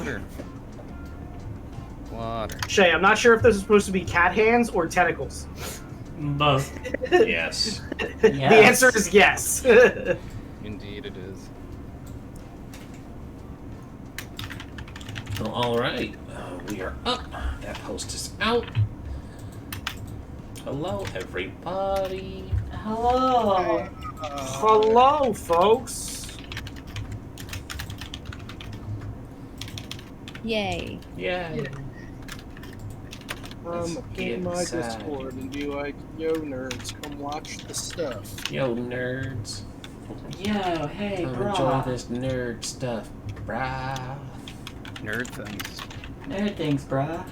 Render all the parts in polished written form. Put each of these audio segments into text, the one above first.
Water. Water. Shae, I'm not sure if this is supposed to be cat hands or tentacles. Both. Yes. The answer is yes. Indeed it is. Well, all right. We are up. That host is out. Hello, everybody. Hello. Hello, folks. Yay. Yeah. Let's In get my inside. Discord and be like, yo, nerds, come watch the stuff. Yo, nerds. Yo, hey, Come bro. enjoy this nerd stuff, brah. Nerd things. Nerd things, bruh.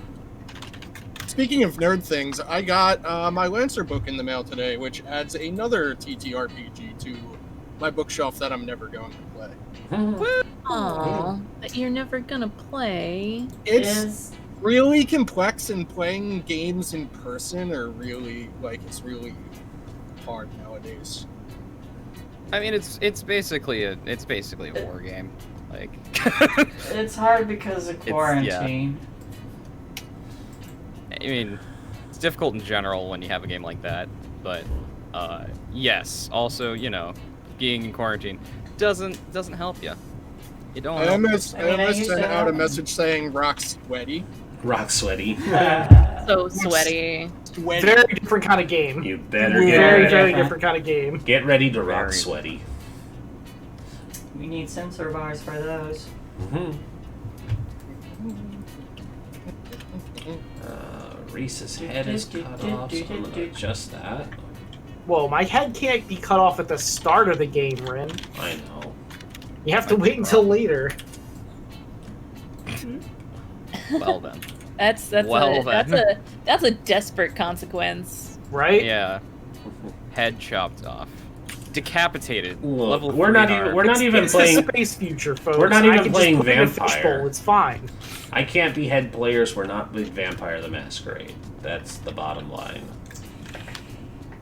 Speaking of nerd things, I got my Lancer book in the mail today, which adds another TTRPG to my bookshelf that I'm never going to play. Aww, but you're never gonna play. It's really complex, and playing games in person are really, it's really hard nowadays. I mean, it's basically a war game. Like, It's hard because of quarantine. I mean, it's difficult in general when you have a game like that, but yes. Also, you know, being in quarantine doesn't help you. You don't. I almost used sent to out a have- message saying rock sweaty. Rock sweaty. So sweaty. Sweaty. Very different kind of game. You better get Very, ready. very different kind of game. Get ready to rock Very. sweaty. We need sensor bars for those. Rhys's head is cut off, so I'm gonna adjust that. Whoa, my head can't be cut off at the start of the game, Rin. I know. You have to wait until later. Well then. That's a desperate consequence. Right? Yeah. Head chopped off. Decapitated. Look, Level we're 3 not arm. even. We're not even It's playing. the space future, folks. We're not I even can playing just put it in a vampire. fishbowl, it's fine. I can't be head players. We're not with Vampire the Masquerade. That's the bottom line.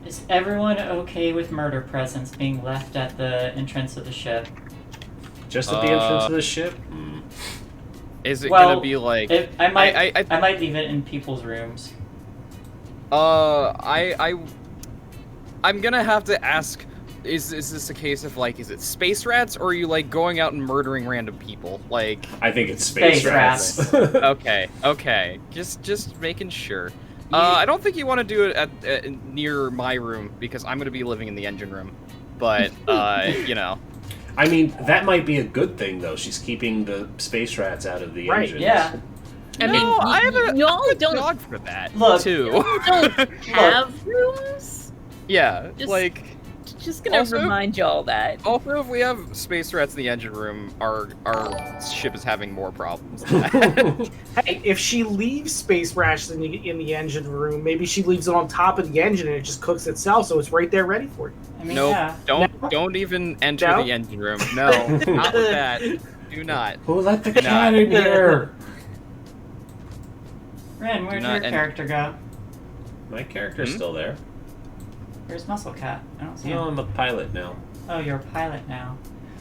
Is everyone okay with murder presents being left at the entrance of the ship? Just at the entrance of the ship. Is it Well, gonna be like? I might leave it in people's rooms. I'm gonna have to ask. Is this a case of like, is it space rats, or are you like going out and murdering random people? Like, I think it's space rats. okay, just making sure. I don't think you want to do it at near my room because I'm gonna be living in the engine room. But you know. I mean, that might be a good thing though. She's keeping the space rats out of the Right, engines. Yeah. I mean, I have a y'all good don't dog for that Look. too. don't have rooms. Yeah, Just- like. Just gonna Also- remind y'all that. Also, if we have space rats in the engine room, our ship is having more problems than that. Hey, if she leaves space rats in the engine room, maybe she leaves it on top of the engine and it just cooks itself, so it's right there ready for you. I mean, Nope, yeah. don't even enter No? the engine room. No, not with that. Do not. Who let the cat in here? Ren, where'd Not your any- character go? My character's still there. Where's Muscle Cat? I don't see No, him. I'm a pilot now. Oh, you're a pilot now.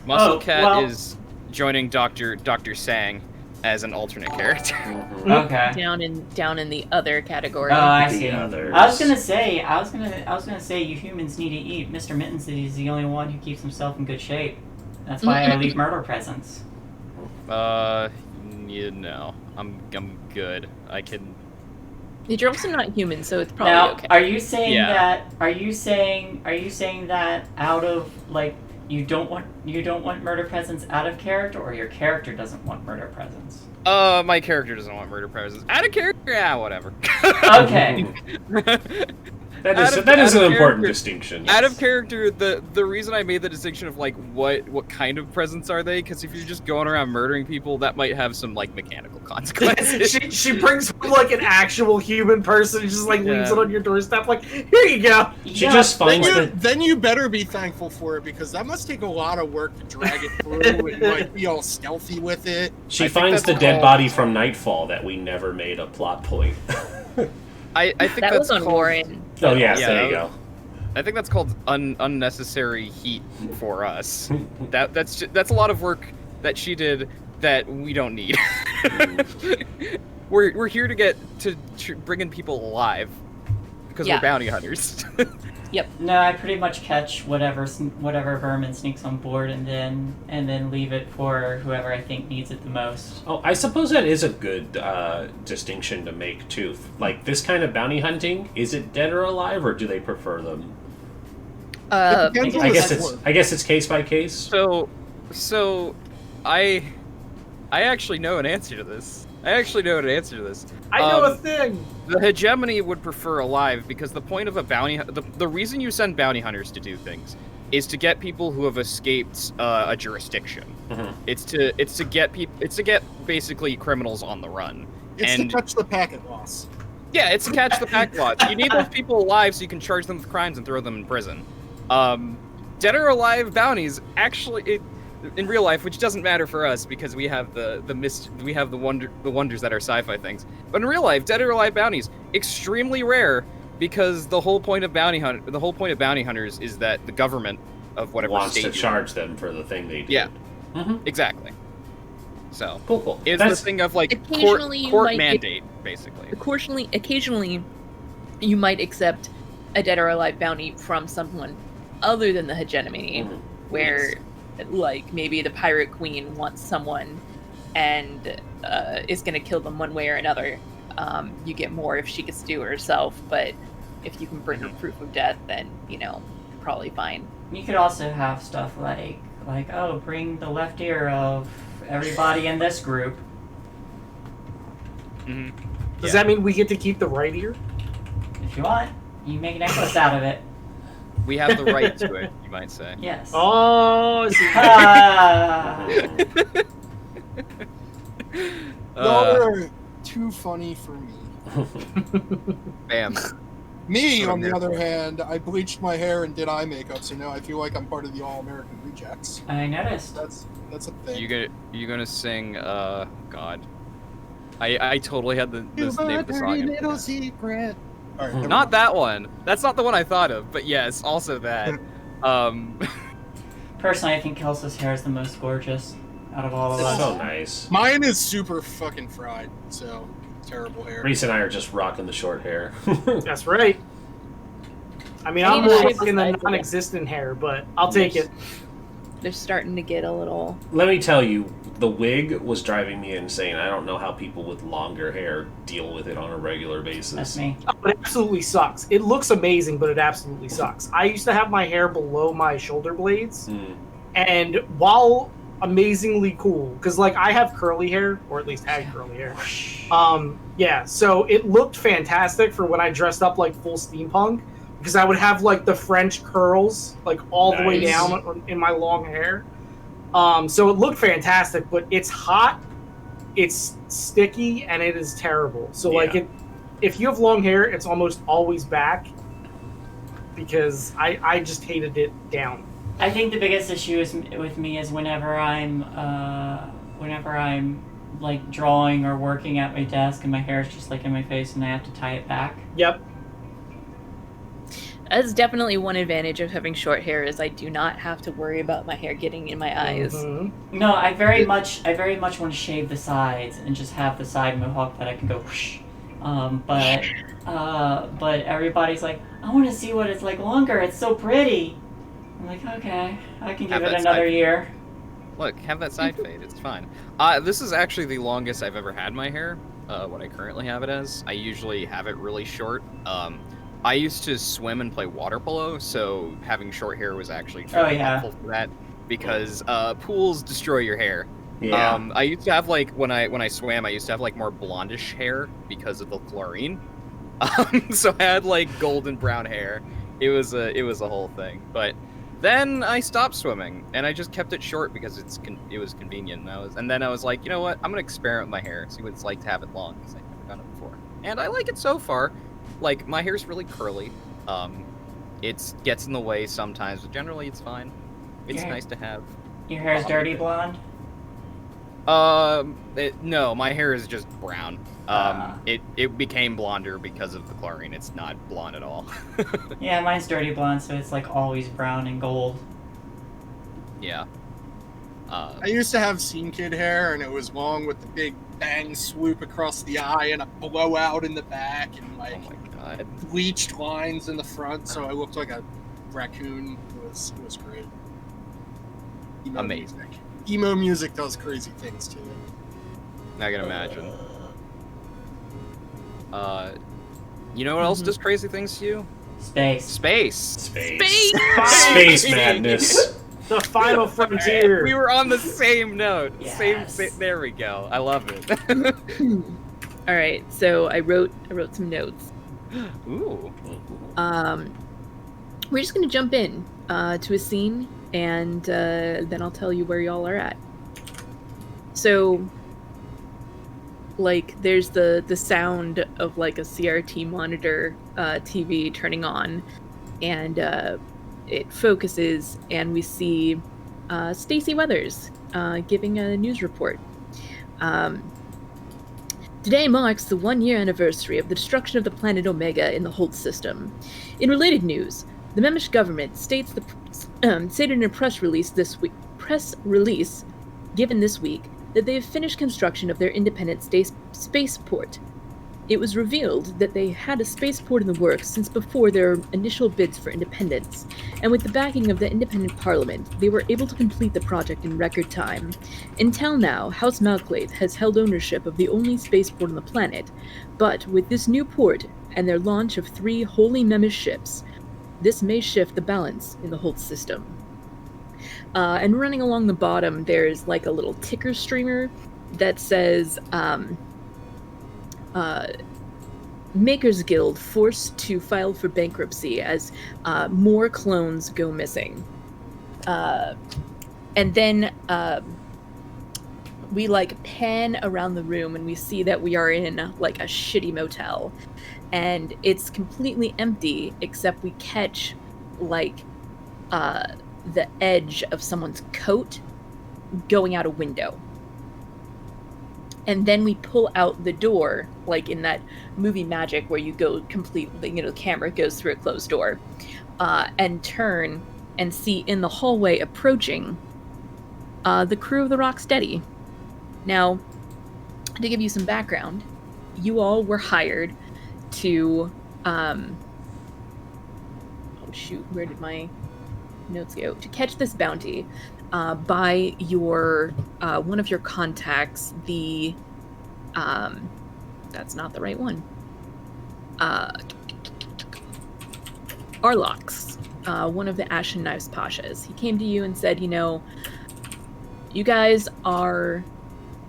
Muscle Oh, Cat well- is joining Dr. Sang as an alternate character. Okay. Down in the other category. Oh, I The see. others. I was gonna say, you humans need to eat. Mr. Mittens is the only one who keeps himself in good shape. That's why I leave murder presents. You know, I'm good. I can. You're also not human, so it's probably Now, okay. are you saying Yeah. that? Are you saying that out of like you don't want murder presents out of character, or your character doesn't want murder presents? My character doesn't want murder presents. Out of character, yeah, whatever. Okay. That Out is of- that is out an of important character- distinction. Out of yes. character, the reason I made the distinction of like what kind of presents are they? Because if you're just going around murdering people, that might have some like mechanical consequences. she brings home, like an actual human person and just like leaves Yeah. it on your doorstep, like, here you go. She just finds Then you better be thankful for it, because that must take a lot of work to drag it through and like be all stealthy with it. She I think finds the that's dead called- body from Nightfall that we never made a plot point. I think that that's was on called, Warren. Oh yes, Yeah, there you that go. I think that's called unnecessary heat for us. That's a lot of work that she did that we don't need. we're here to get to bring in people alive because Yeah. we're bounty hunters. No, I pretty much catch whatever vermin sneaks on board, and then leave it for whoever I think needs it the most. Oh, I suppose that is a good distinction to make too. Like this kind of bounty hunting, is it dead or alive, or do they prefer them? It depends on I the guess it's case by case. So I actually know an answer to this. I know a thing. The hegemony would prefer alive because the point of a bounty, the reason you send bounty hunters to do things, is to get people who have escaped a jurisdiction. Mhm. It's to get basically criminals on the run. It's And to catch the packet loss. yeah, it's to catch the pack lots. You need those people alive so you can charge them with crimes and throw them in prison. Dead or alive bounties actually. In real life, which doesn't matter for us because we have the wonders that are sci-fi things. But in real life, dead or alive bounties extremely rare because the whole point of bounty hunters is that the government of whatever wants state to you're in- charge them for the thing they did. Yeah. Mm-hmm. Exactly. So Cool. it's That's- the thing of like Occasionally you court might get- mandate, basically. Occasionally, you might accept a dead or alive bounty from someone other than the hegemony, Mhm. where, like, maybe the pirate queen wants someone and is going to kill them one way or another. You get more if she gets to do it herself, but if you can bring her proof of death, then, you're probably fine. You could also have stuff like oh, bring the left ear of everybody in this group. Mm-hmm. Does that mean we get to keep the right ear? If you want, you make a necklace out of it. We have the right to it, you might say. Yes. Oh, see. Ah. Y'all are too funny for me. Bam. Me, That's what on I'm the here other for. hand, I bleached my hair and did eye makeup, so now I feel like I'm part of the All-American Rejects. I noticed. That's a thing. You gonna sing? God. I totally had the name of the song. in my head. secret. All right, never Not mind. that one. That's not the one I thought of. But yes, also that. Personally, I think Kelsa's hair is the most gorgeous out of all of It's us. so nice. Mine is super fucking fried, so terrible hair. Rhys and I are just rocking the short hair. That's right. I mean, I I'm need to more shave rocking the the sides of it. non-existent hair, but I'll take it. They're starting to get a little... Let me tell you, the wig was driving me insane. I don't know how people with longer hair deal with it on a regular basis. That's me. Oh, it absolutely sucks. It looks amazing, but it absolutely sucks. I used to have my hair below my shoulder blades, Mm. and while amazingly cool, because like I have curly hair, or at least had curly hair. Yeah, so it looked fantastic for when I dressed up like full steampunk, because I would have like the French curls like all the way Nice. down in my long hair. So it looked fantastic, but it's hot, it's sticky, and it is terrible. So like Yeah. if you have long hair, it's almost always back, because I just hated it down. I think the biggest issue with me is whenever I'm like drawing or working at my desk and my hair is just like in my face and I have to tie it back. Yep. That's definitely one advantage of having short hair, is I do not have to worry about my hair getting in my eyes. Mhm. No, I very much want to shave the sides and just have the side mohawk that I can go whoosh. But everybody's like, I want to see what it's like longer. It's so pretty. I'm like, okay, I can give Have it that another side- year. Look, have that side fade. It's fine. This is actually the longest I've ever had my hair. What I currently have it as. I usually have it really short. I used to swim and play water polo, so having short hair was actually really helpful for that, because pools destroy your hair. Yeah. I used to have like when I swam, I used to have like more blondish hair because of the chlorine. So I had like golden brown hair. It was a whole thing. But then I stopped swimming and I just kept it short because it was convenient. And then I was like, you know what? I'm gonna experiment with my hair, see what it's like to have it long, because I've never done it before. And I like it so far. Like, my hair's really curly. It gets in the way sometimes, but generally it's fine. It's Yeah. nice to have. Your hair's dirty blonde? No, my hair is just brown. Ah. It became blonder because of the chlorine. It's not blonde at all. Yeah, mine's dirty blonde, so it's like always brown and gold. Yeah. I used to have scene kid hair, and it was long with the big bang swoop across the eye and a blowout in the back and Oh like my god. bleached lines in the front, so I looked like a raccoon. It was great. Amazing. Emo music does crazy things too. I can imagine. You know what else does crazy things to you? Space. Space. Space madness. The final frontier. We were on the same note. Yes. Same. There we go. I love it. All right, so I wrote some notes. Ooh. We're just gonna jump in to a scene, and then I'll tell you where y'all are at. So, like, there's the sound of like a CRT monitor TV turning on, and it focuses, and we see Stacy Weathers giving a news report. Today marks the 1-year anniversary of the destruction of the planet Omega in the Holt system. In related news, the Memish government stated in a press release given this week that they have finished construction of their independent spaceport. It was revealed that they had a spaceport in the works since before their initial bids for independence, and with the backing of the independent parliament, they were able to complete the project in record time. Until now, House Malclave has held ownership of the only spaceport on the planet, but with this new port and their launch of 3 wholly Memish ships, this may shift the balance in the Holt system. And running along the bottom, there's like a little ticker streamer that says, Makers Guild forced to file for bankruptcy as more clones go missing. And then we like pan around the room and we see that we are in like a shitty motel. And it's completely empty, except we catch like the edge of someone's coat going out a window. And then we pull out the door, like in that movie Magic where you go completely, the camera goes through a closed door, and turn and see in the hallway approaching the crew of the Rocksteady. Now, to give you some background, you all were hired to, oh shoot, where did my notes go? To catch this bounty. By your one of your contacts, the that's not the right one. Arlox, one of the Ashen Knives Pashas. He came to you and said, you guys are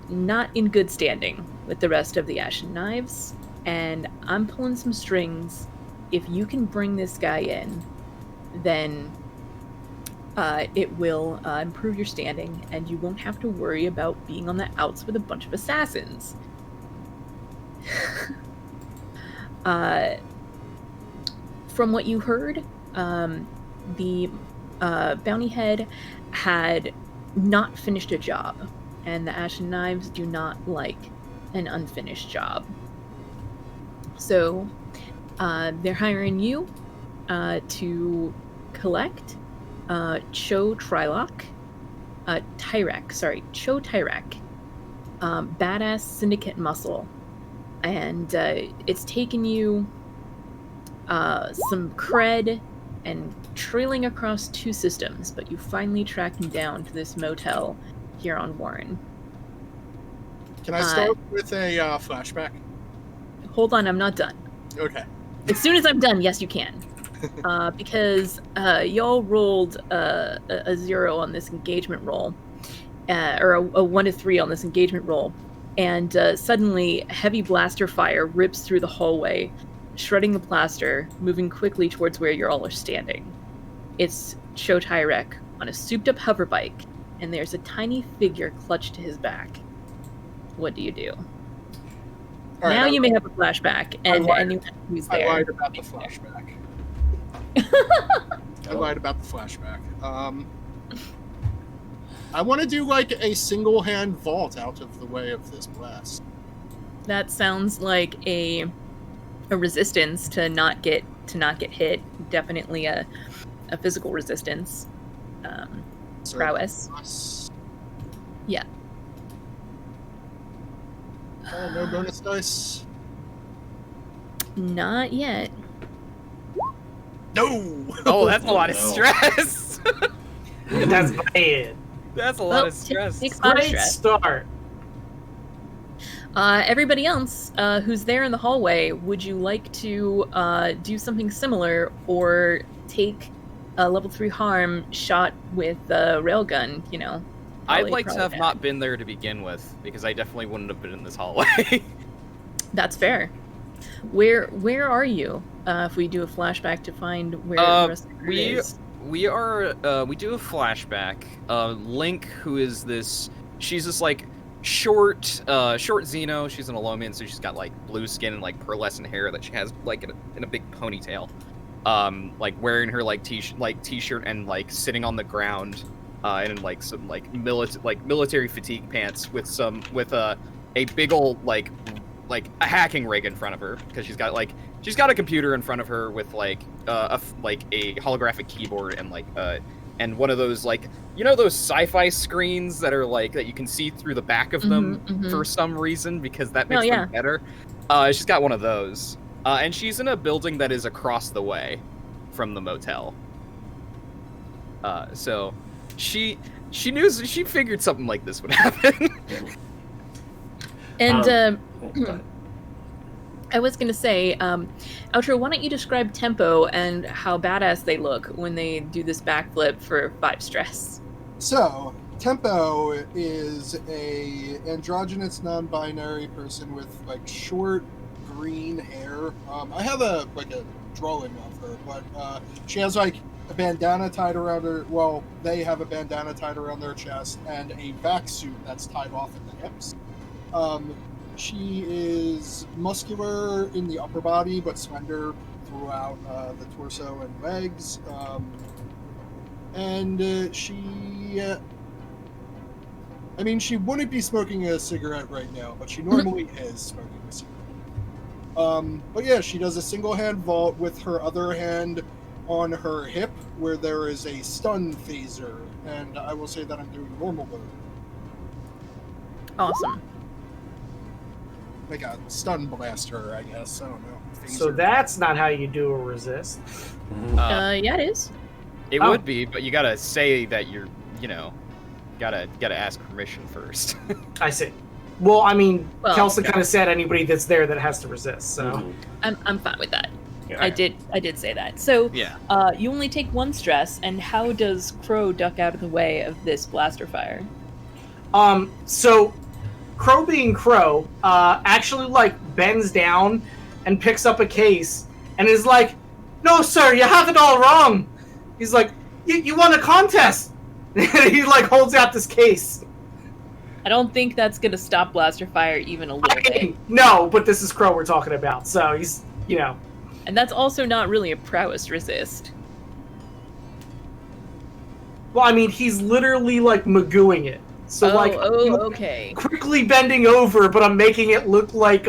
not in good standing with the rest of the Ashen Knives, and I'm pulling some strings. If you can bring this guy in, then it will improve your standing, and you won't have to worry about being on the outs with a bunch of assassins. From what you heard, the bounty head had not finished a job, and the Ashen Knives do not like an unfinished job. So they're hiring you to collect Cho Tyrek, badass syndicate muscle, and it's taken you some cred and trailing across 2 systems, but you finally tracked him down to this motel here on Warren. Can I start with a flashback? Hold on, I'm not done. Okay. As soon as I'm done, yes, you can. Because y'all rolled a 0 on this engagement roll, or a 1 to 3 on this engagement roll, and suddenly heavy blaster fire rips through the hallway, shredding the plaster, moving quickly towards where you all are standing. It's Cho Tyrek on a souped-up hoverbike, and there's a tiny figure clutched to his back. What do you do? All right, now you may have a flashback, and anyone who's there. I lied about the flashback. I lied about the flashback. I want to do like a single-hand vault out of the way of this blast. That sounds like a resistance to not get hit. Definitely a physical resistance. Prowess. Yeah. No bonus dice. Not yet. No. Oh, that's a lot of no. stress. That's bad. That's a lot Well, of stress. takes a lot of Great stress. start. Everybody else who's there in the hallway, would you like to do something similar or take a level 3 harm shot with a railgun? You know, I'd like to probably have bad. not been there to begin with, because I definitely wouldn't have been in this hallway. That's fair. Where are you? If we do a flashback to find where the rest of the group is. we do a flashback. Link, who is this, she's this like short Xeno. She's an Alomian, so she's got like blue skin and like pearlescent hair that she has like in a big ponytail. Like wearing her like t-shirt and like sitting on the ground, and in like some like military fatigue pants with a big old like a hacking rig in front of her, because she's got a computer in front of her with like a holographic keyboard and one of those like, you know, those sci-fi screens that are like that you can see through the back of them for some reason, because that makes them better. She's got one of those, and she's in a building that is across the way from the motel. So she figured something like this would happen. And I was gonna say, Outro, why don't you describe Tempo and how badass they look when they do this backflip for 5 stress? So, Tempo is a androgynous non-binary person with like short green hair. I have a drawing of her, but she has like a bandana tied around her. Well, they have a bandana tied around their chest and a vac suit that's tied off at the hips. She is muscular in the upper body, but slender throughout the torso and legs. She wouldn't be smoking a cigarette right now, but she normally is smoking a cigarette. But yeah, she does a single hand vault with her other hand on her hip, where there is a stun phaser, and I will say that I'm doing normal mode. Awesome. Like a stun blaster, I guess. I don't know. So that's not how you do a resist. Yeah, it is. It would be, but you gotta say that you're, gotta ask permission first. I see. Well, I mean, Well, Kelsa kind of said anybody that's there that has to resist. So I'm fine with that. Yeah. I did say that. So Yeah. you only take 1 stress, and how does Crow duck out of the way of this blaster fire? So Crow being Crow, actually like bends down and picks up a case and is like, "No, sir, you have it all wrong." He's like, "You won a contest." He like holds out this case. I don't think that's gonna stop blaster fire even a little bit. No, but this is Crow we're talking about, so he's And that's also not really a prowess resist. Well, I mean, he's literally like magooing it. So okay. quickly bending over, but I'm making it look like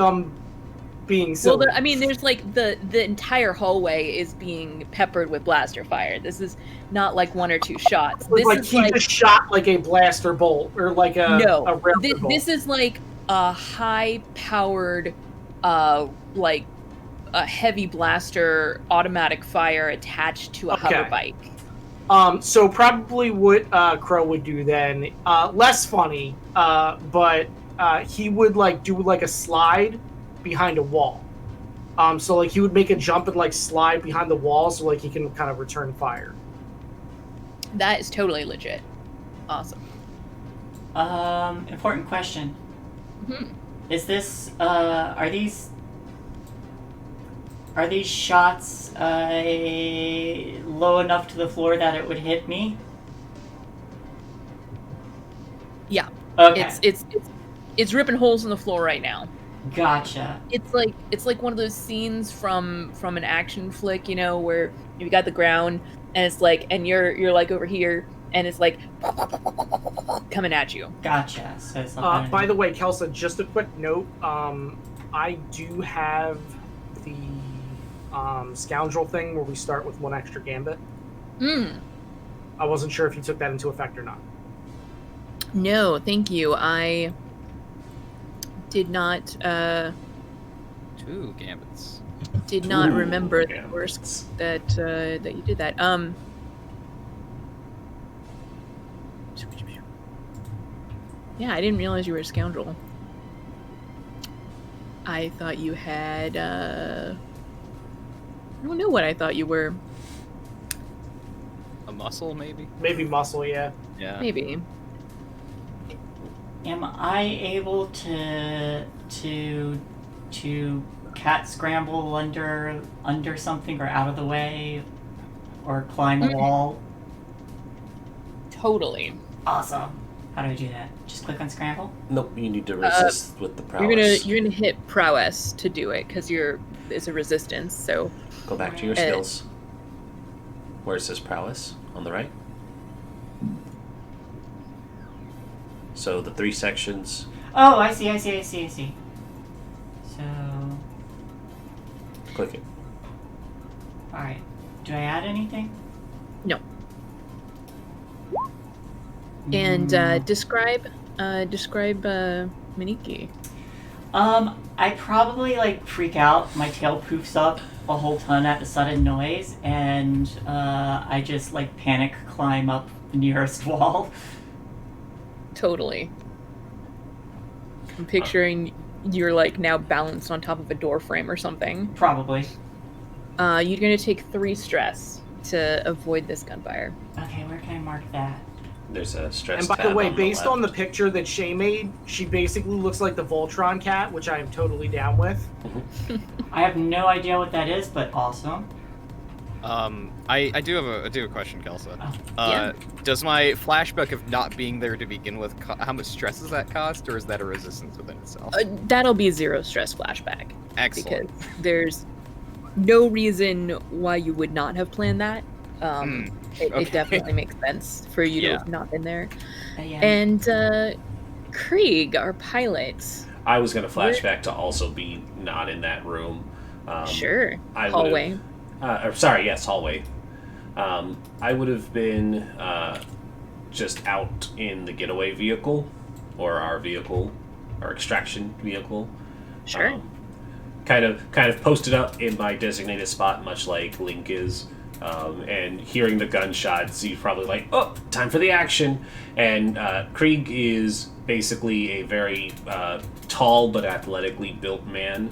being silly. Well, there's like the entire hallway is being peppered with blaster fire. This is not like 1 or 2 shots. This like is he just shot like a blaster bolt or like a railgun bolt. This is like a high-powered, like a heavy blaster automatic fire attached to a hover bike. So probably what Crow would do then, less funny, but he would like do like a slide behind a wall. So like he would make a jump and like slide behind the wall so like he can kind of return fire. That is totally legit. Awesome. Important question. Is this are these shots low enough to the floor that it would hit me? Yeah. Okay. It's ripping holes in the floor right now. Gotcha. It's like one of those scenes from an action flick, where you got the ground and it's like, and you're like over here and it's like coming at you. Gotcha. So it's not By the way, Kelsa, just a quick note. I do have the scoundrel thing where we start with 1 extra gambit. I wasn't sure if you took that into effect or not. No, thank you. I did not 2 gambits. did not Ooh, remember yeah. that you did that. Yeah, I didn't realize you were a scoundrel. I thought you had I don't know what I thought you were. A muscle, maybe? Maybe muscle, yeah. Yeah. Maybe. Am I able to cat scramble under something or out of the way or climb a wall? Totally. Awesome. How do I do that? Just click on scramble? Nope, you need to resist with the prowess. You're gonna hit prowess to do it because it's a resistance. So Go back to your skills. Where it says prowess on the right. So the 3 sections. Oh, I see. So Click it. alright. Do I add anything? no. And describe Miniki. I probably freak out. My tail poofs up a whole ton at the sudden noise, and I just panic climb up the nearest wall. Totally. I'm picturing you're now balanced on top of a door frame or something. Probably. You're gonna take 3 stress to avoid this gunfire. Okay, where can I mark that? There's a stress And by tab the way, on based left. on the picture that Shae made, she basically looks like the Voltron cat, which I am totally down with. I have no idea what that is, but awesome. I do have a question, Kelsa. Yeah. Does my flashback of not being there to begin with, how much stress does that cost, or is that a resistance within itself? That'll be 0 stress flashback. Excellent. Because there's no reason why you would not have planned that. It okay. definitely makes sense for you to have not been there. Yeah. And Krieg, our pilot. I was going to flashback to also be not in that room. Sure. I would've- Hallway. Hallway. I would have been just out in the getaway vehicle, or our vehicle, our extraction vehicle. Sure. Kind of posted up in my designated spot, much like Link is. And hearing the gunshots, you're probably like, oh, time for the action. And Krieg is basically a very tall but athletically built man.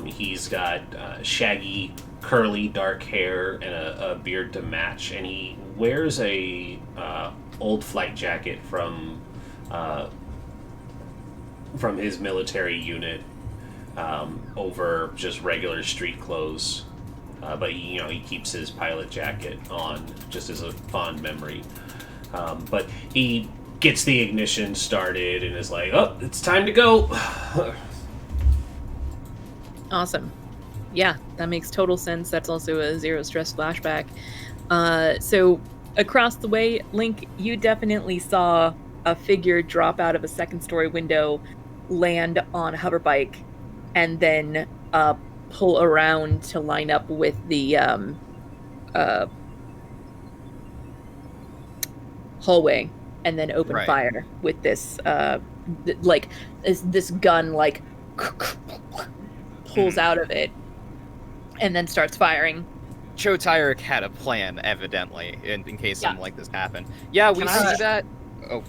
He's got shaggy, curly, dark hair and a beard to match. And he wears a old flight jacket from his military unit over just regular street clothes. But he keeps his pilot jacket on just as a fond memory. But he gets the ignition started and is like, oh, it's time to go. Awesome. Yeah, that makes total sense. That's also a 0 stress flashback. So across the way, Link, you definitely saw a figure drop out of a 2nd-story window, land on a hoverbike, and then pull around to line up with the hallway, and then open fire with this this gun pulls out of it and then starts firing. Joe Tyrek had a plan, evidently, in case something like this happened. Yeah, we Can see I- that. Oh,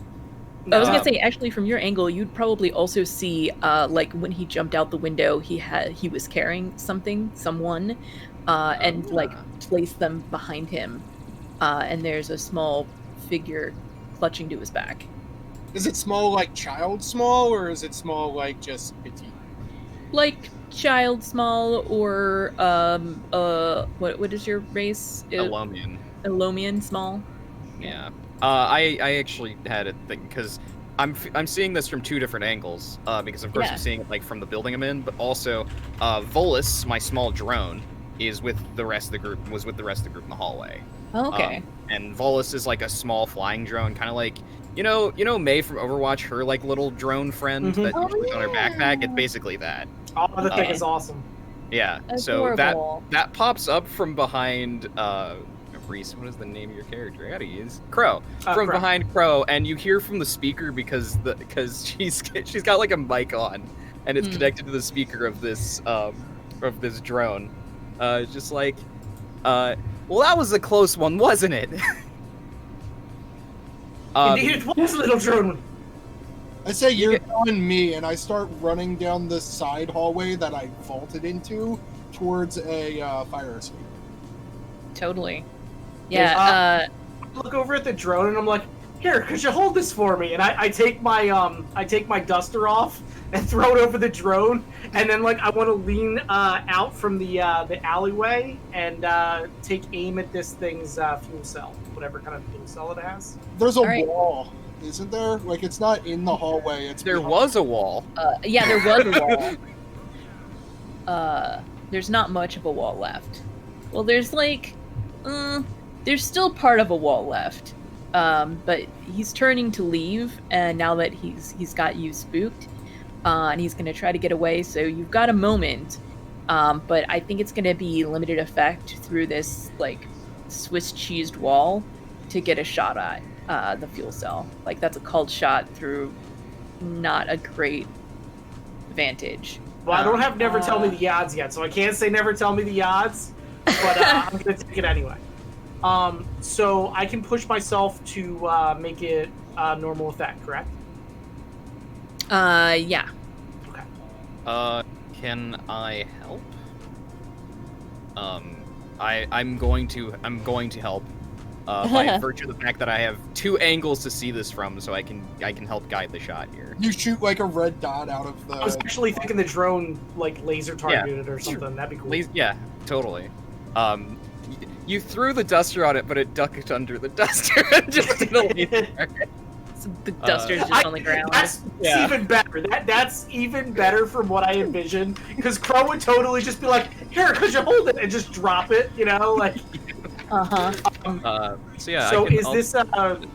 I was gonna say, actually, from your angle, you'd probably also see, when he jumped out the window, he was carrying someone, and placed them behind him, and there's a small figure clutching to his back. Is it small like child small, or is it small like just petite? Like child small, or what is your race? Elomian. Elomian small. Yeah. I actually had a thing because I'm seeing this from 2 different angles. Because of course I'm seeing it from the building I'm in, but also Volus, my small drone, is with the rest of the group. Was with the rest of the group in the hallway. Oh, okay. And Volus is a small flying drone, kind of like you know May from Overwatch, her little drone friend that usually on her backpack. It's basically that. Oh, the thing is awesome. Yeah. Adorable. So that pops up from behind. Rhys, what is the name of your character? I gotta use Crow. From Crow. behind Crow, and you hear from the speaker because she's got a mic on, and it's connected to the speaker of this drone. Just like, well, that was a close one, wasn't it? Indeed, it was, little drone. I say you're telling me, and I start running down the side hallway that I vaulted into towards a fire escape. Totally. Yeah. I look over at the drone and I'm like, "Here, could you hold this for me?" And I take my duster off and throw it over the drone, and then like I want to lean out from the alleyway and take aim at this thing's fuel cell, whatever kind of fuel cell it has. There's a right. wall, isn't there? Like it's not in the hallway. It's There behind. was a wall. Yeah, there was a wall. There's not much of a wall left. Well, there's like, there's still part of a wall left. But he's turning to leave, and now that he's got you spooked, and he's gonna try to get away. So you've got a moment, but I think it's gonna be limited effect through this like Swiss cheesed wall to get a shot at the fuel cell. Like that's a called shot through not a great vantage. Well, I don't have never tell me the odds yet, so I can't say never tell me the odds, but I'm gonna take it anyway. So I can push myself to make it normal effect, correct? Yeah. Okay. Can I help? I'm going to help. By virtue of the fact that I have 2 angles to see this from, so I can help guide the shot here. You shoot like a red dot out of the. I was actually thinking the drone like laser targeted or something. That'd be cool. Yeah, totally. You threw the duster on it, but it ducked under the duster and just did a laser. So the duster's just on the ground. That's even better. That's even better from what I envisioned. Because Crow would totally just be like, "Here, could you hold it?" and just drop it. You know, like. So yeah. So is this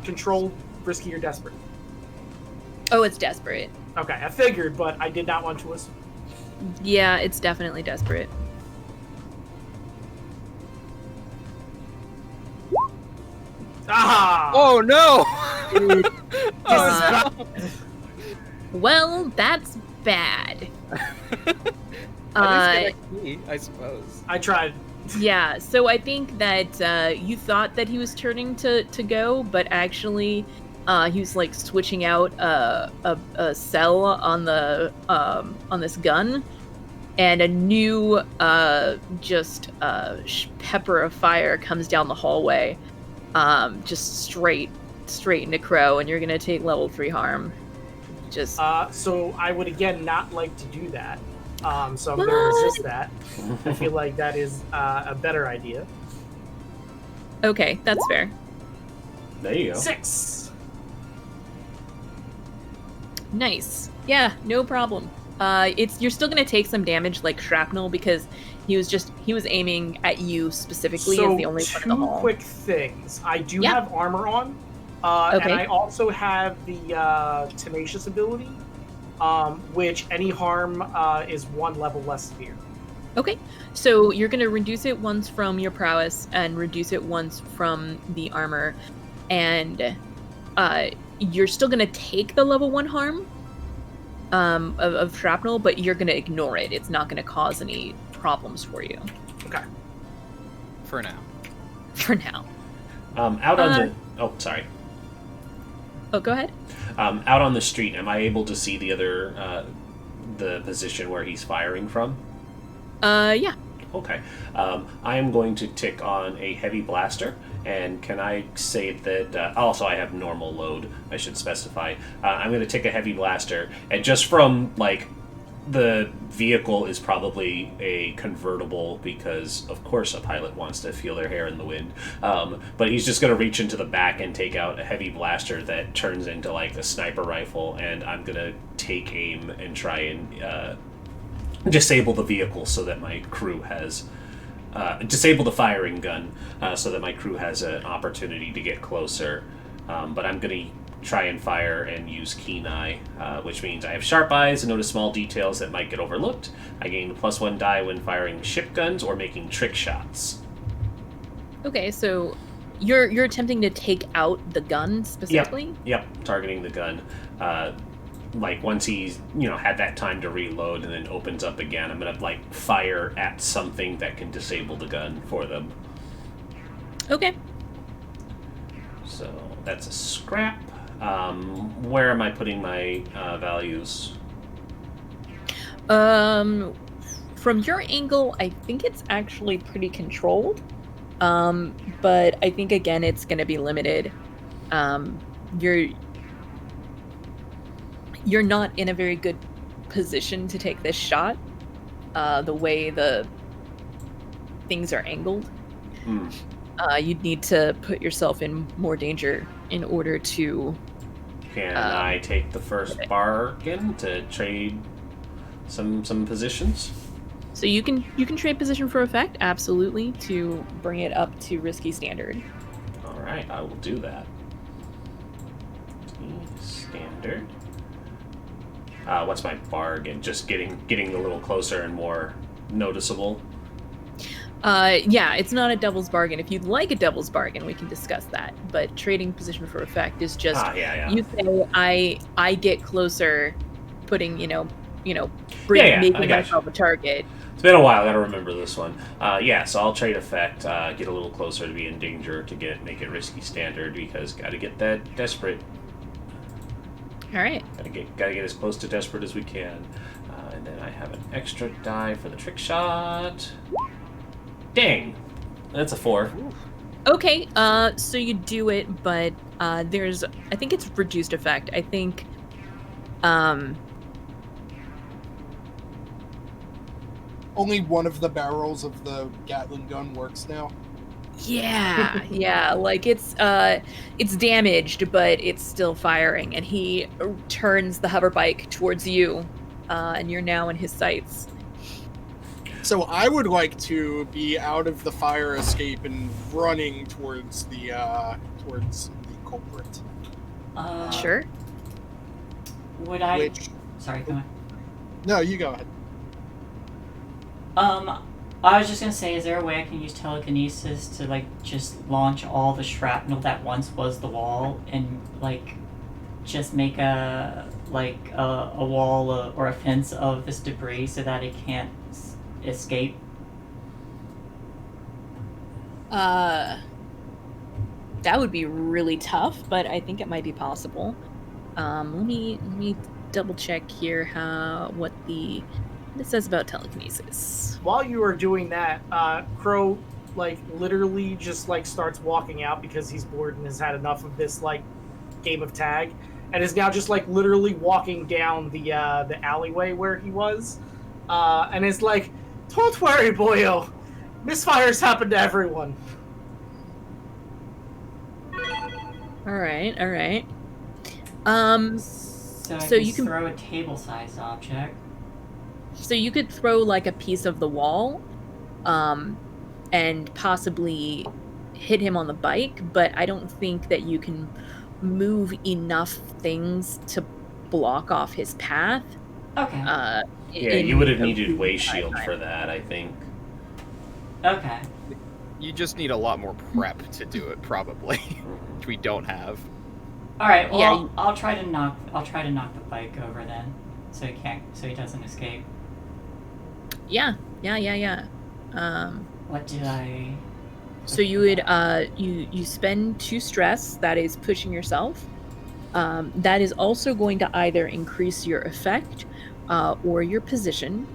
controlled, risky, or desperate? Oh, it's desperate. Okay, I figured, but I did not want to assume. Yeah, it's definitely desperate. Ah! Oh no! Well, that's bad. At least get a key, I suppose. I tried. Yeah, so I think that you thought that he was turning to go, but actually he was like switching out a cell on the on this gun, and a new pepper of fire comes down the hallway, just straight into Crow, and you're gonna take level 3 harm. Just so I would again not like to do that. So I'm going to resist that. I feel like that is a better idea. okay, that's fair. There you go. 6. Nice. Yeah, no problem. You're still gonna take some damage, like shrapnel, because he was aiming at you specifically So as the only one in the two hall. quick things. I do Yeah. have armor on, Okay. and I also have the tenacious ability, which any harm is 1 level less severe. Okay, so you're gonna reduce it once from your prowess and reduce it once from the armor, and you're still gonna take the level 1 harm of shrapnel, but you're gonna ignore it. It's not gonna cause any problems for you Okay. For now. for now. Out on the. Oh, sorry. Oh, go ahead. Out on the street, am I able to see the other, the position where he's firing from? Yeah. Okay. I am going to tick on a heavy blaster, and can I say that... also, I have normal load, I should specify. I'm going to tick a heavy blaster, and just from, like, the vehicle is probably a convertible because, of course, a pilot wants to feel their hair in the wind. But he's just going to reach into the back and take out a heavy blaster that turns into, like, a sniper rifle, and I'm going to take aim and try and disable the vehicle so that my crew has... disable the firing gun so that my crew has an opportunity to get closer. But I'm going to try and fire and use keen eye, which means I have sharp eyes and notice small details that might get overlooked. I gain a +1 die when firing ship guns or making trick shots. Okay, so you're attempting to take out the gun specifically? Yep, targeting the gun. like once he's had that time to reload and then opens up again, I'm gonna like fire at something that can disable the gun for them. Okay. So that's a scrap. Where am I putting my values? From your angle, I think it's actually pretty controlled. But I think again it's going to be limited. You're not in a very good position to take this shot. The way the things are angled. You'd need to put yourself in more danger in order to. Can I take the first bargain to trade some positions? So you can trade position for effect, absolutely, to bring it up to risky standard. All right, I will do that. Standard. What's my bargain? Just getting a little closer and more noticeable. Yeah, it's not a devil's bargain. If you'd like a devil's bargain, we can discuss that. But trading position for effect is just you say I get closer, putting making myself a target. It's been a while. I gotta remember this one. So I'll trade effect. Get a little closer to be in danger to make it risky standard because gotta get that desperate. All right. Gotta get as close to desperate as we can, and then I have an extra die for the trick shot. Dang, that's a 4. Okay, so you do it, but I think it's reduced effect. I think, only one of the barrels of the Gatling gun works now. Yeah, like it's damaged, but it's still firing, and he turns the hover bike towards you, and you're now in his sights. So I would like to be out of the fire escape and running towards the culprit. Sure. Would I? Sorry, go on. No, you go ahead. I was just gonna say, is there a way I can use telekinesis to like just launch all the shrapnel that once was the wall and like just make a wall or a fence of this debris so that it can't escape? That would be really tough, but I think it might be possible. Let me double check here what it says about telekinesis. While you are doing that, Crow literally just starts walking out because he's bored and has had enough of this game of tag, and is now just literally walking down the alleyway where he was, and is like, "Don't worry, boyo. Misfires happen to everyone." All right. So you can throw a table-sized object. So you could throw a piece of the wall, and possibly hit him on the bike, but I don't think that you can move enough things to block off his path. Okay. You would have needed Way Shield for that, I think. Okay. You just need a lot more prep to do it, probably, which we don't have. All right. Well, I'll try to knock the bike over then, so he doesn't escape. Yeah. What did I? So you would you spend 2 stress. That is pushing yourself. That is also going to either increase your effect or your position.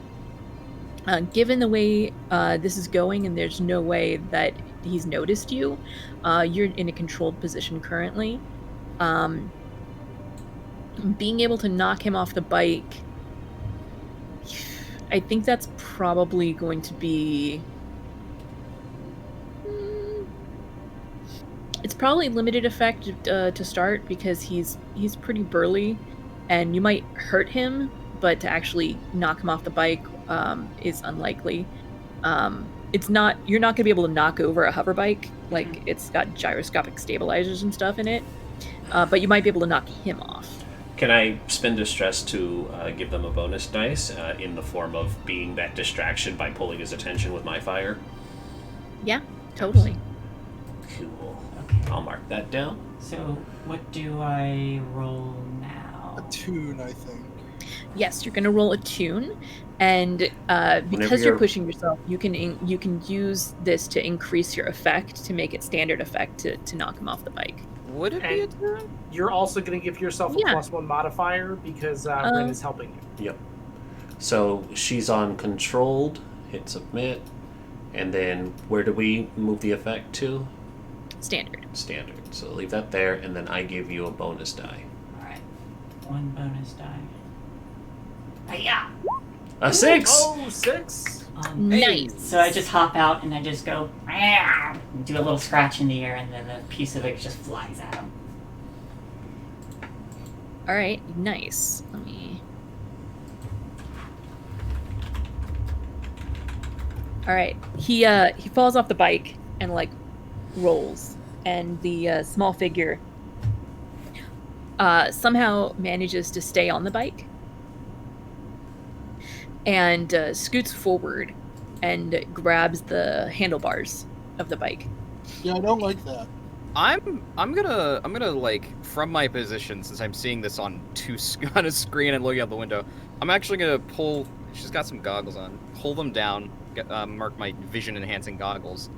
Given the way this is going, and there's no way that he's noticed you, you're in a controlled position currently. Being able to knock him off the bike, I think that's probably going to be... It's probably limited effect to start because he's pretty burly, and you might hurt him, but to actually knock him off the bike is unlikely. You're not going to be able to knock over a hover bike. It's got gyroscopic stabilizers and stuff in it, but you might be able to knock him off. Can I spend a stress to give them a bonus dice in the form of being that distraction by pulling his attention with my fire? Yeah, totally. Cool. Okay. I'll mark that down. So what do I roll now? Attune, I think. Yes, you're gonna roll Attune, and because you're pushing yourself, you can use this to increase your effect to make it standard effect to knock him off the bike. Would it be And Attune? you're also going to give yourself a Yeah. +1 modifier because Ren is helping you. Yep. So she's on controlled, hit submit, and then where do we move the effect to? Standard. Standard. So leave that there, and then I give you a bonus die. Alright. 1 bonus die. Yeah. A 6! Oh, 6. Nice. So I just hop out and I just go, and do a little scratch in the air, and then the piece of it just flies at him. All right, nice. Let me. All right, he falls off the bike and like rolls, and the small figure somehow manages to stay on the bike and scoots forward and grabs the handlebars of the bike. Yeah, I don't like that. I'm gonna like, from my position, since I'm seeing this on on a screen and looking out the window, I'm actually gonna pull. She's got some goggles on. Pull them down. Mark my vision enhancing goggles,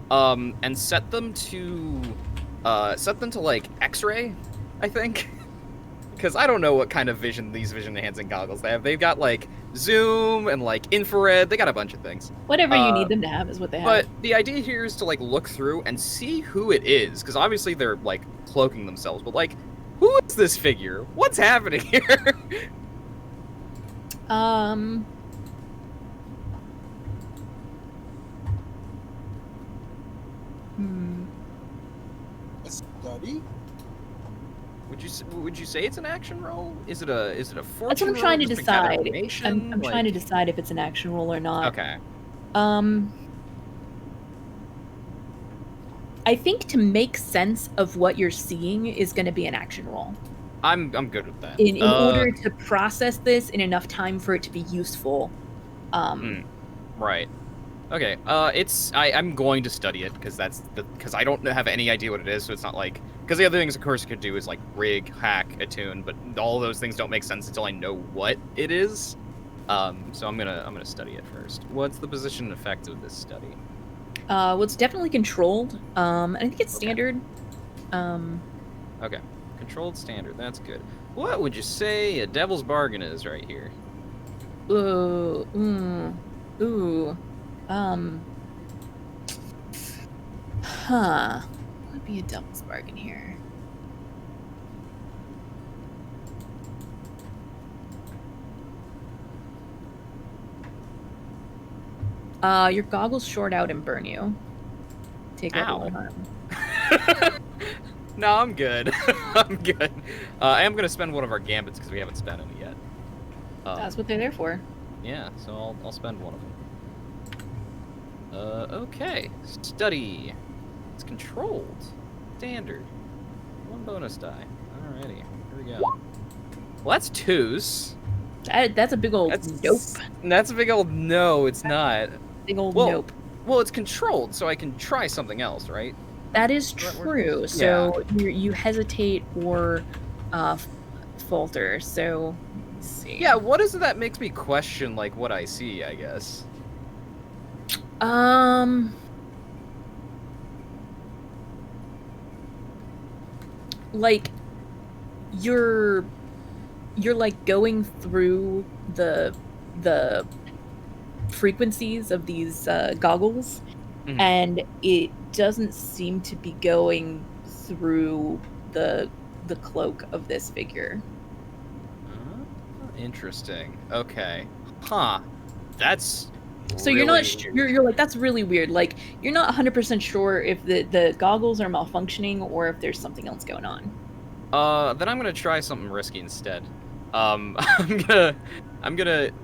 and set them to like X-ray, I think, because I don't know what kind of vision these vision enhancing goggles they have. They've got like zoom and like infrared. They got a bunch of things. Whatever you need them to have is what they have. But the idea here is to like look through and see who it is, because obviously they're like cloaking themselves. But like, who is this figure? What's happening here? A study? Would you say it's an action roll? Is it a fortune? That's what I'm roll? trying to Just to gather decide. information? I'm trying to decide if it's an action roll or not. Okay. I think to make sense of what you're seeing is going to be an action roll. I'm good with that. In order to process this in enough time for it to be useful. Right. Okay. I'm going to study it because I don't have any idea what it is. So it's not like, because the other things of course you could do is like rig, hack, attune, but all those things don't make sense until I know what it is. So I'm gonna study it first. What's the position and effect of this study? Well, it's definitely controlled. I think it's standard. Okay. Controlled standard. That's good. What would you say a devil's bargain is right here? Ooh. What would be a devil's bargain here? Your goggles short out and burn you. Take level 1 harm. No, I'm good. I'm good. I am gonna spend one of our gambits because we haven't spent any yet. That's what they're there for. Yeah, so I'll spend one of them. Okay. Study. It's controlled. Standard. 1 bonus die. Alrighty. Here we go. Well, that's 2s. That's a big old nope. That's a big old no, it's not. Big old Well, nope. Well, it's controlled, so I can try something else, right? That is true. So you hesitate or falter. So let's see. Yeah, what is it that makes me question like what I see, I guess? Like you're like going through the frequencies of these goggles, and it doesn't seem to be going through the cloak of this figure. Interesting. Okay. Huh. That's so really you're not you're like, that's really weird. Like you're not 100% sure if the goggles are malfunctioning or if there's something else going on. Then I'm gonna try something risky instead. I'm gonna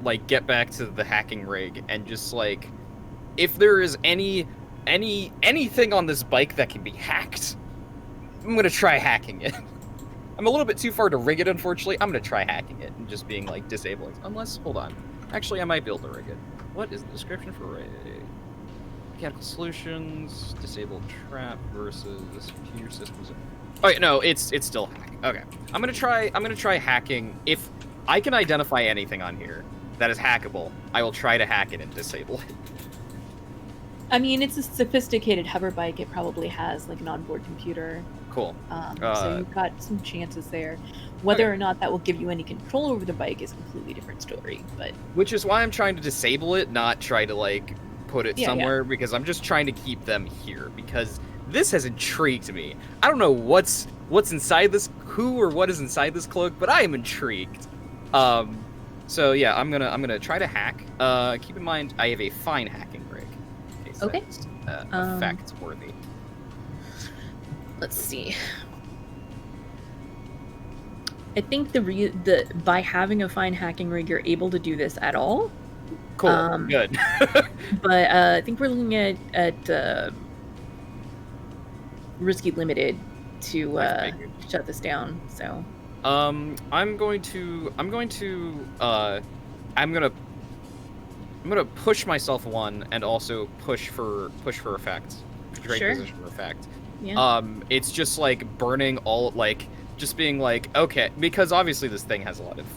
like get back to the hacking rig and just like, if there is anything on this bike that can be hacked, I'm gonna try hacking it. I'm a little bit too far to rig it, unfortunately. I'm gonna try hacking it and just being like disabling. Unless, hold on. Actually, I might be able to rig it. What is the description for rig? Mechanical solutions, disabled trap versus computer systems. Oh wait, no, it's still hack. Okay, I'm gonna try hacking. If I can identify anything on here that is hackable, I will try to hack it and disable it. I mean, it's a sophisticated hover bike. It probably has like an onboard computer. Cool. So you've got some chances there. Whether or not that will give you any control over the bike is a completely different story. But which is why I'm trying to disable it, not try to like put it somewhere, because I'm just trying to keep them here because this has intrigued me. I don't know what's inside this, who or what is inside this cloak, but I am intrigued. So yeah, I'm gonna try to hack. Keep in mind I have a fine hacking rig. Okay. Effect worthy. Let's see. I think by having a fine hacking rig, you're able to do this at all. Cool. Good. But I think we're looking at risky limited to shut this down. So. I'm gonna push myself one and also push for effect. Great position for effect. Yeah. It's just like burning all, like just being like, okay, because obviously this thing has a lot of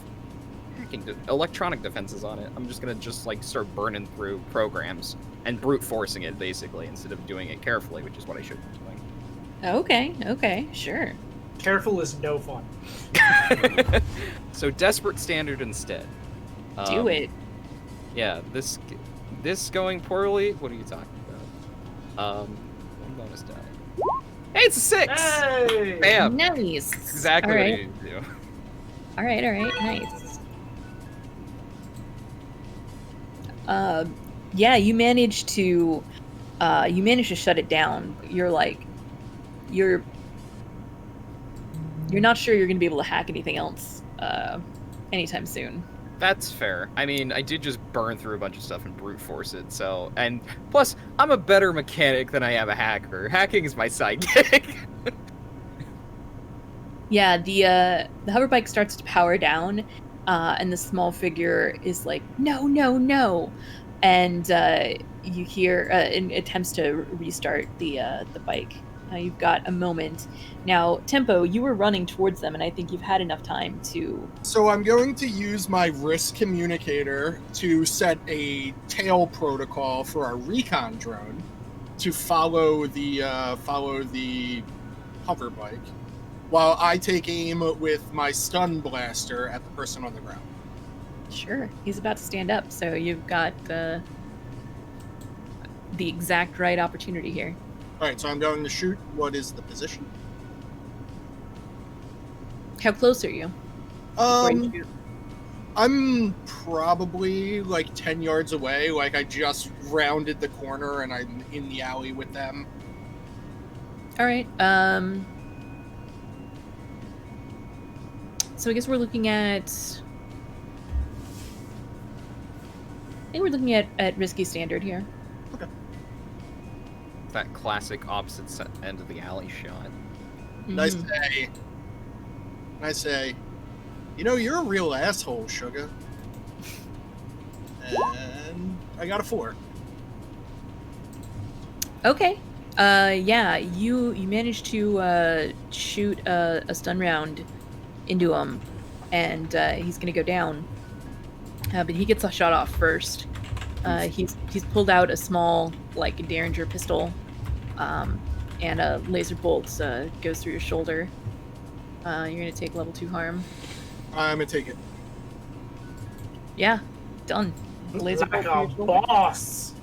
electronic defenses on it. I'm just gonna like start burning through programs and brute forcing it basically instead of doing it carefully, which is what I should be doing. Okay, sure. Careful is no fun. So desperate standard instead. Do it. Yeah, this going poorly. What are you talking about? One bonus die. Hey, it's a 6. Hey! Bam. Nice. Exactly All what right. I need to do. All right, nice. Yeah, you managed to shut it down. You're not sure you're gonna be able to hack anything else anytime soon. That's fair. I mean, I did just burn through a bunch of stuff and brute force it, so... And plus, I'm a better mechanic than I am a hacker. Hacking is my sidekick. Yeah, the hoverbike starts to power down, and the small figure is like, no. And you hear, and attempts to restart the bike. You've got a moment. Now, Tempo, you were running towards them, and I think you've had enough time to... So I'm going to use my Rhys communicator to set a tail protocol for our recon drone to follow the hover bike, while I take aim with my stun blaster at the person on the ground. Sure. He's about to stand up, so you've got the exact right opportunity here. All right, so I'm going to shoot. What is the position? How close are you? before you shoot? I'm probably like 10 yards away. Like I just rounded the corner and I'm in the alley with them. All right. So I guess we're looking at... I think we're looking at risky standard here. Okay. That classic opposite end of the alley shot. And I say, you know, you're a real asshole, Sugar. And I got a 4. Okay. Yeah, you managed to shoot a stun round into him, and he's gonna go down. But he gets a shot off first. He's pulled out a small, like, Derringer pistol, and a laser bolt goes through your shoulder. You're gonna take level 2 harm. I'm gonna take it. Yeah, done. Laser bolt Like through a your shoulder. boss.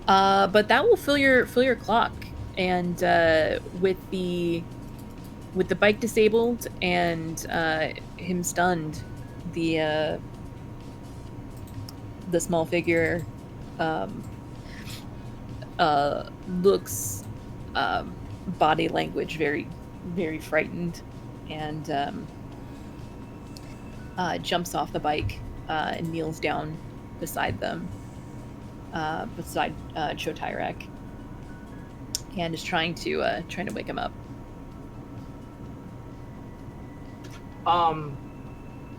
But that will fill your clock, and with the bike disabled and him stunned, the small figure looks body language very, very frightened, and jumps off the bike and kneels down beside them. Beside Chotyrek, and is trying to wake him up.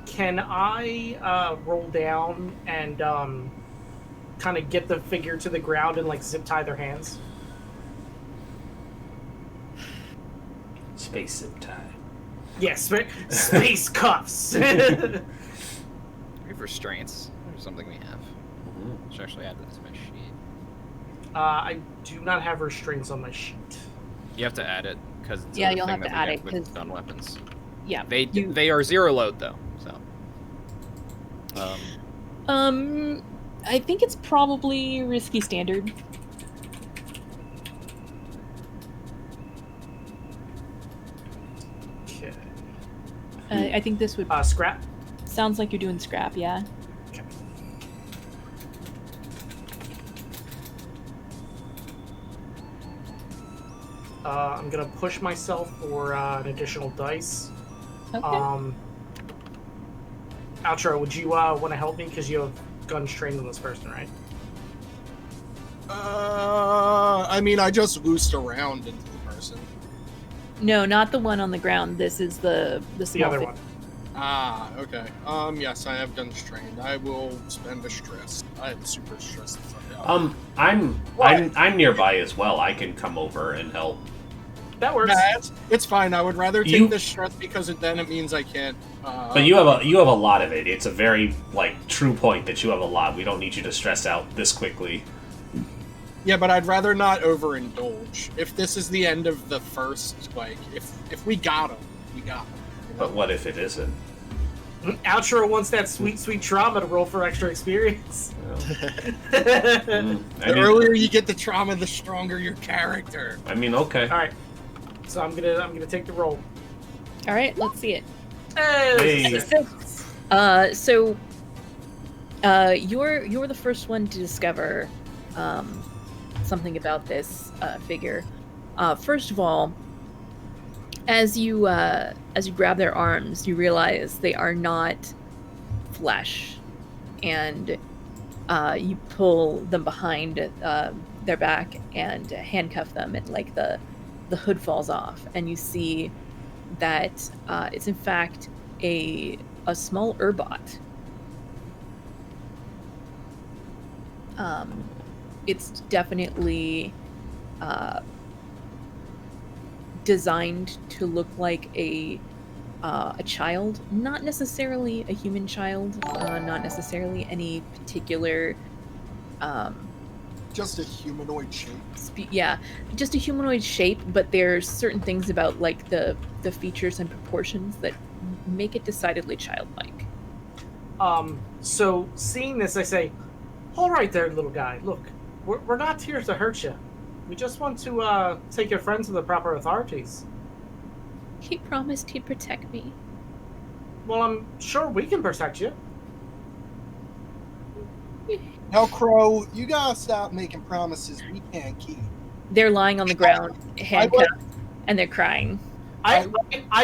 Can I roll down and kind of get the figure to the ground and like zip tie their hands? Space zip tie. Yeah, space cuffs. We have restraints. There's something we have. Mhm. Should actually add that to my sheet. I do not have restraints on my sheet. You have to add it because Yeah, you'll have to add it, with 'cause- stun weapons. Yeah. They are 0 load though. So. I think it's probably risky standard. Okay. I think this would Scrap. sounds like you're doing scrap, yeah. Okay. I'm gonna push myself for an additional dice. Okay. Outro, would you want to help me because you have guns trained on this person, right? I mean, I just loosed around into the person. No, not the one on the ground. This is the The small other thing. one. Ah, okay. Yes, I have guns trained. I will spend a stress. I am super stressed the fuck out. I'm nearby as well. I can come over and help. That works. Nah, it's fine. I would rather take You- this stress because then it means I can't. But you have a lot of it. It's a very true point that you have a lot. We don't need you to stress out this quickly. Yeah, but I'd rather not overindulge. If this is the end of the first, if we got him, we got him. You know? But what if it isn't? Outro wants that sweet, sweet trauma to roll for extra experience. The The earlier you get the trauma, the stronger your character. I mean, okay. All right. So I'm gonna take the roll. All right, let's see it. Hey, Hey. So, you're the first one to discover something about this figure. First of all, as you grab their arms, you realize they are not flesh, and you pull them behind their back and handcuff them, and the hood falls off, and you see that it's in fact a small Urbot. It's definitely designed to look like a child, not necessarily a human child, not necessarily any particular Just a humanoid shape. yeah, just a humanoid shape, but there's certain things about the features and proportions that make it decidedly childlike. So seeing this, I say, "All right, there, little guy. Look, we're not here to hurt you. We just want to take your friend to the proper authorities. He promised he'd protect me. Well, I'm sure we can protect you." Now, Crow, you gotta stop making promises we can't keep. They're lying on the ground, handcuffed, and they're crying. I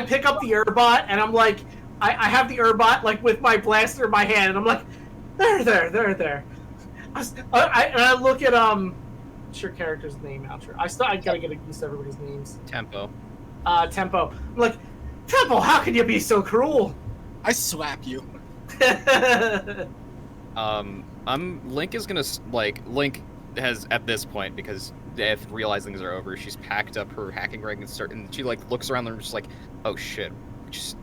pick up the Urbot and I'm like, I have the Urbot with my blaster in my hand, and I'm like, there. I look at what's your character's name, Outro? I gotta get used to everybody's names. Tempo. Tempo. I'm like, Tempo, how can you be so cruel? I slap you. Link is gonna Link has at this point, because if realizing things are over, she's packed up her hacking rig and she looks around and just oh shit, which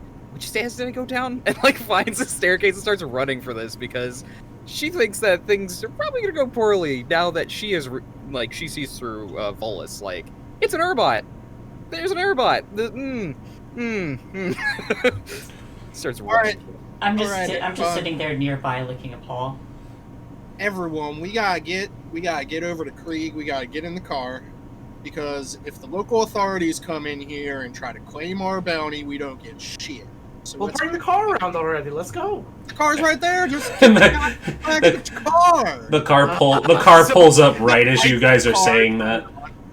stairs did I go down? And finds the staircase and starts running for this because she thinks that things are probably gonna go poorly now that she is she sees through Volus. It's an Urbot. There's an Urbot. Starts running. Alright. I'm just Alright, I'm just sitting there nearby licking a paw. Everyone, we gotta get over to Krieg. We gotta get in the car, because if the local authorities come in here and try to claim our bounty, we don't get shit. So We'll bring the car around already. Let's go. the car's right there. Just And back the car. The car pulls up right as you guys are saying that.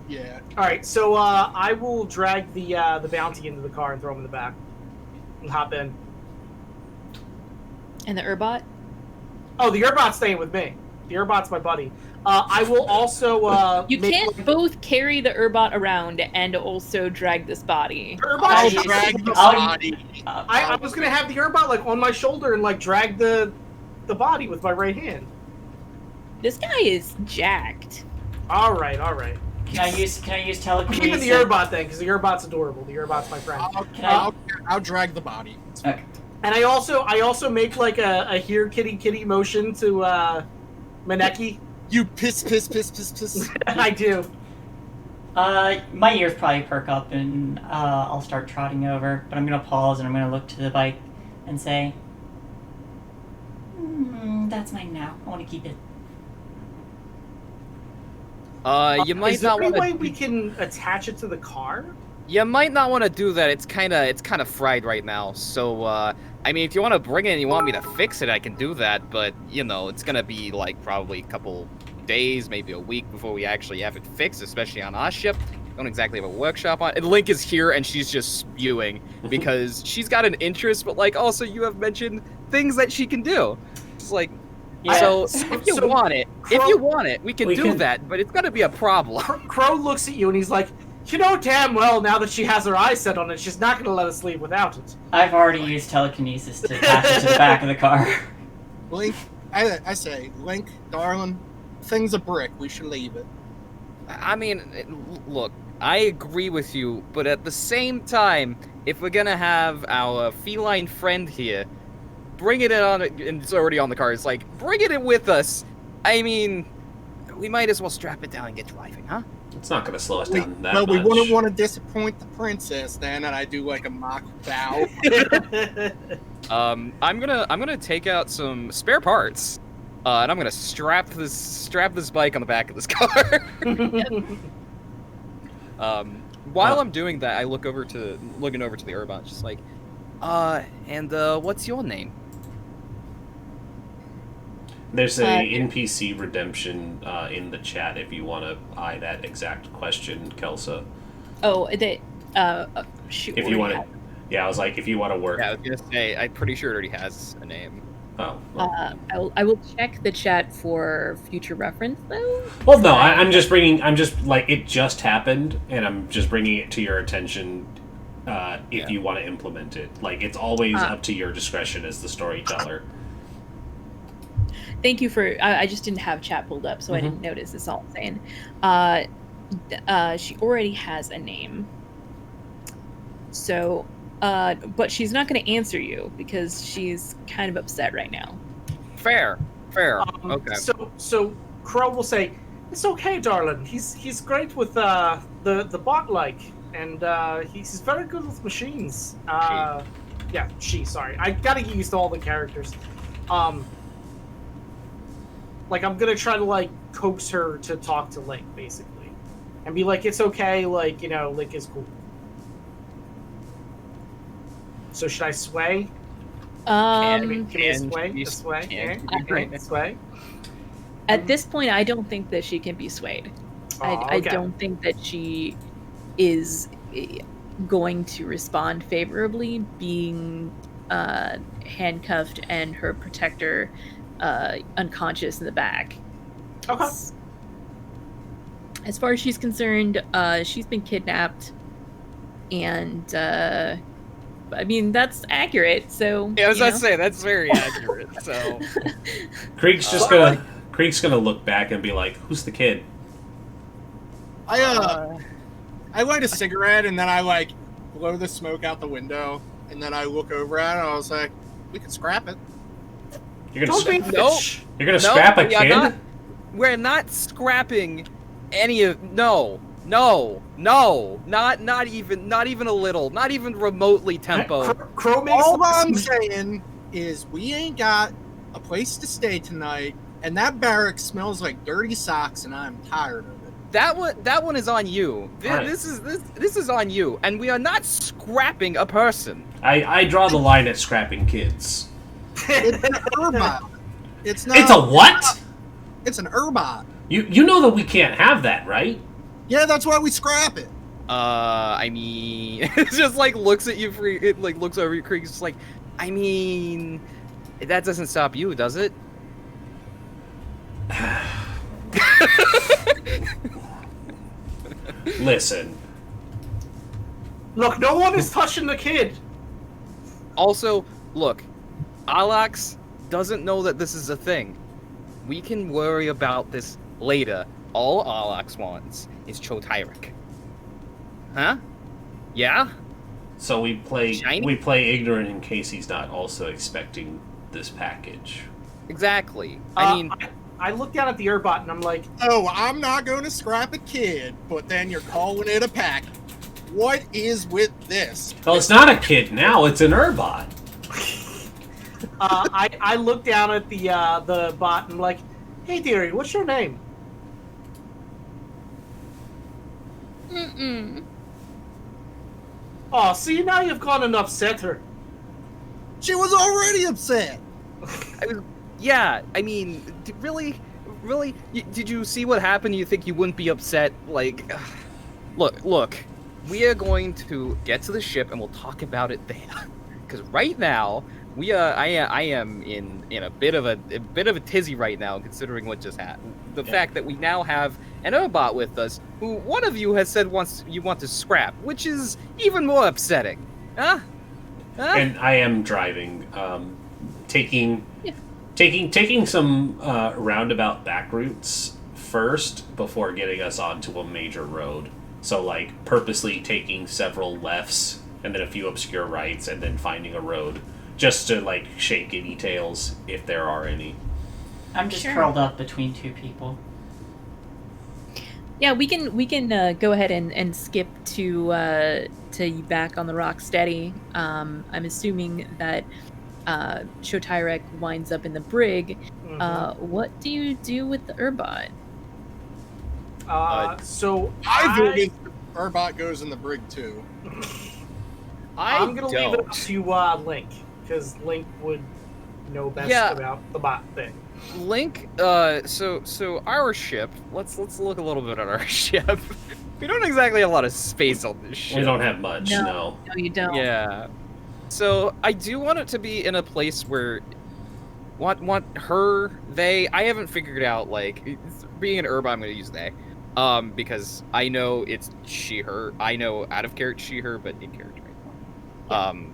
Yeah. All right, so I will drag the bounty into the car and throw him in the back, and hop in. And the Urbot? Oh, the Urbot's staying with me. The Urbot's my buddy. I will also. You can't both carry the Urbot around and also drag this body. I'll Urbot. drag the I'll- body. I was gonna have the Urbot on my shoulder and drag the body with my right hand. This guy is jacked. All right. Can I use I'm telekinesis? keeping the Urbot then, because the Urbot's adorable. The Urbot's my friend. I'll drag the body. Okay. And I also make like a here kitty motion to Maneki. You piss. I do. My ears probably perk up and I'll start trotting over, but I'm gonna pause and I'm gonna look to the bike and say, "That's mine now. I want to keep it." You might Is there not any want way to. we can attach it to the car? You might not want to do that. It's kind of fried right now. So, I mean, if you want to bring it and you want me to fix it, I can do that. But you know, it's gonna be like probably a couple days, maybe a week before we actually have it fixed, especially on our ship. Don't exactly have a workshop on. And Link is here, and she's just spewing because she's got an interest, but like also you have mentioned things that she can do. It's like, Yeah. so if you want it, we can We do can- that, but it's gonna be a problem. Crow looks at you and he's like, "You know damn well now that she has her eyes set on it, she's not going to let us leave without it." I've already used telekinesis to attach it to the back of the car. Link, I say, Link, darling, thing's a brick. We should leave it. I mean, look, I agree with you, but at the same time, if we're gonna have our feline friend here, bring it in on it, and it's already on the car, it's like, bring it in with us. I mean, we might as well strap it down and get driving, huh? It's not going to slow us down that Well, much. we wouldn't want to disappoint the princess then, and I do like a mock bow. I'm gonna take out some spare parts, and I'm gonna strap this bike on the back of this car. While I'm doing that, I looking over to the Urbot, just like, and what's your name? There's a NPC redemption in the chat if you want to eye that exact question, Kelsa. Oh, shoot. If you want to, yeah, I was like, if you want to work. Yeah, I was gonna say, I'm pretty sure it already has a name. Oh. Well, I will check the chat for future reference, though. well no, I'm just like, it just happened, and I'm just bringing it to your attention if you want to implement it. Like, it's always up to your discretion as the storyteller. Thank you for. I just didn't have chat pulled up, so I didn't notice. That's all I'm saying. She already has a name. So, but she's not going to answer you because she's kind of upset right now. Fair. Okay. So Crow will say, "It's okay, darling. He's great with the bot like, and he's very good with machines." Sorry, I gotta get used to all the characters. Like, I'm gonna try to like coax her to talk to Link, basically, and be like, "It's okay. Like, you know, Link is cool." So should I sway? Give me a sway. Sway. At this point, I don't think that she can be swayed. I Okay. don't think that she is going to respond favorably, being handcuffed and her protector unconscious in the back. Okay. As far as she's concerned, she's been kidnapped, and I mean that's accurate. So Yeah, I was about to say that's very accurate. So Krieg's gonna look back and be like, "Who's the kid?" I light a cigarette and then I like blow the smoke out the window, and then I look over at it and I was like, "We can scrap it." You're gonna Don't be Nope. bitch. you're gonna scrap a we are kid? we're not scrapping any of not even a little, not even remotely tempo. Crow makes All I'm saying is we ain't got a place to stay tonight, and that barrack smells like dirty socks, and I'm tired of it. That one is on you. Right. This is on you, and we are not scrapping a person. I draw the line at scrapping kids. It's an Urbot. It's not. It's a what? It's an Urbot. You know that we can't have that, right? Yeah, that's why we scrap it. I mean, it just like looks at you it like looks over your creek, just like, I mean, that doesn't stop you, does it? Listen, Look, no one is touching the kid. Also, look, Alax doesn't know that this is a thing. We can worry about this later. all Alax wants is Chotyrek. Huh? Yeah? So we play Shiny? ignorant in case he's not also expecting this package. Exactly. I mean, I look down at the Urbot and I'm like, Oh, I'm not going to scrap a kid, but then you're calling it a pack. What is with this? Well, it's not a kid now; it's an Urbot. I look down at the bot and I'm like, hey dearie, what's your name? Mm-mm. Oh, see, now you've gone and upset her. She was already upset. yeah, I mean, really? Did you see what happened? You think you wouldn't be upset? Like, look, we are going to get to the ship and we'll talk about it there. Because right now, I am in a bit of a tizzy right now, considering what just happened. The fact that we now have an Urbot with us, who one of you has said you want to scrap, which is even more upsetting. Huh? And I am driving, taking some roundabout back routes first before getting us onto a major road. So, like, purposely taking several lefts and then a few obscure rights and then finding a road just to, like, shake any tails if there are any. I'm just Sure. curled up between two people. Yeah, we can go ahead and skip to you back on the Rocksteady. I'm assuming that Chotyrek winds up in the brig. What do you do with the Urbot? So I voted Urbot goes in the brig too. I'm gonna leave it up to Link, because Link would know best about the bot thing. Link, so our ship. Let's look a little bit at our ship. We don't exactly have a lot of space on this ship. We don't have much, no. No, you don't. Yeah. So I do want it to be in a place where want they. I haven't figured out, like, being an Urbot, I'm gonna use they. Because I know it's she, her. I know out of character she, her, but in character. I'm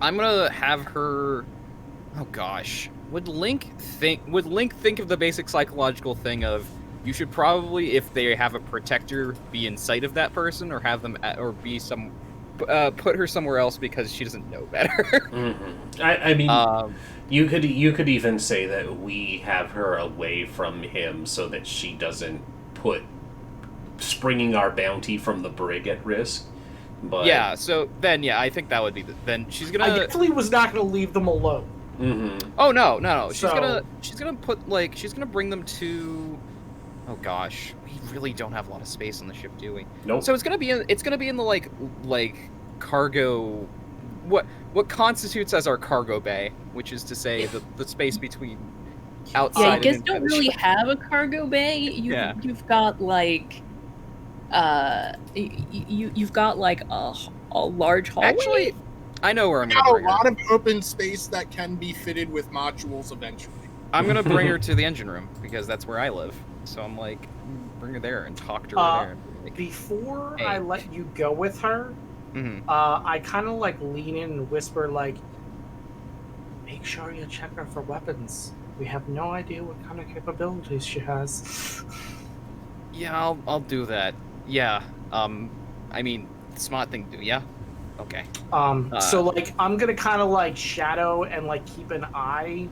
gonna have her. Oh gosh, would Link think of the basic psychological thing of you should probably, if they have a protector, be in sight of that person, or have them or be put her somewhere else because she doesn't know better. Mm-hmm. I mean, you could even say that we have her away from him so that she doesn't put springing our bounty from the brig at risk. But yeah, so then I think that would be then she's gonna. I definitely was not gonna leave them alone. Mm-hmm. Oh no! She's gonna bring them to. Oh gosh, we really don't have a lot of space on the ship, do we? Nope. So it's gonna be in the like cargo. What constitutes as our cargo bay, which is to say the space between outside. Yeah, you and guys inside don't the really ship. have a cargo bay. You've got like, you've got like a large hallway. Actually, I know where I'm gonna Got a bring her. lot of open space that can be fitted with modules eventually. I'm gonna bring her to the engine room because that's where I live. So I'm like, bring her there and talk to her there. And be like, Before Hey. I let you go with her, I kind of like lean in and whisper like, make sure you check her for weapons. We have no idea what kind of capabilities she has. yeah, I'll do that. Yeah. I mean, smart thing to do. Yeah. Okay. So like I'm gonna kind of like shadow and like keep an eye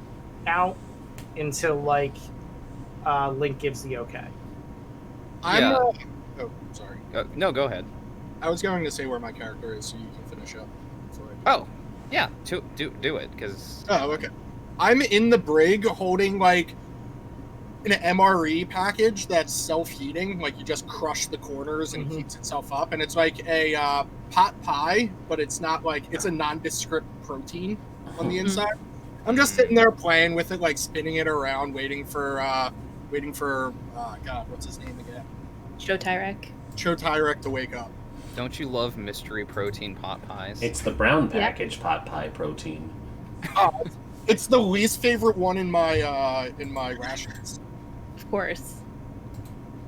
out until like Link gives the okay. Yeah. Oh, sorry. No, go ahead. I was going to say where my character is so you can finish up. before I do. Oh, yeah. Do it because. Oh, okay. I'm in the brig holding like an MRE package that's self-heating. Like you just crush the corners and it heats itself up, and it's like a pot pie, but it's not like it's a nondescript protein on the inside. I'm just sitting there playing with it, like spinning it around, waiting for God, what's his name again? Chotyrek. Chotyrek to wake up. Don't you love mystery protein pot pies? It's the brown package pot pie protein. It's the least favorite one in my rations. Of course.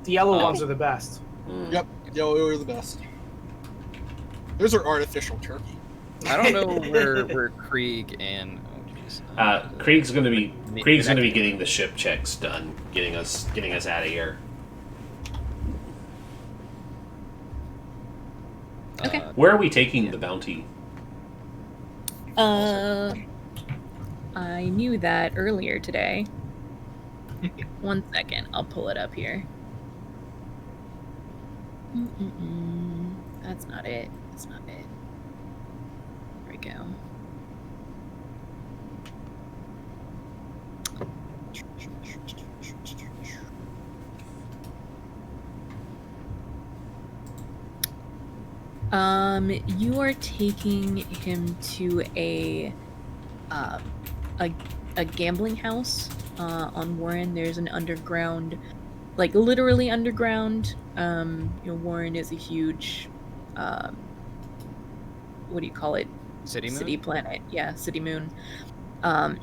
The yellow ones are the best. Mm. Yep, yellow are the best. Those are artificial turkey. I don't know where Krieg and Krieg's gonna be getting the ship checks done, getting us out of here. Okay. Where are we taking the bounty? I knew that earlier today. 1 second, I'll pull it up here. That's not it. That's not it. There we go. You are taking him to a gambling house on Warren. There's an underground, like literally underground. Warren is a huge, what do you call it? City moon? City planet. Yeah, city moon. And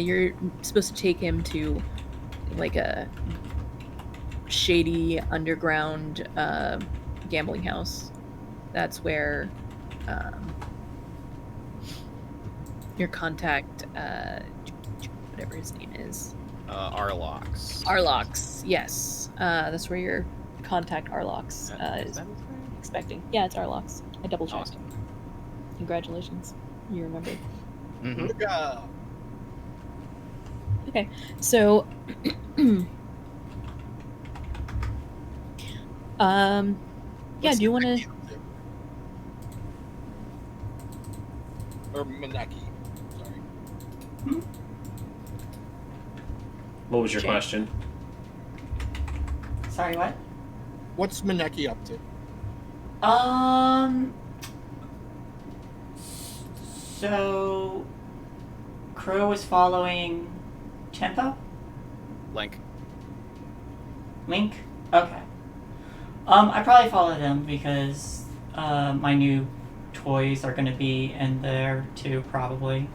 you're supposed to take him to like a shady underground gambling house. That's where your contact, whatever his name is, Arlox. Yes, that's where your contact Arlox is that his name? expecting. Yeah, it's Arlox. I double checked. Awesome. Congratulations, you remembered. Mhm. Okay, so yeah, do you want to? Or Maneki. Sorry. What was your Jay. question? Sorry, what? What's Maneki up to? So Crow was following Tempo? Link. Link? Okay. I probably followed them because my new toys are gonna be in there too, probably.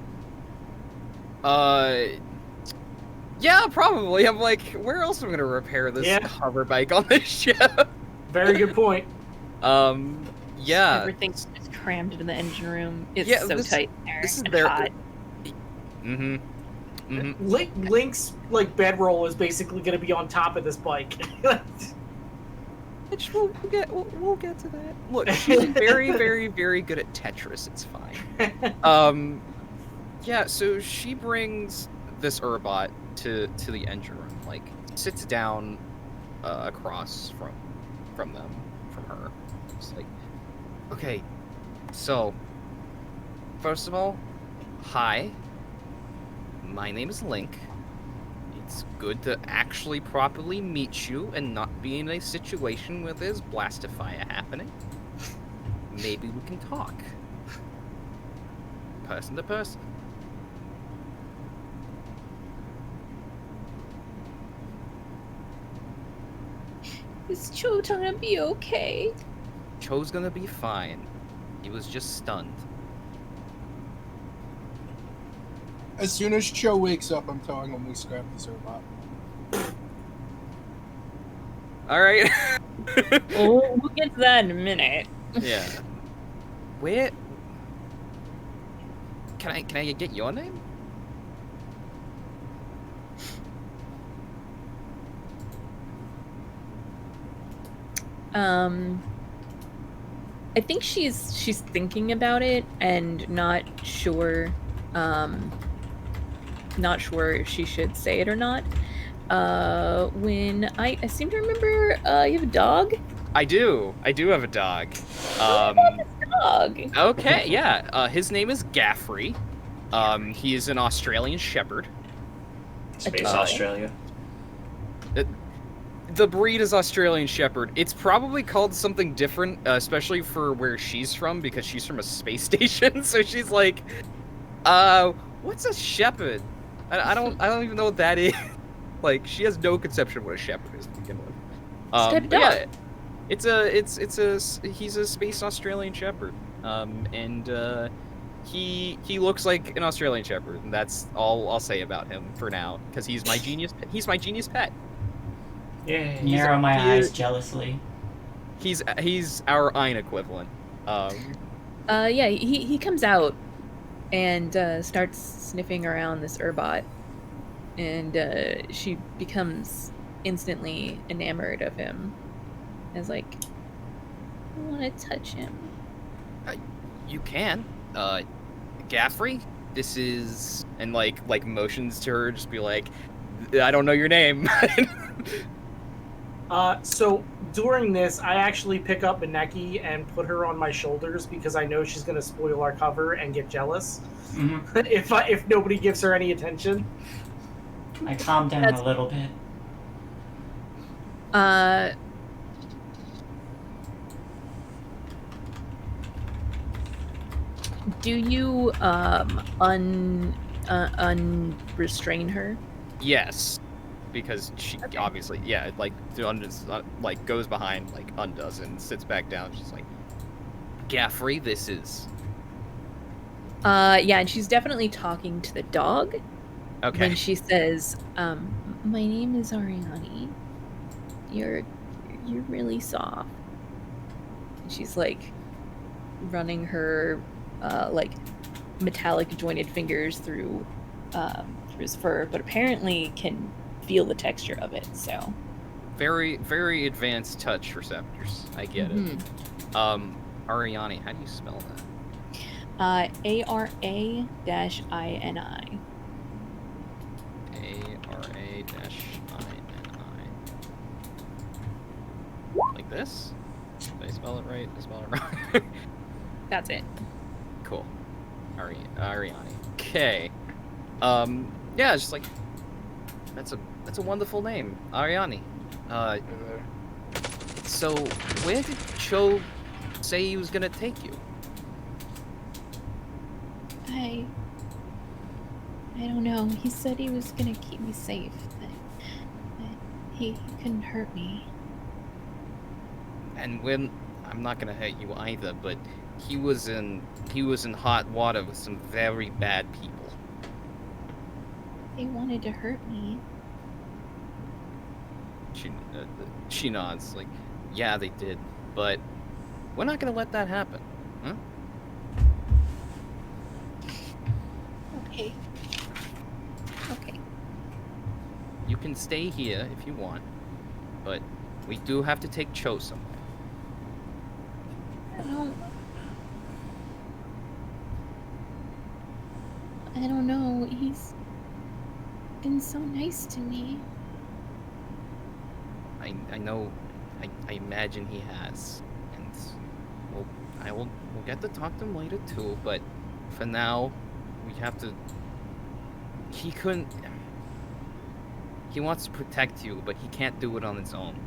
Yeah, probably. I'm like, where else am I gonna repair this Yeah. hover bike on this ship? Very good point. Yeah. Everything's just crammed into the engine room. It's Yeah, so this- tight in there. this is and their- hot. Link's like bedroll is basically going to be on top of this bike. Which we'll get to that. Look, she's very, very, very good at Tetris. It's fine. Yeah. So she brings this Urbot to the engine room. Like, sits down across from her. It's like, okay. So, first of all, hi. My name is Link. It's good to actually properly meet you and not be in a situation where there's blastifire happening. Maybe we can talk. Person to person. Is Cho gonna be okay? Cho's gonna be fine. He was just stunned. As soon as Cho wakes up, I'm telling him we scrap the Zerbot. Alright. We'll get to that in a minute. Yeah. Where... Can I get your name? I think she's thinking about it and not sure if she should say it or not. When I seem to remember you have a dog? I do have a dog. Dog. Okay, yeah. His name is Gaffrey. He is an Australian Shepherd. Space dog. Australia. The breed is Australian Shepherd. It's probably called something different, especially for where she's from, because she's from a space station. So she's like, what's a shepherd? I don't even know what that is. Like, she has no conception of what a shepherd is to begin with. Type of But dog. yeah, he's a space Australian Shepherd. He looks like an Australian Shepherd, and that's all I'll say about him for now, because he's my genius pet. Yay. Narrow my he- eyes jealously. He's our Ein equivalent. Yeah, he comes out and starts sniffing around this Urbot, and she becomes instantly enamored of him. Is like, I want to touch him. You can. Gaffrey, this is... And, like motions to her, just be like, I don't know your name. So during this, I actually pick up Mineki and put her on my shoulders because I know she's gonna spoil our cover and get jealous if nobody gives her any attention. I calm down a little bit. Do you unrestrain her? Yes. Because she obviously, like goes behind, like undoes and sits back down. She's like, Gaffrey, this is... Yeah, and she's definitely talking to the dog. Okay. When she says, my name is Ariani. You're really soft. And she's like running her like metallic jointed fingers through his fur, but apparently can feel the texture of it, so. Very, very advanced touch receptors. I get it. Ariani, how do you spell that? Ara-ini. Ara-ini. Like this? Did I spell it right? Did I spell it wrong? That's it. Cool. Ariani. Okay. Yeah, it's just like, that's a wonderful name, Ariani. So where did Cho say he was gonna take you? I don't know. He said he was gonna keep me safe, but he couldn't hurt me. And when I'm not gonna hurt you either, but he was in hot water with some very bad people. They wanted to hurt me. She nods, like, yeah, they did, but we're not gonna let that happen, huh? Okay. You can stay here if you want, but we do have to take Cho somewhere. I don't know. He's been so nice to me. I know. I imagine he has, and we'll get to talk to him later too. But for now, we have to. He couldn't. He wants to protect you, but he can't do it on his own.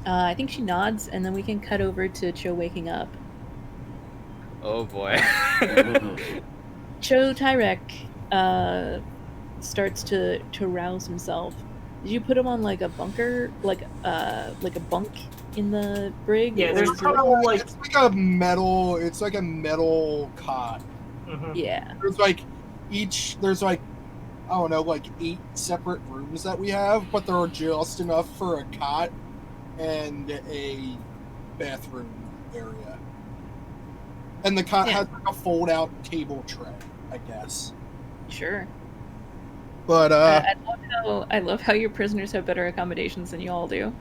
I think she nods, and then we can cut over to Cho waking up. Oh boy. Cho Tyrek starts to rouse himself. Did you put him on like a bunker, like a bunk in the brig? Yeah, or there's is it- probably like It's like a metal. It's like a metal cot. Yeah. There's like I don't know, like 8 separate rooms that we have, but they're just enough for a cot and a bathroom area. And the cot has like a fold-out table tray, I guess. Sure. But I love how your prisoners have better accommodations than you all do.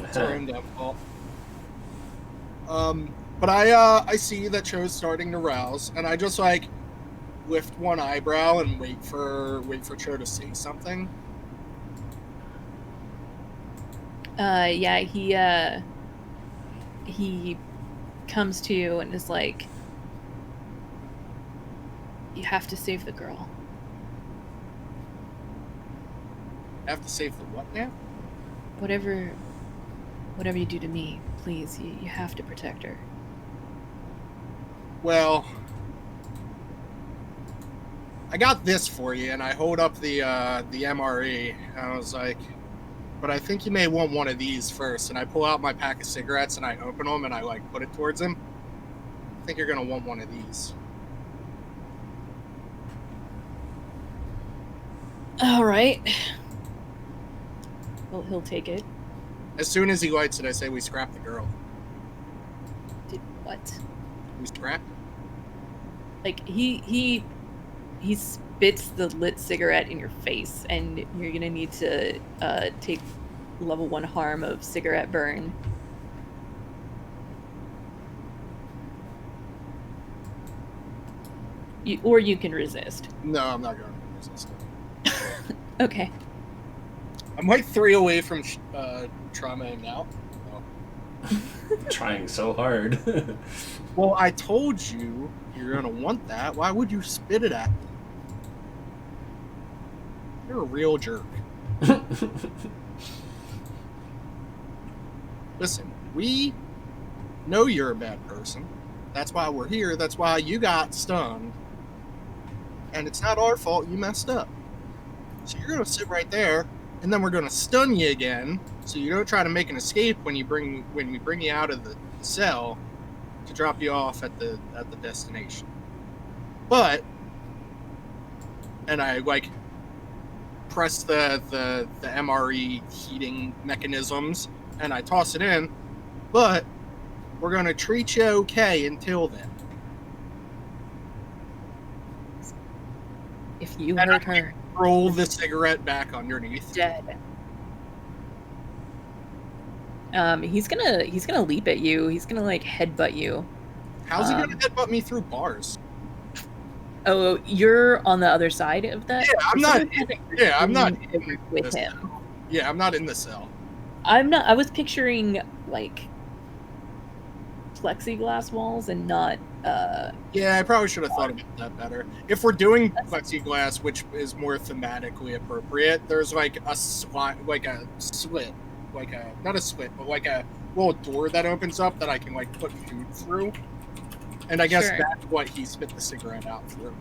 it's our own downfall. But I see that Cho's starting to rouse, and I just like lift one eyebrow and wait for Cho to say something. Yeah, he comes to you and is like, you have to save the girl. I have to save the what now? Whatever you do to me, please, you have to protect her. Well, I got this for you, and I hold up the MRE, and I was like, but I think you may want one of these first. And I pull out my pack of cigarettes, and I open them, and I like put it towards him. I think you're gonna want one of these. All right. Well, he'll take it. As soon as he lights it, I say we scrap the girl. Did what? We scrap? Like he spits the lit cigarette in your face, and you're gonna need to take level 1 harm of cigarette burn. Or you can resist. No, I'm not going to resist it. Okay. I'm like 3 away from traumaing out. Trying so hard. Well, I told you you're going to want that. Why would you spit it at me? You're a real jerk. Listen, we know you're a bad person. That's why we're here. That's why you got stunned. And it's not our fault you messed up. So you're going to sit right there, and then we're going to stun you again, so you don't try to make an escape when we bring you out of the cell to drop you off at the destination. But, and I like press the MRE heating mechanisms, and I toss it in, but we're going to treat you okay until then. If you And hurt her, roll the cigarette back underneath. dead. He's gonna leap at you. He's gonna like headbutt you. How's he going to headbutt me through bars? Oh, you're on the other side of that. Yeah, I'm not. Yeah, I'm not over with this him. cell. Yeah, I'm not in the cell. I'm not. I was picturing like plexiglass walls and not. Yeah, I probably should have thought about that better. If we're doing plexiglass, which is more thematically appropriate, there's like a slit, not a slit, but like a little door that opens up that I can like put food through. And I guess Sure. that's what he spit the cigarette out through.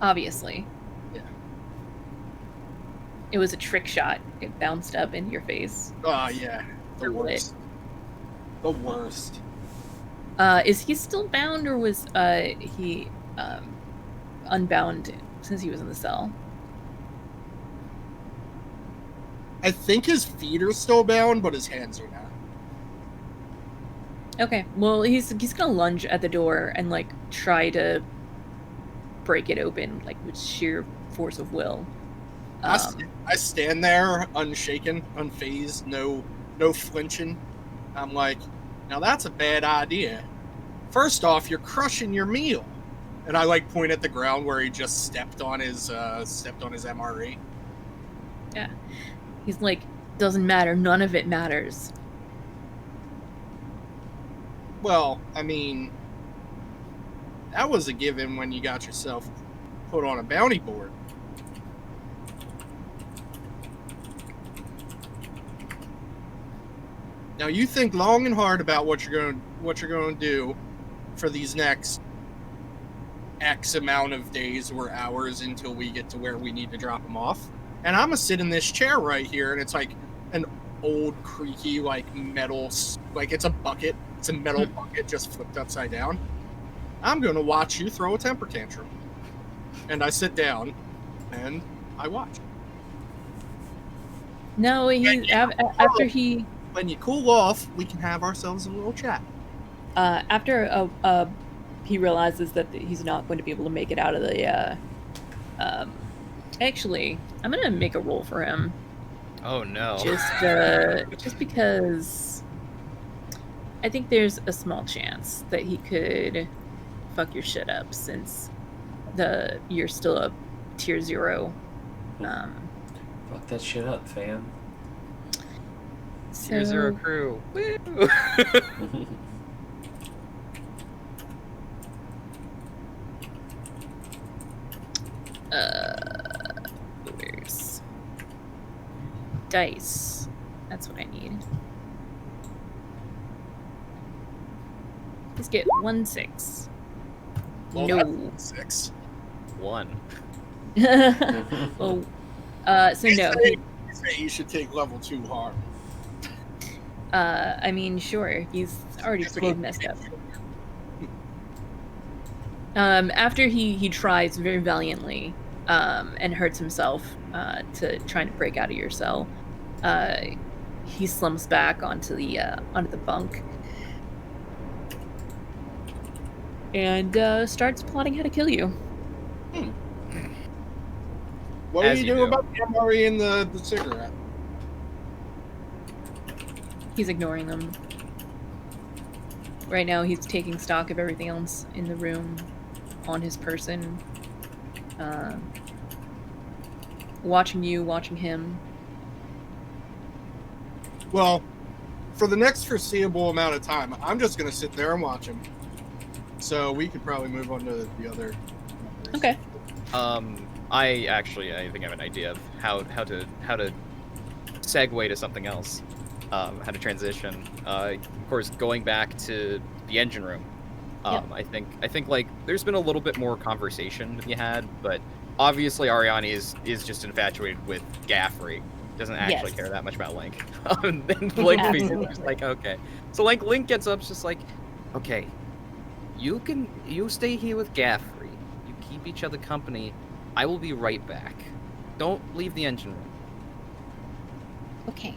Obviously. Yeah. It was a trick shot. It bounced up into your face. Oh, yeah. The You're lit. worst. The worst. Is he still bound, or was he unbound since he was in the cell? I think his feet are still bound, but his hands are not. Okay, well he's gonna lunge at the door and like try to break it open, like with sheer force of will. I stand there, unshaken, unfazed, no flinching. I'm like, now that's a bad idea. First off, you're crushing your meal, and I like point at the ground where he just stepped on his MRE. Yeah, he's like, doesn't matter. None of it matters. Well, I mean, that was a given when you got yourself put on a bounty board. Now you think long and hard about what you're going to do for these next X amount of days or hours until we get to where we need to drop them off. And I'm gonna sit in this chair right here, and it's like an old creaky like metal, like it's a bucket. It's a metal bucket just flipped upside down. I'm gonna watch you throw a temper tantrum. And I sit down, and I watch. No, after he When you cool off, we can have ourselves a little chat. after he realizes that he's not going to be able to make it out of the actually, I'm gonna make a roll for him. Oh no. Just because I think there's a small chance that he could fuck your shit up, since you're still a tier 0. Fuck that shit up, fam. Tier 0 crew. Woo! Where's dice? That's what I need. Let's get 1 6. Well, No. that's 6. 1. Oh, so no. Say you should take level 2 harm. I mean, sure. He's already pretty messed up. After he tries very valiantly, and hurts himself, to trying to break out of your cell, he slumps back onto the bunk and starts plotting how to kill you. What do As you you do do. about the MRE and the cigarette? He's ignoring them. Right now, he's taking stock of everything else in the room, on his person. Watching you, watching him. Well, for the next foreseeable amount of time, I'm just going to sit there and watch him. So we could probably move on to the other numbers. Okay. I think I have an idea of how to segue to something else. How to transition. Of course, going back to the engine room. Yep. I think like there's been a little bit more conversation than you had, but obviously Ariani is just infatuated with Gaffrey. Doesn't actually Yes. care that much about Link. And Link is just like, okay. So like Link gets up, just like, okay, you stay here with Gaffrey. You keep each other company. I will be right back. Don't leave the engine room. Okay.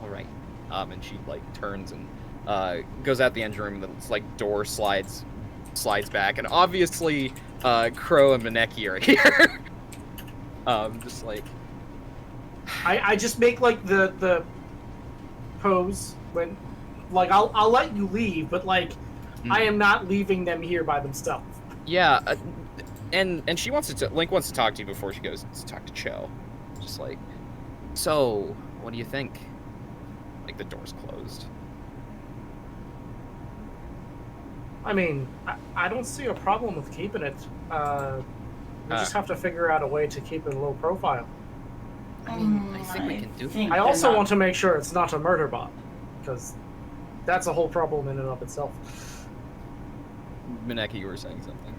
All right. And she like turns and goes out the engine room. And the like door slides back, and obviously Crow and Maneki are here. Just like I just make like the pose when, like, I'll let you leave, but like I am not leaving them here by themselves. yeah. And she wants to Link wants to talk to you before she goes to talk to Cho. Just like, so what do you think? Like the door's closed. I mean, I don't see a problem with keeping it. We just have to figure out a way to keep it low profile. I mean, I think we can do that. I also want to make sure it's not a murder bot, because that's a whole problem in and of itself. Maneki, you were saying something.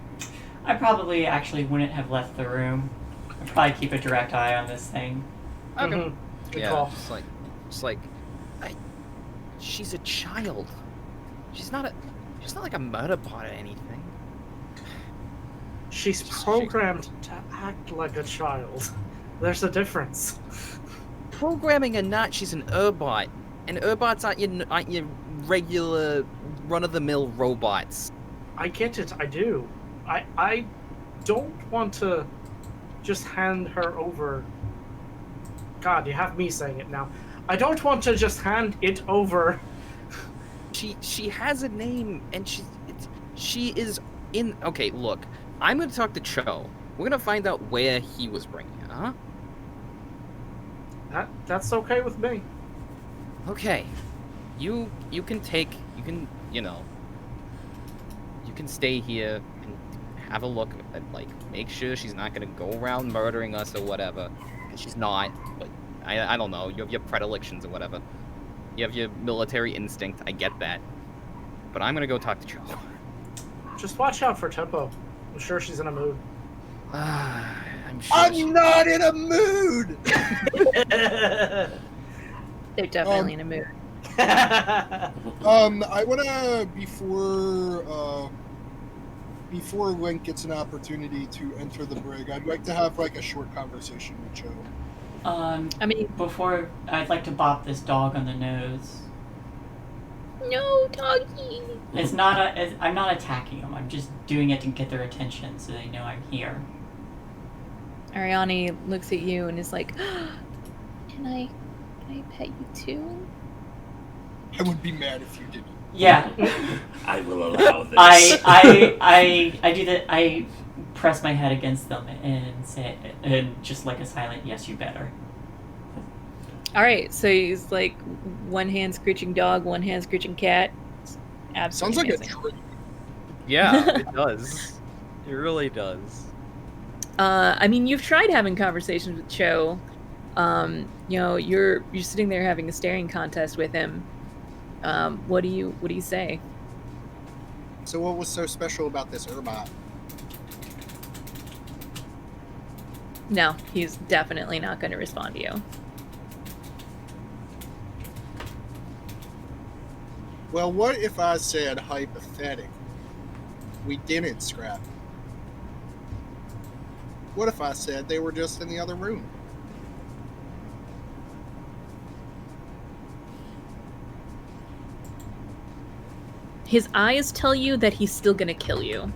I probably actually wouldn't have left the room. I'd probably keep a direct eye on this thing. Okay. Mhm. Good Yeah, call. just like, she's a child. She's not like a murder bot or anything. She's programmed to act like a child. There's a difference. Programming or not, she's an Urbot, and Urbots aren't your regular run-of-the-mill robots. I get it. I do. I don't want to just hand her over. God, you have me saying it now. I don't want to just hand it over. She has a name, and she is in. Okay, look, I'm gonna talk to Cho. We're gonna find out where he was bringing her, huh? That's okay with me. Okay, you can stay here and have a look and like make sure she's not gonna go around murdering us or whatever. 'Cause she's not, but I don't know. You have your predilections or whatever. You have your military instinct. I get that, but I'm gonna go talk to Cho. Just watch out for Tempo. I'm sure she's in a mood. I'm sure. I'm not in a mood! They're definitely in a mood. I wanna before Link gets an opportunity to enter the brig, I'd like to have like a short conversation with Cho. I mean, Before, I'd like to bop this dog on the nose. no, doggy. I'm not attacking them. I'm just doing it to get their attention so they know I'm here. Ariani looks at you and is like, Can I pet you too? I would be mad if you didn't. Yeah. I will allow this. I do that. I press my head against them and say, and just like a silent yes, you better. All right, so he's like one hand screeching dog, one hand screeching cat. Sounds Absolutely like a amazing. trick. Yeah, it does. It really does. I mean, you've tried having conversations with Cho. You're sitting there having a staring contest with him. What do you say? So what was so special about this Urbot? No, he's definitely not going to respond to you. Well, what if I said hypothetically we didn't scrap? What if I said they were just in the other room? His eyes tell you that he's still going to kill you.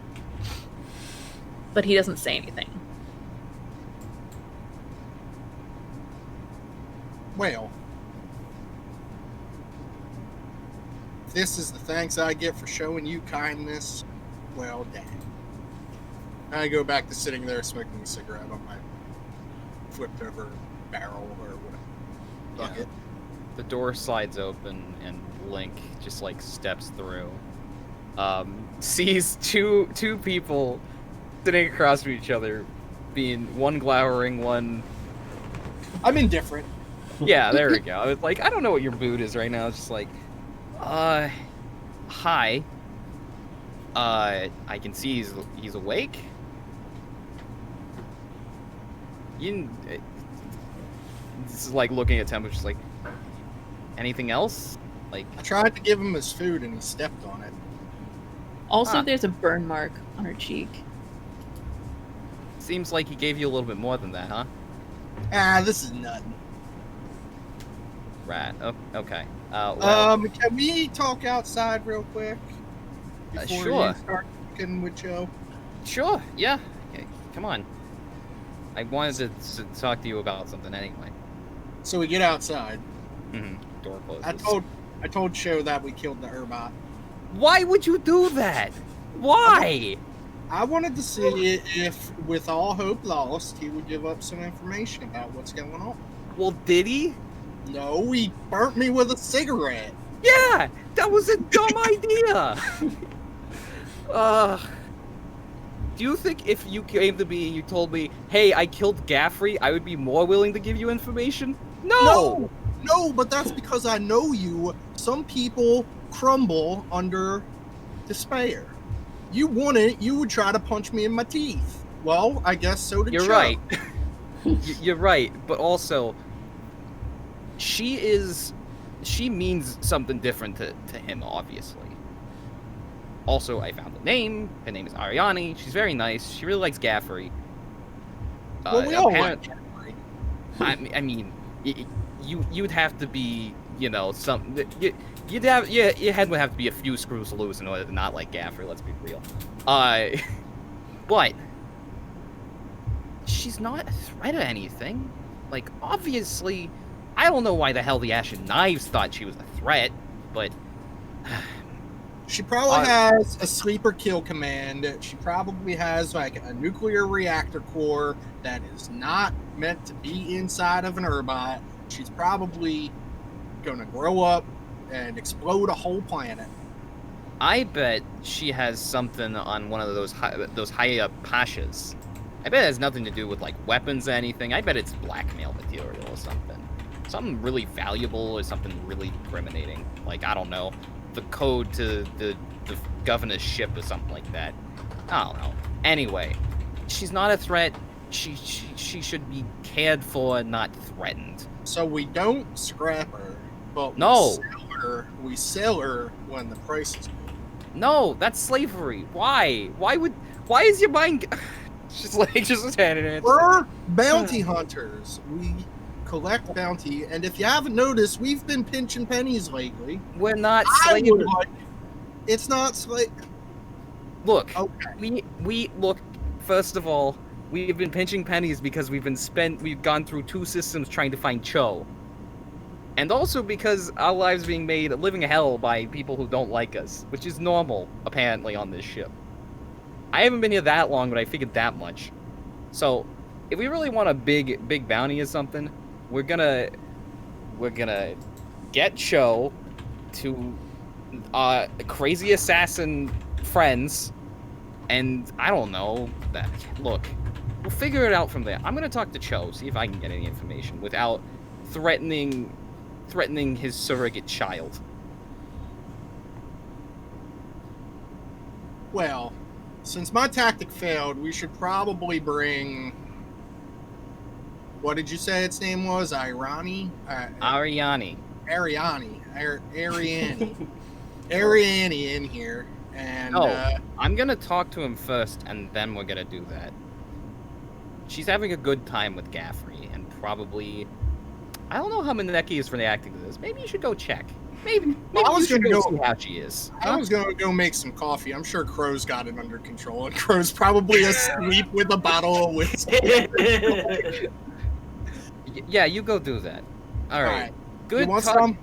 But he doesn't say anything. Well, if this is the thanks I get for showing you kindness, well, dang. I go back to sitting there smoking a cigarette on my flipped over barrel or whatever. Bucket. The door slides open and Link just like steps through. Sees two people sitting across from each other, being one glowering, one. I'm indifferent. Yeah, there we go. It's like, I don't know what your mood is right now. It's just like, hi. I can see he's awake. This is like looking at Tempo, just like, anything else? Like, I tried to give him his food and he stepped on it. Also, Ah. there's a burn mark on her cheek. seems like he gave you a little bit more than that, huh? This is nothing. Right. Oh, okay. Well, Can we talk outside real quick? Before Sure. you start talking with Joe? Sure. Yeah. Okay, come on. I wanted to talk to you about something anyway. So we get outside. Door closes. I told Shae that we killed the Herbot. Why would you do that? Why? I wanted to see if, with all hope lost, he would give up some information about what's going on. Well, did he? No, he burnt me with a cigarette. Yeah, that was a dumb idea. Do you think if you came to me and you told me, hey, I killed Gaffrey, I would be more willing to give you information? No! No, but that's because I know you. Some people crumble under despair. You want it, you would try to punch me in my teeth. Well, I guess so did You're Chuck. right. You're right, but also, she means something different to him, obviously. Also, I found the name. Her name is Ariani. She's very nice. She really likes Gaffrey. Well, we all like Gaffrey. I mean, you'd have to be, some. Your head would have to be a few screws loose in order to not like Gaffrey. Let's be real. But she's not a threat or anything. Like, obviously, I don't know why the hell the Ashen Knives thought she was a threat, but She probably has a sleeper kill command. She probably has like a nuclear reactor core that is not meant to be inside of an Herbot. She's probably gonna grow up and explode a whole planet. I bet she has something on one of those high up pashas. I bet it has nothing to do with like weapons or anything. I bet it's blackmail material or something. Something really valuable or something really incriminating. Like, I don't know, the code to the governor's ship or something like that. I don't know. Anyway, she's not a threat. She should be cared for, not threatened. So we don't scrap her, but No. we sell her when the price is good. No, that's slavery. Why? Why is your mind? just handing it. We're bounty hunters. We collect bounty, and if you haven't noticed, we've been pinching pennies lately. We're not I slaves. would like- It's not slave. Look, Okay. we look. First of all, we've been pinching pennies because we've gone through 2 systems trying to find Cho, and also because our lives are being made a living hell by people who don't like us, which is normal apparently on this ship. I haven't been here that long, but I figured that much. So, if we really want a big bounty or something, we're gonna get Cho to crazy assassin friends, and I don't know that. Look, we'll figure it out from there. I'm gonna talk to Cho, see if I can get any information without threatening his surrogate child. Well, since my tactic failed, we should probably bring. What did you say its name was? Ariani? Ariani. Ariani in here, and I'm gonna talk to him first, and then we're gonna do that. She's having a good time with Gaffrey, and probably, I don't know how Maneki is reacting to this. Maybe you should go check. Maybe I was you should gonna go go- see how she is. I was gonna go make some coffee. I'm sure Crow's got it under control, and Crow's probably asleep with a bottle of whiskey. Yeah, you go do that. All right. Good. You want talk- some?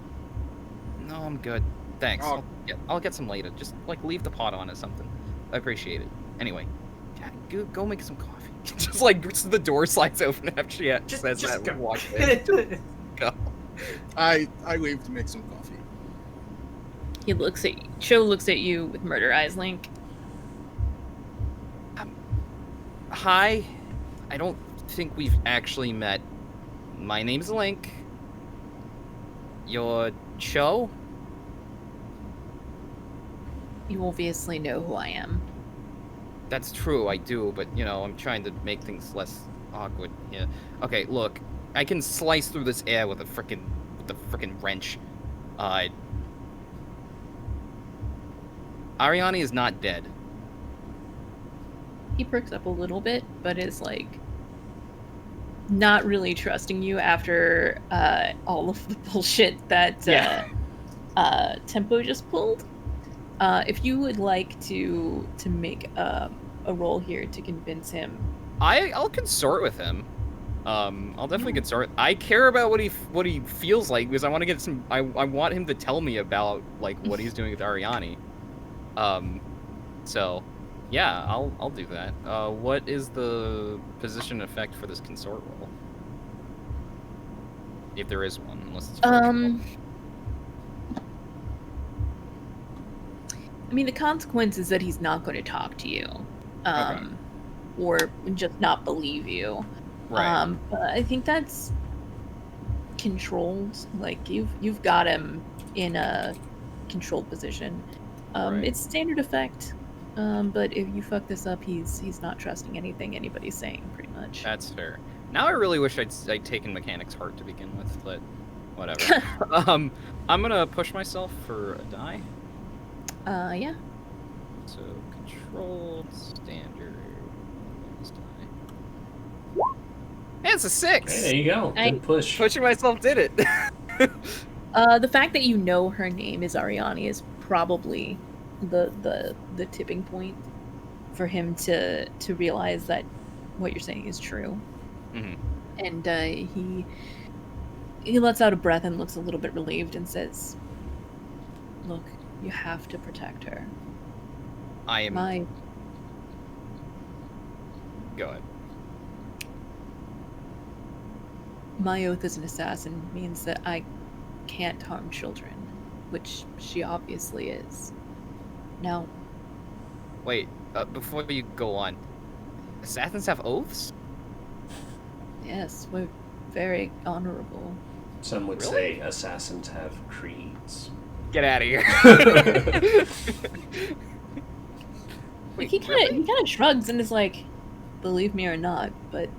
No, I'm good. Thanks. Oh. I'll get some later. Just like leave the pot on or something. I appreciate it. Anyway, go make some coffee. Just like the door slides open after she says that. go. Walk in. Go. I leave to make some coffee. He looks at Cho looks at you with murder eyes, Link. Hi. I don't think we've actually met. My name's Link. You're Cho? You obviously know who I am. That's true, I do, but I'm trying to make things less awkward here. Okay, look, I can slice through this air with the frickin' wrench. Ariani is not dead. He perks up a little bit, but is like not really trusting you after all of the bullshit that Tempo just pulled. If you would like to make a roll here to convince him, I'll consort with him. I'll definitely consort. I care about what he feels like because I want to get some. I want him to tell me about like what he's doing with Ariani. So, yeah, I'll do that. What is the position effect for this consort roll? If there is one, unless it's I mean, the consequence is that he's not going to talk to you, or just not believe you. Right. But I think that's controlled. Like you've got him in a controlled position. Right. It's standard effect. But if you fuck this up, he's not trusting anything anybody's saying, pretty much. That's fair. Now I really wish I'd taken Mechanic's Heart to begin with, but whatever. I'm gonna push myself for a die. Yeah. So controlled standard. This die. Hey, it's a 6. Hey, there you go. I- Good push. Pushing myself did it. The fact that you know her name is Ariani is probably the tipping point for him to realize that what you're saying is true. Mhm. And he lets out a breath and looks a little bit relieved and says, "Look, you have to protect her. I am. Go ahead. My oath as an assassin means that I can't harm children, which she obviously is. Now, Wait, before you go on, assassins have oaths? yes, we're very honorable." Some would Really? say assassins have creeds. Get out of here. Wait, he kind of shrugs and is like, "Believe me or not, but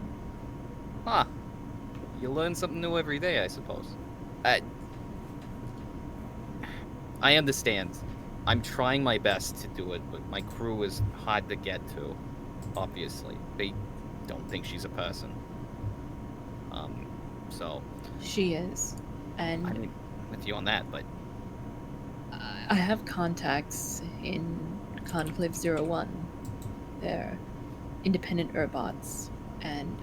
Huh. You learn something new every day, I suppose. I understand. I'm trying my best to do it, but my crew is hard to get to, obviously. They don't think she's a person. So, she is." And I'm with you on that, but I have contacts in Conclave 01. They're independent Urbots, and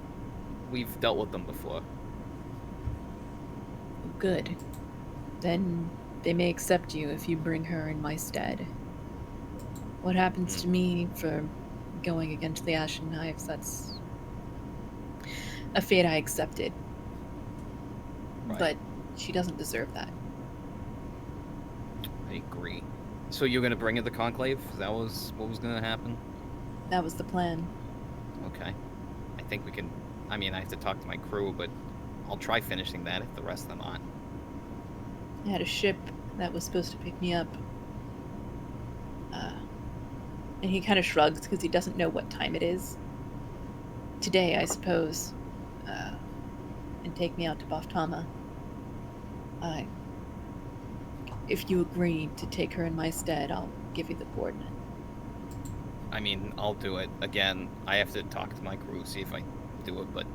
we've dealt with them before. good. Then they may accept you if you bring her in my stead. What happens to me for going against the Ashen Knives, that's a fate I accepted. Right. But she doesn't deserve that. I agree. So you're gonna bring in the conclave? That was what was gonna happen? That was the plan. Okay. I think we can. I mean, I have to talk to my crew, but I'll try finishing that if the rest of them aren't. I had a ship that was supposed to pick me up. And he kind of shrugs because he doesn't know what time it is. Today, I suppose. And take me out to Baftama. If you agree to take her in my stead, I'll give you the coordinate. I mean, I'll do it. Again, I have to talk to my crew, see if I do it, but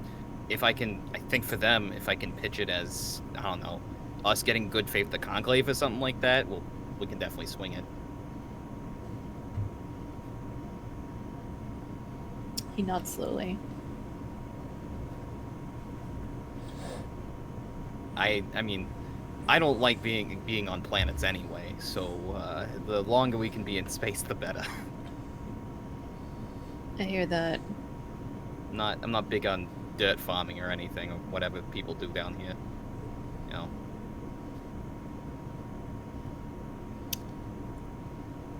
if I can, I think for them, if I can pitch it as, I don't know, us getting good faith the conclave or something like that, well, we can definitely swing it. He nods slowly. I mean, I don't like being on planets anyway. So the longer we can be in space, the better. I hear that. I'm not big on dirt farming or anything or whatever people do down here. You know.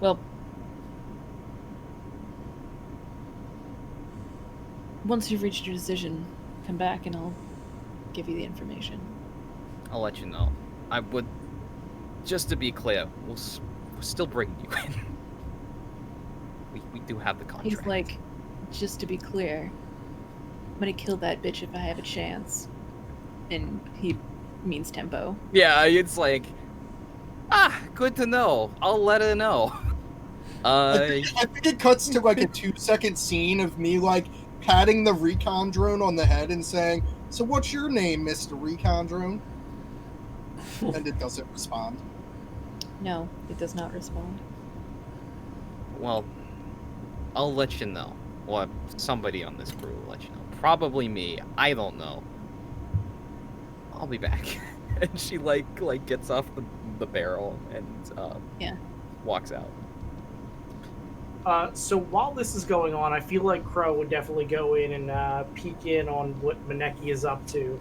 Well, once you've reached your decision, come back and I'll give you the information. I'll let you know. I would, just to be clear, we're still bringing you in. We do have the contract. He's like, just to be clear, I'm gonna kill that bitch if I have a chance. And he means Tempo. Yeah, it's like, good to know. I'll let her know. I think it cuts to like a 2-second scene of me like patting the recon drone on the head and saying, "So what's your name, Mr. Recon Drone?" And it doesn't respond. No, it does not respond. Well, I'll let you know. Or somebody on this crew will let you know. Probably me. I don't know. I'll be back. And she like gets off the barrel and walks out. So while this is going on, I feel like Crow would definitely go in and peek in on what Maneki is up to.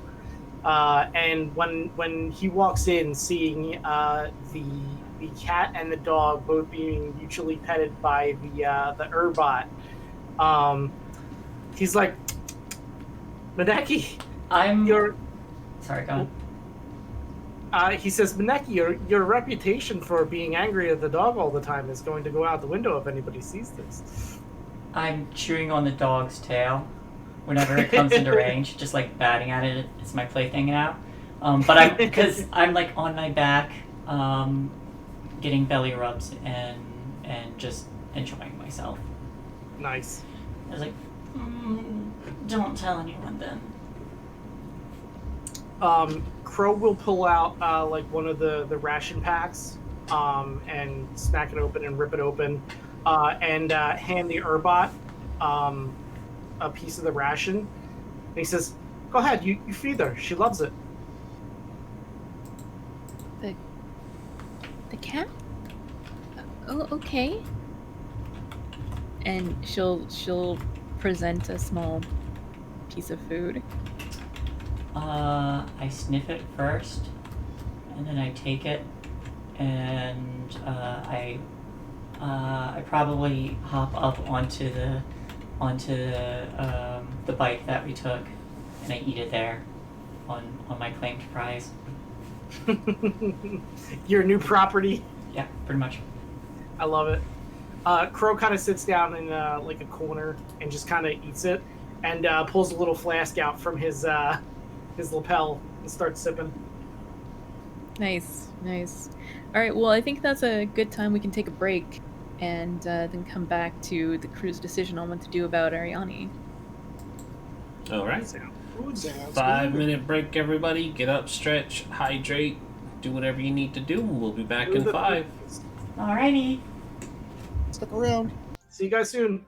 And when he walks in, seeing the cat and the dog both being mutually petted by the Urbot, he's like, Maneki, you're. Sorry, go on. He says, Maneki, your reputation for being angry at the dog all the time is going to go out the window if anybody sees this. I'm chewing on the dog's tail whenever it comes into range, just like batting at it. It's my plaything now. But because I'm like on my back, getting belly rubs and just enjoying myself. Nice. I was like, don't tell anyone then. Crow will pull out like one of the ration packs and smack it open and rip it open and hand the Urbot a piece of the ration. And he says, "Go ahead, you feed her. She loves it." The cat? Oh, okay. And she'll present a small piece of food. I sniff it first, and then I take it, and I probably hop up onto the bike that we took, and I eat it there, on my claimed prize. Your new property. Yeah, pretty much. I love it. Crow kind of sits down in like a corner and just kind of eats it, and pulls a little flask out from his lapel and starts sipping. Nice. All right, well, I think that's a good time we can take a break and then come back to the crew's decision on what to do about Ariani. All right. Sounds 5-minute break, everybody. Get up, stretch, hydrate, do whatever you need to do. We'll be back in 5. Alrighty. Stick around. See you guys soon.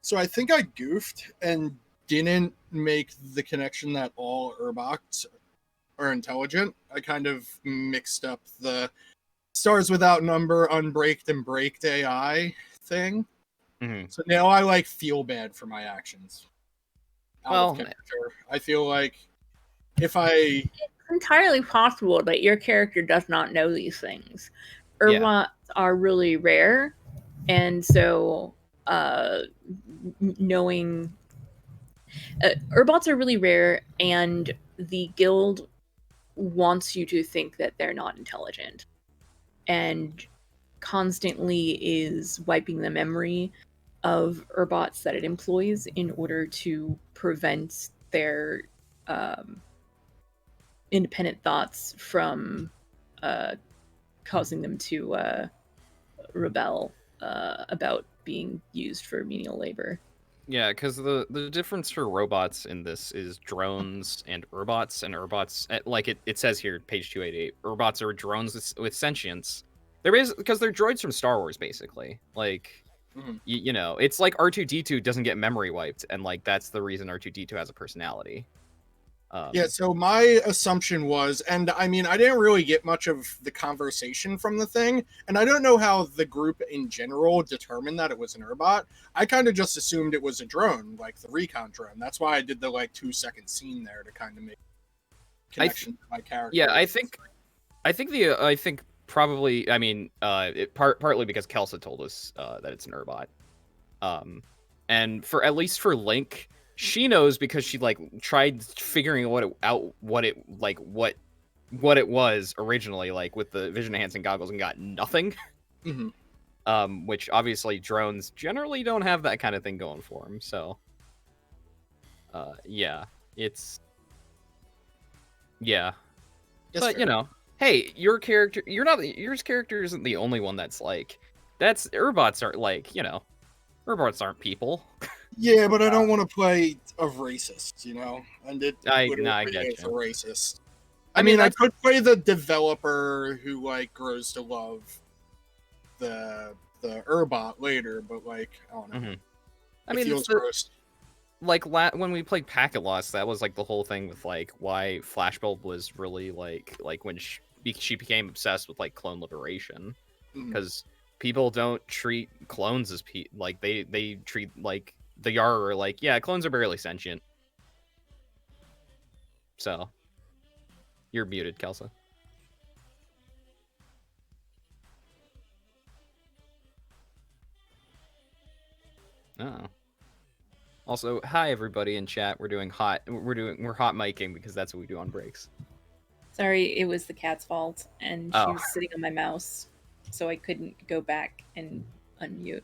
So I think I goofed and didn't make the connection that all Urbots are intelligent. I kind of mixed up the stars without number, unbraked, and braked AI thing. Mm-hmm. So now I like feel bad for my actions. Out Well, of character. I feel like if I It's entirely possible that your character does not know these things. Yeah. Urbots are really rare, and so knowing Urbots are really rare, and the guild wants you to think that they're not intelligent, and constantly is wiping the memory of Urbots that it employs in order to prevent their independent thoughts from causing them to rebel about being used for menial labor. Yeah, because the difference for robots in this is drones and Urbots, like it says here, page 288, Urbots are drones with sentience. Because they're droids from Star Wars, basically. Like, you know, it's like R2-D2 doesn't get memory wiped, and like that's the reason R2-D2 has a personality. Yeah, so my assumption was, and I mean, I didn't really get much of the conversation from the thing, and I don't know how the group in general determined that it was an Urbot. I kind of just assumed it was a drone, like the recon drone. That's why I did the like 2-second scene there to kind of make connection to my character. Yeah, I think probably, I mean, partly because Kelsa told us that it's an Urbot, and for at least for Link. She knows because she like tried figuring what it was originally, like with the vision enhancing goggles, and got nothing. Which obviously drones generally don't have that kind of thing going for them. So, yeah, but you know, hey, your character isn't the only one that's like Urbots are like, you know, Urbots aren't people. Yeah, but I don't want to play a racist, you know? And I get a you. racist. I I mean, I that's- could play the developer who, like, grows to love the Urbot later, but, like, I don't know. Mhm. I It mean, feels gross. like when we played Packet Lost, that was like the whole thing with like why Flashbulb was really like when she became obsessed with like clone liberation, because people don't treat clones as like they treat like the Yar are like, yeah, clones are barely sentient. So you're muted, Kelsa. Oh. Also, hi everybody in chat. We're hot micing because that's what we do on breaks. Sorry, it was the cat's fault, and she Oh. was sitting on my mouse, so I couldn't go back and unmute.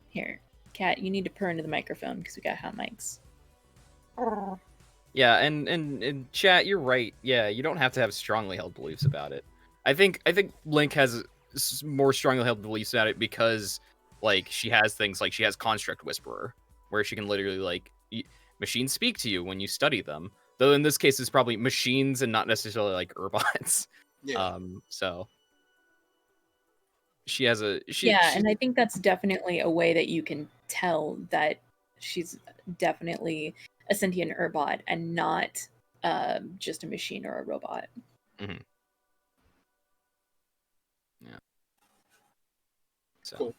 Here, cat, you need to purr into the microphone because we got hot mics. Yeah, and chat, you're right. Yeah, you don't have to have strongly held beliefs about it. I think Link has more strongly held beliefs about it because like she has things like she has Construct Whisperer, where she can literally like machines speak to you when you study them. Though in this case, it's probably machines and not necessarily like Urbots. Yeah. So she has a and I think that's definitely a way that you can tell that she's definitely a sentient Urbot and not just a machine or a robot. Mm-hmm. Yeah. So. Cool.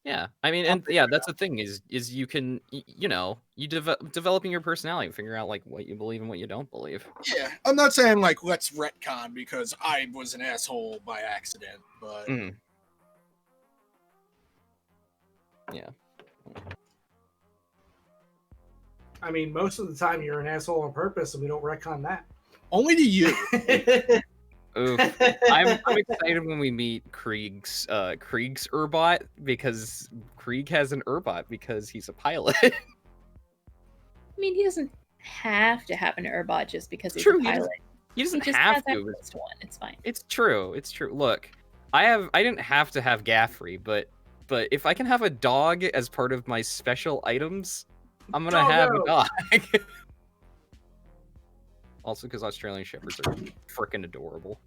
Yeah, I mean, and yeah, that's the thing is you can, you know, you developing your personality, figure out like what you believe and what you don't believe. Yeah, I'm not saying like let's retcon because I was an asshole by accident, but yeah. I mean, most of the time you're an asshole on purpose, and we don't retcon that. only to you. Oof. I'm excited when we meet Krieg's Urbot, because Krieg has an Urbot because he's a pilot. I mean, he doesn't have to have an Urbot just because he's True, a pilot. He doesn't He just have has to. access to one. It's fine. It's true. Look, I didn't have to have Gaffrey, but if I can have a dog as part of my special items, I'm gonna have a dog. Also, because Australian Shepherds are freaking adorable.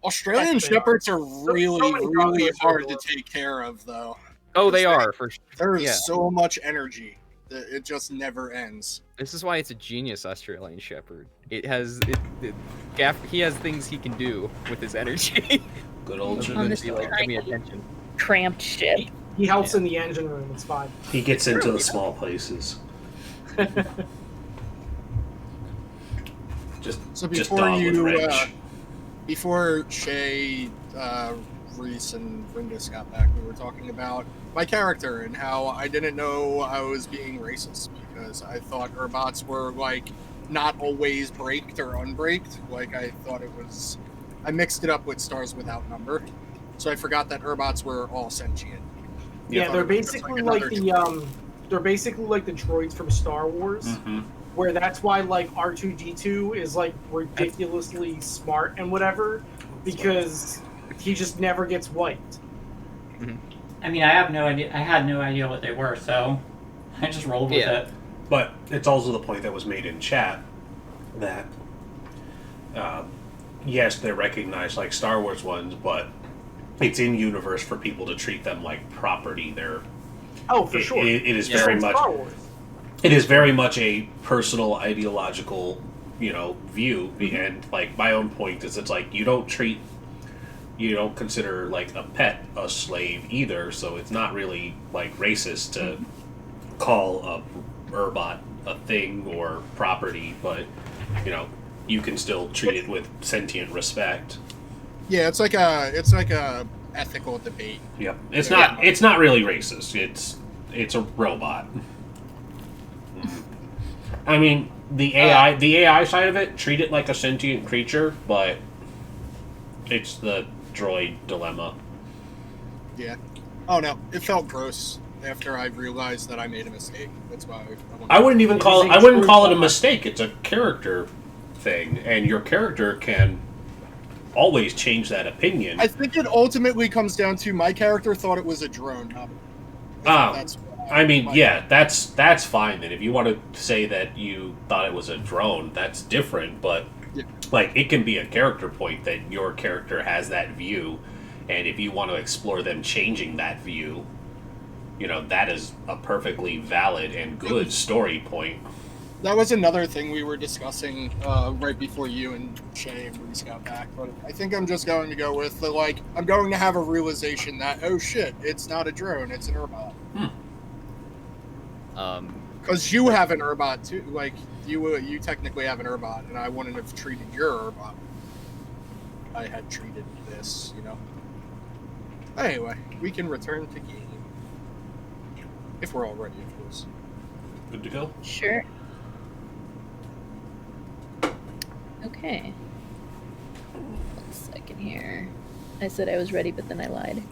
Australian Yes, they Shepherds are So really, many really dogs are hard to adorable. take care of, though. Oh, they are for sure. There is Yeah. so much energy that it just never ends. This is why it's a genius Australian Shepherd. It has he has things he can do with his energy. Good old On this Be like, give me attention. cramped ship. He helps in the engine room. It's fine. He gets into True, the yeah. small places. Just So just before dog with you, wrench. before Shae, Rhys, and Ringus got back, we were talking about my character and how I didn't know I was being racist because I thought Urbots were like not always braked or unbraked. Like I thought it was, I mixed it up with Stars Without Number, so I forgot that Urbots were all sentient. Yeah, I they're thought it was just basically like another the they're basically like the droids from Star Wars, Mhm. where that's why like R2D2 is like ridiculously smart and whatever, because he just never gets wiped. I mean, I have no idea. I had no idea what they were, so I just rolled with Yeah. it. But it's also the point that was made in chat that, yes, they're recognized like Star Wars ones, but it's in universe for people to treat them like property. They're Oh, for sure. It is Yeah. very It's much. Star Wars. It is very much a personal ideological, view. And like my own point is, it's like you don't consider like a pet a slave either. So it's not really like racist to call a Urbot a thing or property, but you can still treat it with sentient respect. Yeah, it's like a ethical debate. Yep. It's Yeah. not really racist. It's a robot. I mean, the AI side of it, treat it like a sentient creature, but it's the droid dilemma. Yeah. Oh no, it felt gross after I realized that I made a mistake. That's why I wouldn't even It call is it. a I wouldn't call it a droid. mistake. It's a character thing, and your character can always change that opinion. I think it ultimately comes down to my character thought it was a drone. Not Ah, that's I mean, my- yeah, that's fine. Then if you want to say that you thought it was a drone, that's different. But Yeah. like, it can be a character point that your character has that view, and if you want to explore them changing that view, that is a perfectly valid and good story point. That was another thing we were discussing right before you and Shae and Rhys got back. But I think I'm just going to go with I'm going to have a realization that, oh shit, it's not a drone, it's an Urbot. Because you have an Urbot too. Like, you technically have an Urbot, and I wouldn't have treated your Urbot. I had treated this, Anyway, we can return to game. If we're all ready, of course. Good to go. Sure. Okay. 1 second here. I said I was ready, but then I lied.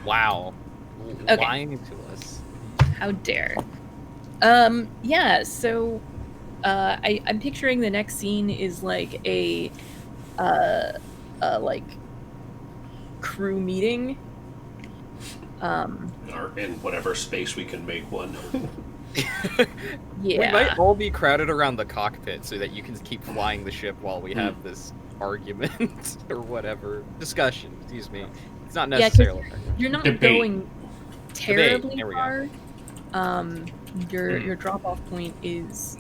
Wow. Okay. Lying to us. How dare. Yeah, so I'm picturing the next scene is like a like crew meeting. Or in whatever space we can make one. Yeah. We might all be crowded around the cockpit so that you can keep flying the ship while we have this argument or whatever discussion. Excuse me. It's not Yeah, 'cause necessarily. You're not Debate. going terribly There we go. far. Your drop off point is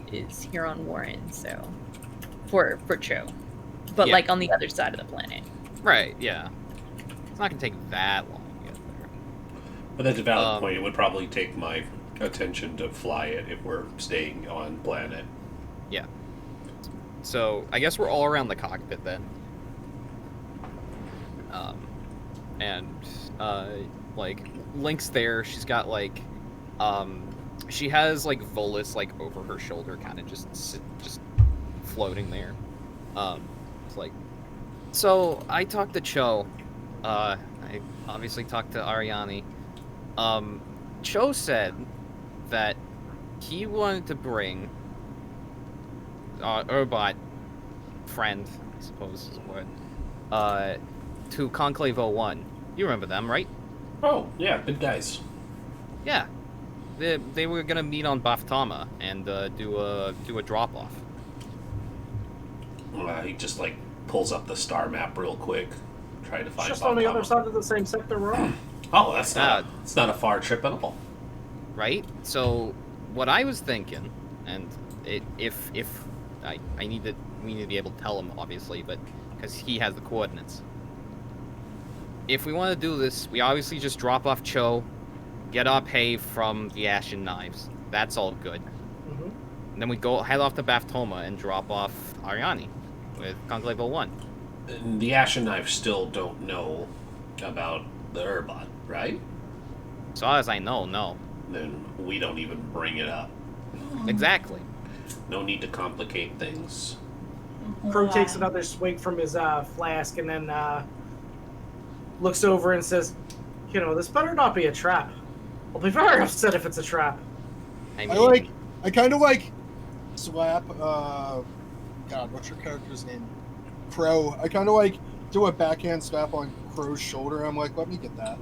here on Warren, so for Cho, but Yeah. like on the other side of the planet. Right. Yeah. It's not gonna take that long to get there. But that's a valid point. It would probably take my attention to fly it if we're staying on planet. Yeah. So I guess we're all around the cockpit then. Like Link's there. She's got like, she has like Volus like over her shoulder, kind of just floating there. It's like, so I talked to Cho. I obviously talked to Ariani. Cho said that he wanted to bring Urbot friend, I suppose is the word, to Conclave 01. You remember them, right? Oh, yeah, good guys. Yeah. They were gonna meet on Baftama and do a drop off. He just like pulls up the star map real quick, try to It's find. just on the Baftama. other side of the same sector we're on. Oh, that's not. It's not a far trip at all. Right? So, what I was thinking, and if we need to be able to tell him, obviously, but because he has the coordinates. If we want to do this, we obviously just drop off Cho, get our pay from the Ashen Knives. That's all good. Mhm. And then we head off to Baphtoma and drop off Ariani with Conclave 01. And the Ashen Knife still don't know about the Urbot, right? As far as I know, no. Then we don't even bring it up. Exactly. No need to complicate things. Crow takes another swig from his flask and then looks over and says, "You know, this better not be a trap. I'll be very upset if it's a trap." I mean, I kind of like slap. God, what's your character's name? Crow. I kind of like do a backhand slap on Crow's shoulder. I'm like, let me get that.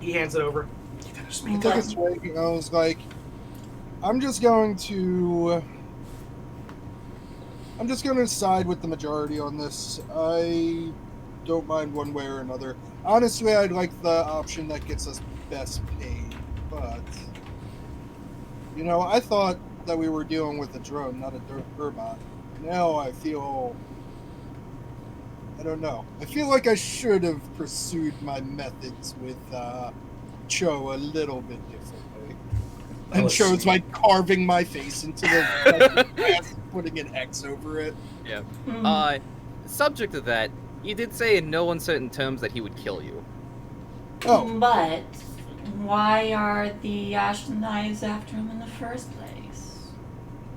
He hands it over. You gotta I speak took up. a swig and I was like, I'm just going to side with the majority on this. I don't mind one way or another. Honestly, I'd like the option that gets us best paid, but you know, I thought that we were dealing with a drone, not a Urbot. Now I don't know. I feel like I should have pursued my methods with Cho a little bit differently. And let's Cho's see. like carving my face into the glass, putting an X over it. yeah. Mm. Subject to that, you did say in no uncertain terms that he would kill you. Oh, But why are the Ashen Knives after him in the first place?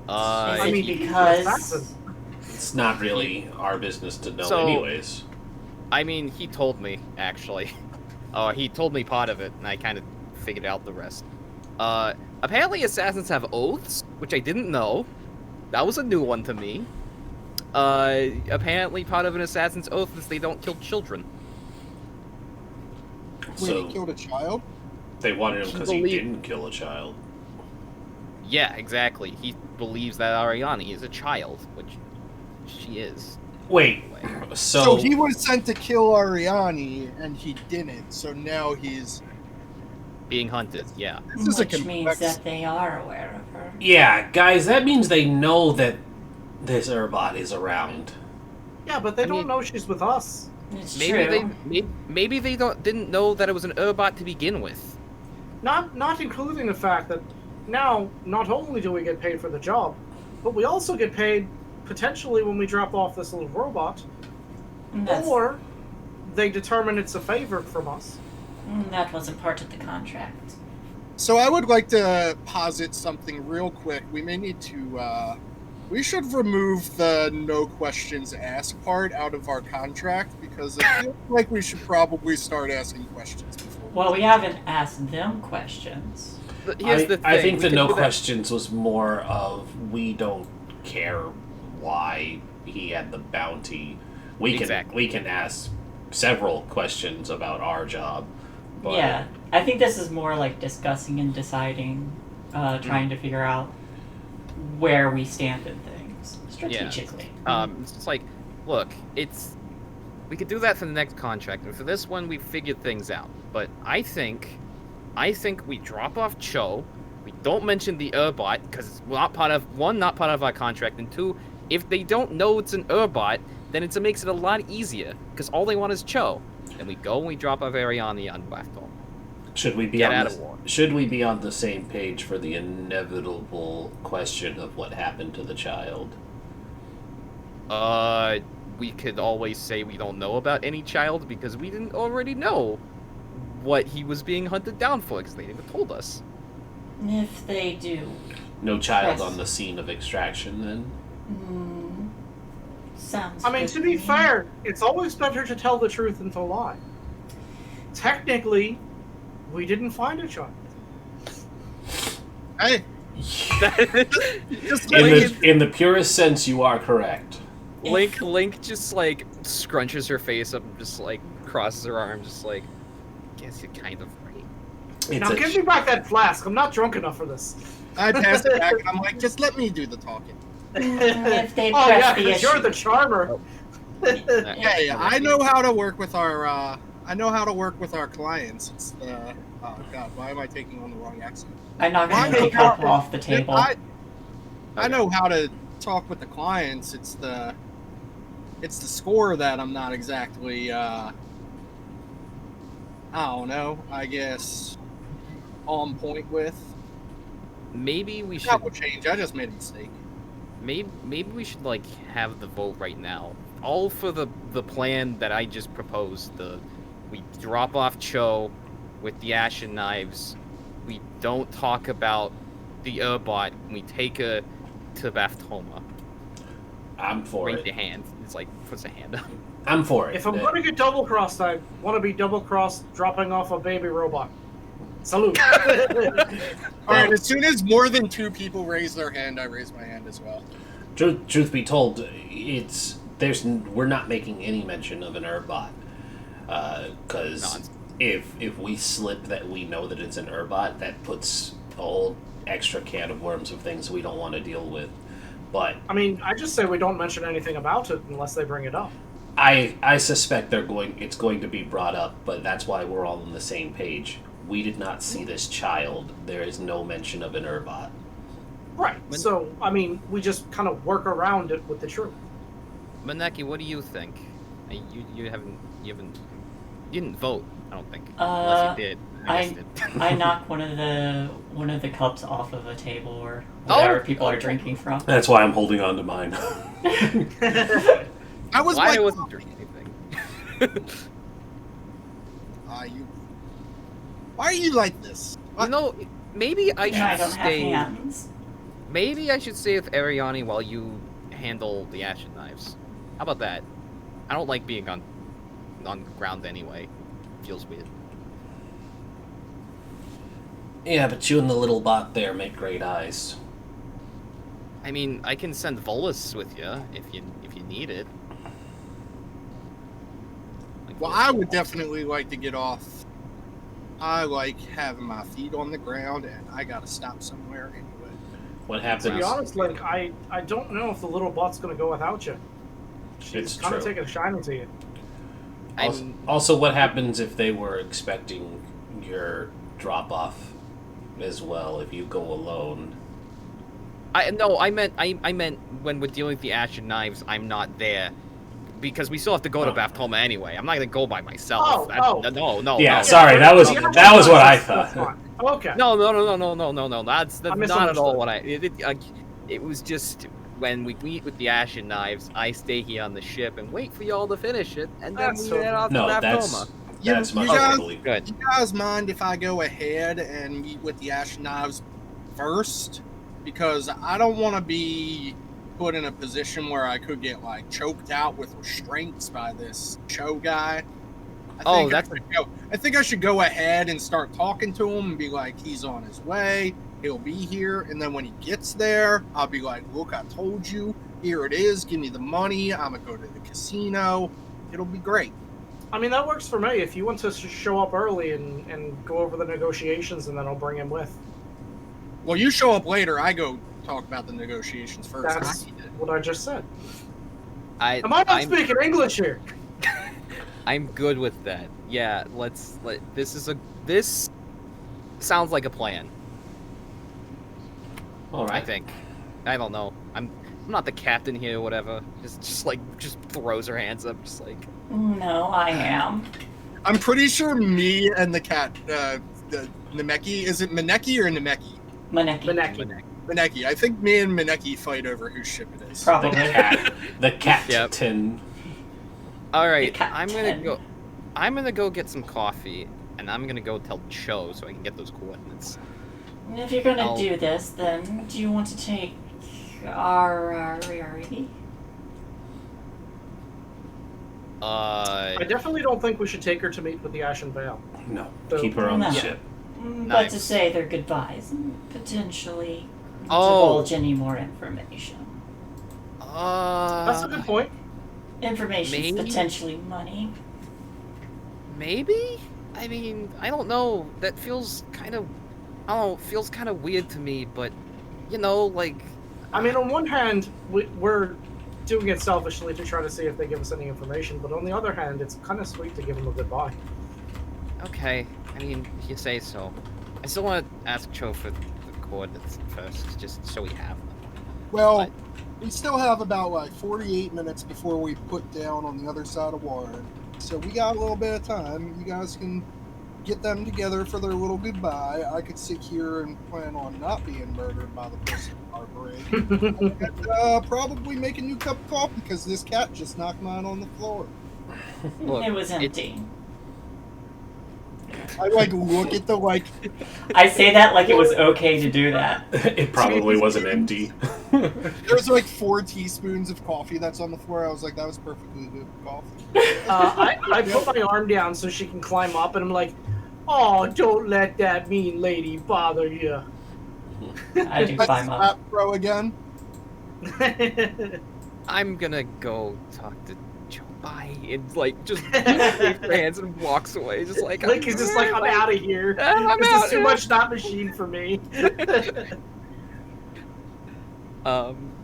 Uh, Is it mean, he's an because assassin. It's not really our business to know, So- anyways. I mean, he told me, actually. He told me part of it, and I kind of figured out the rest. Apparently assassins have oaths, which I didn't know. That was a new one to me. Apparently part of an assassin's oath is they don't kill children. wait, So he killed a child? they wanted him He because he believed- didn't kill a child. Yeah, exactly. He believes that Ariani is a child, which she is. Wait, Anyway. So he was sent to kill Ariani, and he didn't. So now he's. Being hunted, yeah. This is a which means complex. that they are aware of her. Yeah, guys, that means they know that this Urbot is around. Yeah, but they I don't mean- know she's with us. It's Maybe true. maybe they didn't know that it was an Urbot to begin with. Not including the fact that now not only do we get paid for the job, but we also get paid potentially when we drop off this little robot, That's- or they determine it's a favor from us. that wasn't part of the contract. So I would like to posit something real quick. We may need to. We should remove the no questions asked part out of our contract because it feels like we should probably start asking questions before. Well, we haven't asked them questions. But here's the thing. I think we the could no do that- questions was more of we don't care why he had the bounty. Exactly. We can ask several questions about our job. But Yeah, I think this is more like discussing and deciding, trying to figure out where we stand in things strategically. It's just like, look, we could do that for the next contract, and for this one, we figured things out. But I think we drop off Cho. We don't mention the Urbot because it's not part of our contract, and two, if they don't know it's an Urbot, then it makes it a lot easier because all they want is Cho. Then we go and we drop off Ariani on Blackthorn. Should we be Get on out the, of war. Should we be on the same page for the inevitable question of what happened to the child? We could always say we don't know about any child because we didn't already know what he was being hunted down for because they never told us. If they do, No child Yes. on the scene of extraction, then? sounds. I mean, good to be me. fair, it's always better to tell the truth than to lie. Technically, we didn't find a child. Hey, just In the purest sense, you are correct. Link just like scrunches her face up and just like crosses her arms, just like, guess you're kind of right. It's Now a give me back that flask. I'm not drunk enough for this. I pass it back, and I'm like, just let me do the talking. If they Oh press yeah, the because issue. you're the charmer. Hey, I know how to work with our I know how to work with our clients. It's the oh god, why am I taking on the wrong accent? I'm not Why going to do cup you- off the table. I know how to talk with the clients. It's the score that I'm not exactly I don't know, I guess on point with. Maybe we should. That will change. I just made a mistake. Maybe we should like have the vote right now. All for the plan that I just proposed. We drop off Cho with the ashen knives. We don't talk about the Urbot. We take her to Baphtoma. I'm for Raise it. your hand. It's like puts a hand up. I'm for it. If I'm going to get double crossed, I want to be double crossed dropping off a baby robot. Salute. All right, as soon as more than 2 people raise their hand, I raise my hand as well. Truth be told, we're not making any mention of an Urbot, because if we slip that we know that it's an Urbot, that puts a whole extra can of worms of things we don't want to deal with. But I mean, I just say we don't mention anything about it unless they bring it up. I suspect it's going to be brought up, but that's why we're all on the same page. We did not see this child. There is no mention of an Urbot. Right. So, I mean, we just kind of work around it with the truth. Maneki, what do you think? You didn't vote, I don't think. Uh, Unless you did. I knock one of the cups off of a table or whatever people are drinking from. That's why I'm holding on to mine. I was Why like, wasn't drinking anything? why are you like this? You know, maybe I I don't should have stay. hands. Maybe I should stay with Ariani while you handle the ashen knives. How about that? I don't like being on the ground anyway. Feels weird. Yeah, but you and the little bot there make great eyes. I mean, I can send Volus with you if you need it. Well, I would definitely like to get off. I like having my feet on the ground, and I gotta stop somewhere anyway. What To be happens? honest, Link, I don't know if the little bot's going to go without you. She's It's kind of true. taking a shine to you. Also, what happens if they were expecting your drop off as well? If you go alone, I meant when we're dealing with the ashen knives, I'm not there. Because we still have to go to Baphtoma anyway. I'm not gonna go by myself. Oh. No. yeah. no. Sorry, that was what I That's thought. fine. Okay. No. That's not at misunderstood. all what it was just when we meet with the ashen knives, I stay here on the ship and wait for y'all to finish it, and then That's we so head off No, to that's Baphtoma. that's You much guys- more believable. Good. You guys mind if I go ahead and meet with the Ashen Knives first? Because I don't want to be put in a position where I could get like choked out with restraints by this Cho guy. I think I should go ahead and start talking to him and be like, he's on his way, he'll be here, and then when he gets there, I'll be like, look, I told you, here it is, give me the money, I'm gonna go to the casino, it'll be great. I mean, that works for me. If you want to show up early and go over the negotiations, and then I'll bring him with. Well, you show up later, I go talk about the negotiations first. That's what I just said. Am I not I'm speaking English here? I'm good with that. Yeah, this sounds like a plan. All I right. think. I don't know. I'm not the captain here or whatever. Just throws her hands up, just like. No, I am. I'm pretty sure me and the cat, the Nemeki, is it Maneki or Nemeki? Maneki. Maneki. I think me and Maneki fight over whose ship it is. Probably. The cat Yep. tin. All right, The I'm gonna captain. go. I'm gonna go get some coffee, and I'm gonna go tell Cho so I can get those coordinates. If you're gonna I'll- do this, then do you want to take our Rarity? I definitely don't think we should take her to meet with the Ashen Veil. No, So- keep her on the No. ship. But to Nice. say their goodbyes and potentially Oh. divulge any more information. That's a good point. Information's maybe? potentially money. Maybe? I mean, I don't know. That feels kind of, feels kind of weird to me. But, like, I mean, on one hand, we're doing it selfishly to try to see if they give us any information, but on the other hand, it's kind of sweet to give them a goodbye. Okay, I mean, if you say so. I still want to ask Cho for the coordinates first, just so we have them. Well, But- we still have about like 48 minutes before we put down on the other side of Warren. So we got a little bit of time. You guys can get them together for their little goodbye. I could sit here and plan on not being murdered by the person in our parade. And probably make a new cup of coffee because this cat just knocked mine on the floor. Look, It was empty. I like look at the like. I say that like it was okay to do that. It probably wasn't empty. There's like 4 teaspoons of coffee that's on the floor. I was like, that was perfectly good coffee. I put my arm down so she can climb up, and I'm like, "Oh, don't let that mean lady bother you." I do I climb slap up. Pro again. I'm gonna go talk to Joe. Bye. It's like just shakes her hands and walks away, just like Link is just like, "I'm out of here. I'm This out, is too yeah." much not machine for me."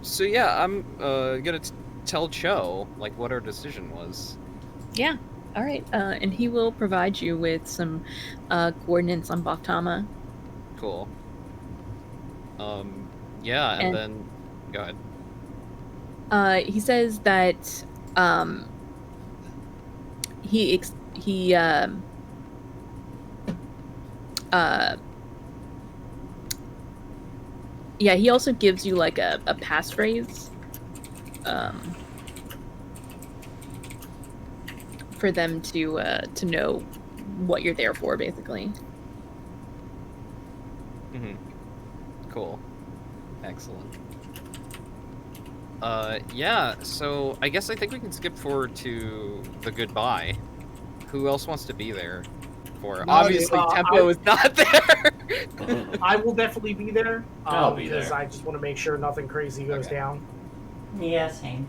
So yeah, I'm gonna tell Cho like what our decision was. Yeah. All right. And he will provide you with some coordinates on Baftama. Cool. Yeah, and And- then go ahead. He says that he also gives you like a passphrase for them to know what you're there for, basically. Cool. Excellent. Yeah, so I guess I think we can skip forward to the goodbye. Who else wants to be there for? No, Obviously, Tempo is not there. I will definitely be there. I'll be because there. I just want to make sure nothing crazy goes Okay. down. Yeah, same.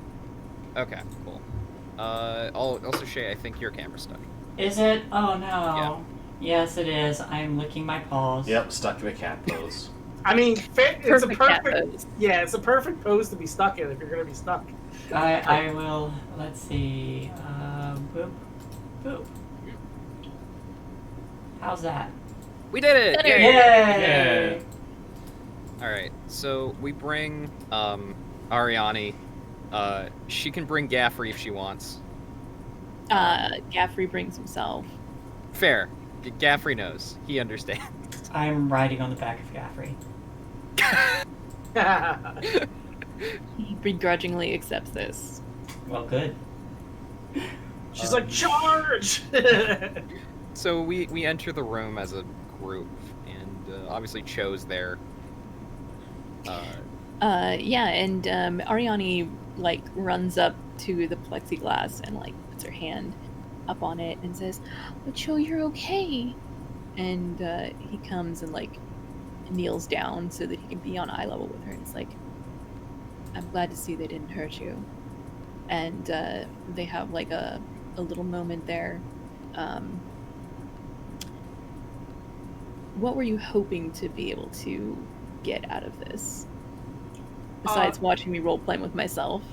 Okay, cool. Also, Shae, I think your camera's stuck. Is it? Oh no. Yeah. Yes, it is. I'm licking my paws. Yep, stuck to a cat pose. I mean, it's a cat perfect. pose. Yeah, it's a perfect pose to be stuck in if you're gonna be stuck. I will. Let's see. Boop. Boop. How's that? We did it! Yay! Yay! All right, so we bring Ariani. She can bring Gaffrey if she wants. Gaffrey brings himself. Fair. Gaffrey knows. He understands. I'm riding on the back of Gaffrey. He begrudgingly accepts this. Well, good. She's like, charge! So we enter the room as a group, and obviously Cho's there. Yeah, and Ariani like runs up to the plexiglass and like puts her hand up on it and says, "Oh, Cho, you're okay." And he comes and like kneels down so that he can be on eye level with her. And it's like, "I'm glad to see they didn't hurt you." And they have like a little moment there. What were you hoping to be able to get out of this? Besides watching me role playing with myself.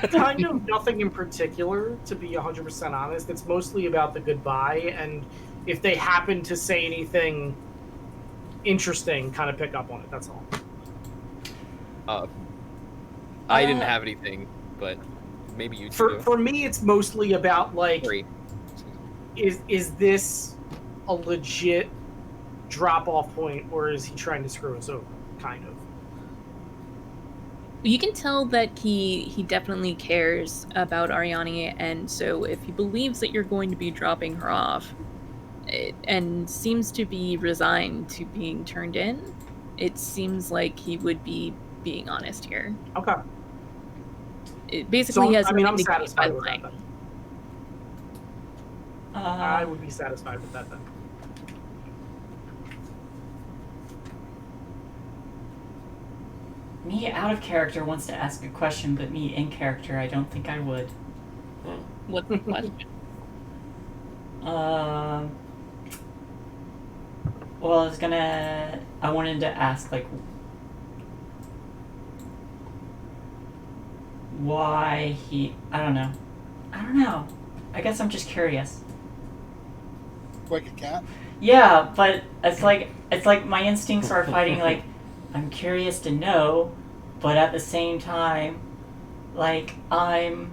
Kind of nothing in particular, to be 100% honest. It's mostly about the goodbye, and if they happen to say anything interesting, kind of pick up on it. That's all. I didn't have anything, but maybe you two do. For me, it's mostly about like, Three. is this a legit drop-off point, or is he trying to screw us over? Kind of. You can tell that he definitely cares about Ariani, and so if he believes that you're going to be dropping her off, and seems to be resigned to being turned in, it seems like he would be being honest here. Okay. Basically, he has I'm nothing to gain by satisfied with that lying. then. I would be satisfied with that then. Me out of character wants to ask a question, but me in character, I don't think I would. What's the question? Well, I wanted to ask, like, why he, I don't know. I guess I'm just curious. Like a cat? Yeah, but it's like my instincts are fighting. Like, I'm curious to know, but at the same time, like I'm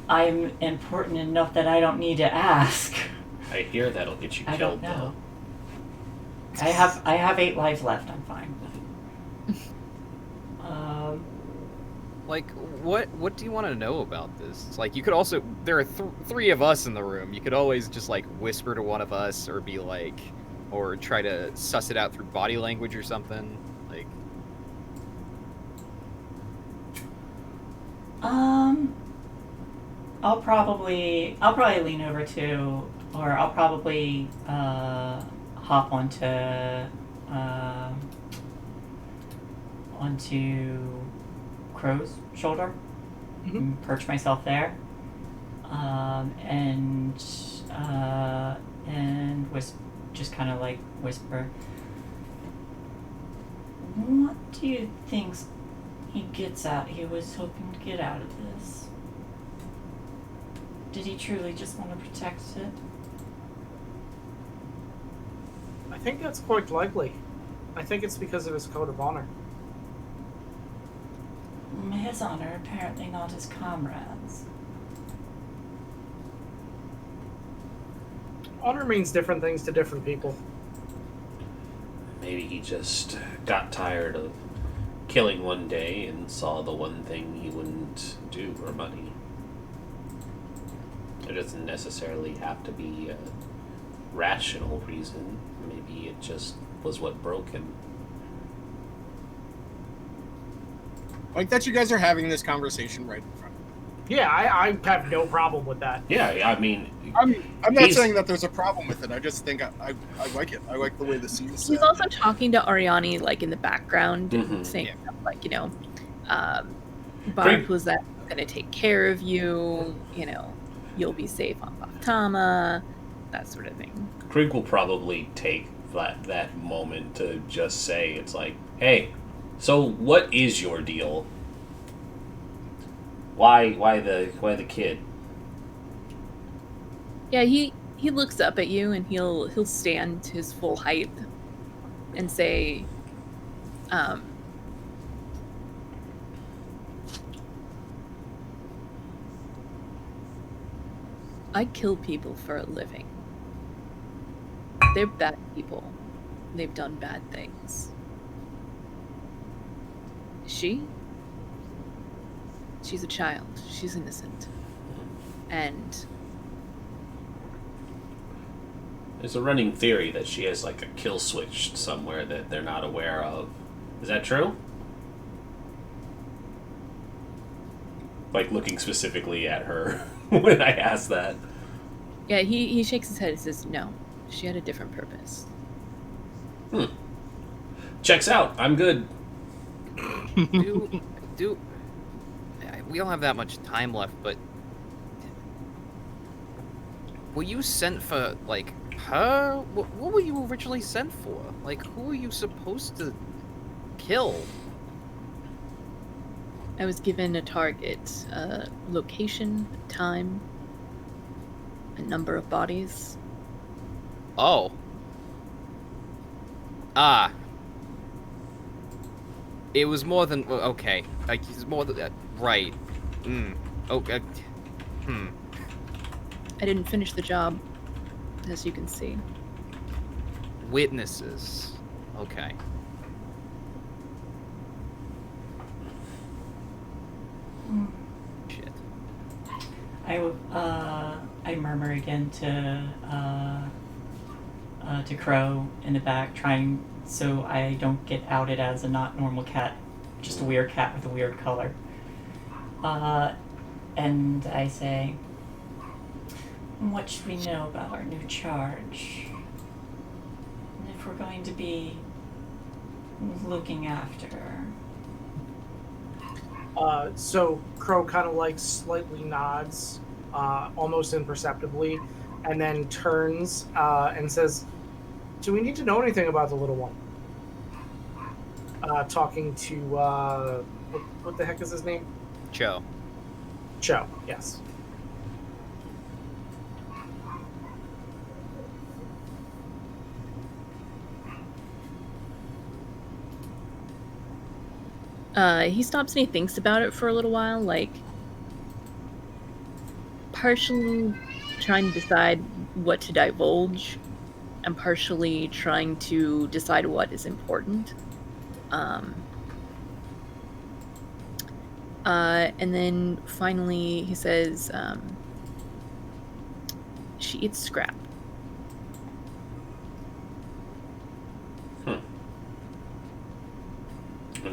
important enough that I don't need to ask. I hear that'll get you I killed, don't know. though. I have 8 lives left. I'm fine. Like, what do you want to know about this? It's like, you could also, there are 3 of us in the room. You could always just, like, whisper to one of us, or be like, or try to suss it out through body language or something. Like, I'll probably lean over to, or I'll probably hop onto Crow's shoulder, and perch myself there, and just kind of like whisper, "What do you think he was hoping to get out of this? Did he truly just want to protect it?" I think that's quite likely. I think it's because of his code of honor. His honor, apparently not his comrades. Honor means different things to different people. Maybe he just got tired of killing one day and saw the one thing he wouldn't do for money. It doesn't necessarily have to be a rational reason. Maybe it just was what broke him. Like that you guys are having this conversation right in front of me. Yeah, I have no problem with that. Yeah, I mean... I'm not saying that there's a problem with it. I just think I like it. I like the way the scene's set. He's also talking to Ariani, like, in the background, Mhm. saying, like, Barb was that going to take care of you, you'll be safe on Baftama, that sort of thing. Krieg will probably take that moment to just say, it's like, hey, so what is your deal? Why the kid? Yeah, he looks up at you and he'll stand to his full height and say, I kill people for a living. They're bad people. They've done bad things. She's a child. She's innocent. And There's a running theory that she has like a kill switch somewhere that they're not aware of. Is that true? Like looking specifically at her when I asked that. yeah, he shakes his head and says, no, she had a different purpose. Checks out. I'm good. do we don't have that much time left, but were you sent for, like, her? What were you originally sent for? Like, who were you supposed to kill? I was given a target, location, time, a number of bodies. Oh. Ah. It was more than, okay. Like, it's more than that. Right. Okay. I didn't finish the job, as you can see. Witnesses. Okay. Shit. I murmur again to Crow in the back, trying so I don't get outed as a not normal cat, just a weird cat with a weird color. And I say, what should we know about our new charge? And if we're going to be looking after her. So Crow kind of like slightly nods, almost imperceptibly, and then turns and says, do we need to know anything about the little one? Talking to, what the heck is his name? Cho. Cho, yes. He stops and he thinks about it for a little while, like partially trying to decide what to divulge and partially trying to decide what is important. And then finally he says, she eats scrap.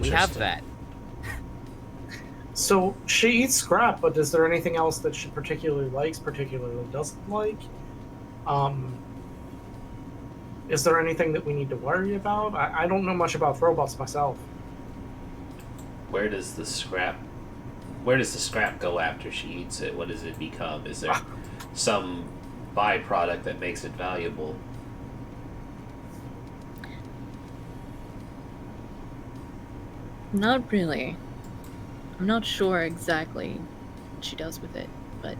We have that. So she eats scrap, but is there anything else that she particularly likes, particularly doesn't like? Is there anything that we need to worry about? I don't know much about robots myself. Where does the scrap go after she eats it? What does it become? Is there some byproduct that makes it valuable? Not really. I'm not sure exactly what she does with it, but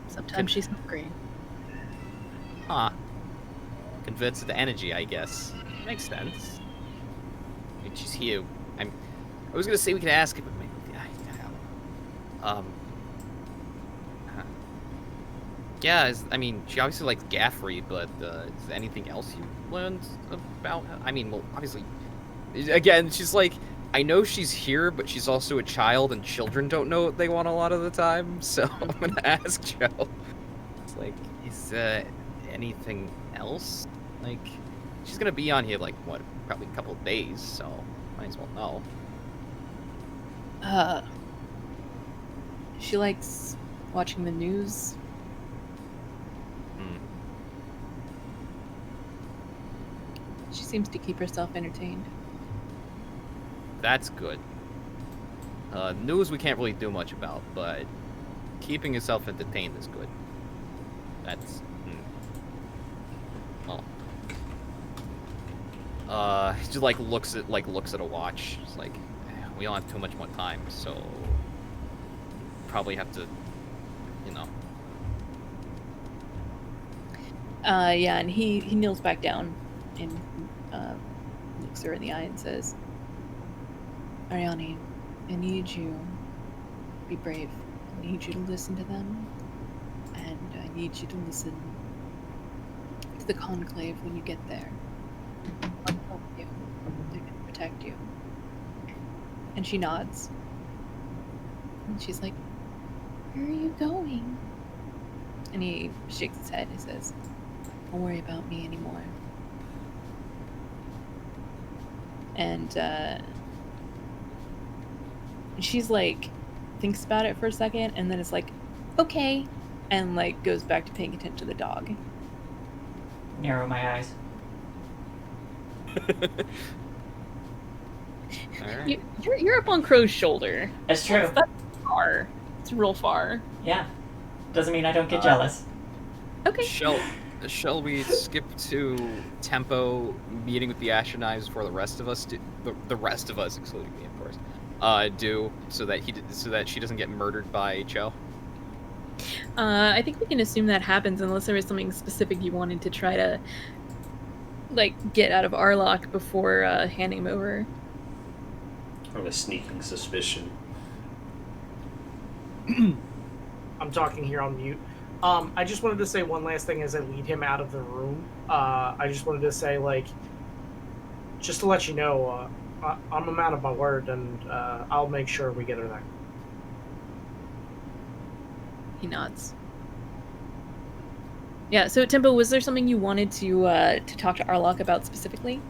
sometimes she's hungry. Huh. Converts to energy, I guess. Makes sense. I mean, she's here. I was gonna say we could ask her, but maybe yeah, I mean, she obviously likes Gaffrey, but is there anything else you learned about her? I mean, well, obviously, again, she's like, I know she's here, but she's also a child, and children don't know what they want a lot of the time, so I'm gonna ask Joe. It's like, is there anything else? Like, she's gonna be on here, like, what, probably a couple of days, so might as well know. She likes watching the news. She seems to keep herself entertained. That's good. News we can't really do much about, but keeping yourself entertained is good. That's... Well... she just, like, looks at a watch. It's like, we don't have too much more time, so... Probably have to, you know... Yeah, and he kneels back down and looks her in the eye and says, Ariane, I need you to be brave. I need you to listen to them, and I need you to listen to the Conclave when you get there. They'll help you. They're going to protect you. And she nods. And she's like, where are you going? And he shakes his head and he says, don't worry about me anymore. And she's like, thinks about it for a second, and then it's like, okay, and like goes back to paying attention to the dog. Narrow my eyes. Alright. You're up on Crow's shoulder. That's true. That's far. It's real far. Yeah. Doesn't mean I don't get jealous. Okay. Shall we skip to Tempo meeting with the Asher Knives before the rest of us do? The rest of us, excluding me, of course, do so that she doesn't get murdered by Cho. I think we can assume that happens unless there was something specific you wanted to try to like get out of Arlok before handing him over. I have a sneaking suspicion. I'm talking here on mute. I just wanted to say one last thing as I lead him out of the room. I just wanted to say, like, just to let you know, I'm a man of my word, and I'll make sure we get her there. He nods. Yeah, so Tempo, was there something you wanted to talk to Arlok about specifically?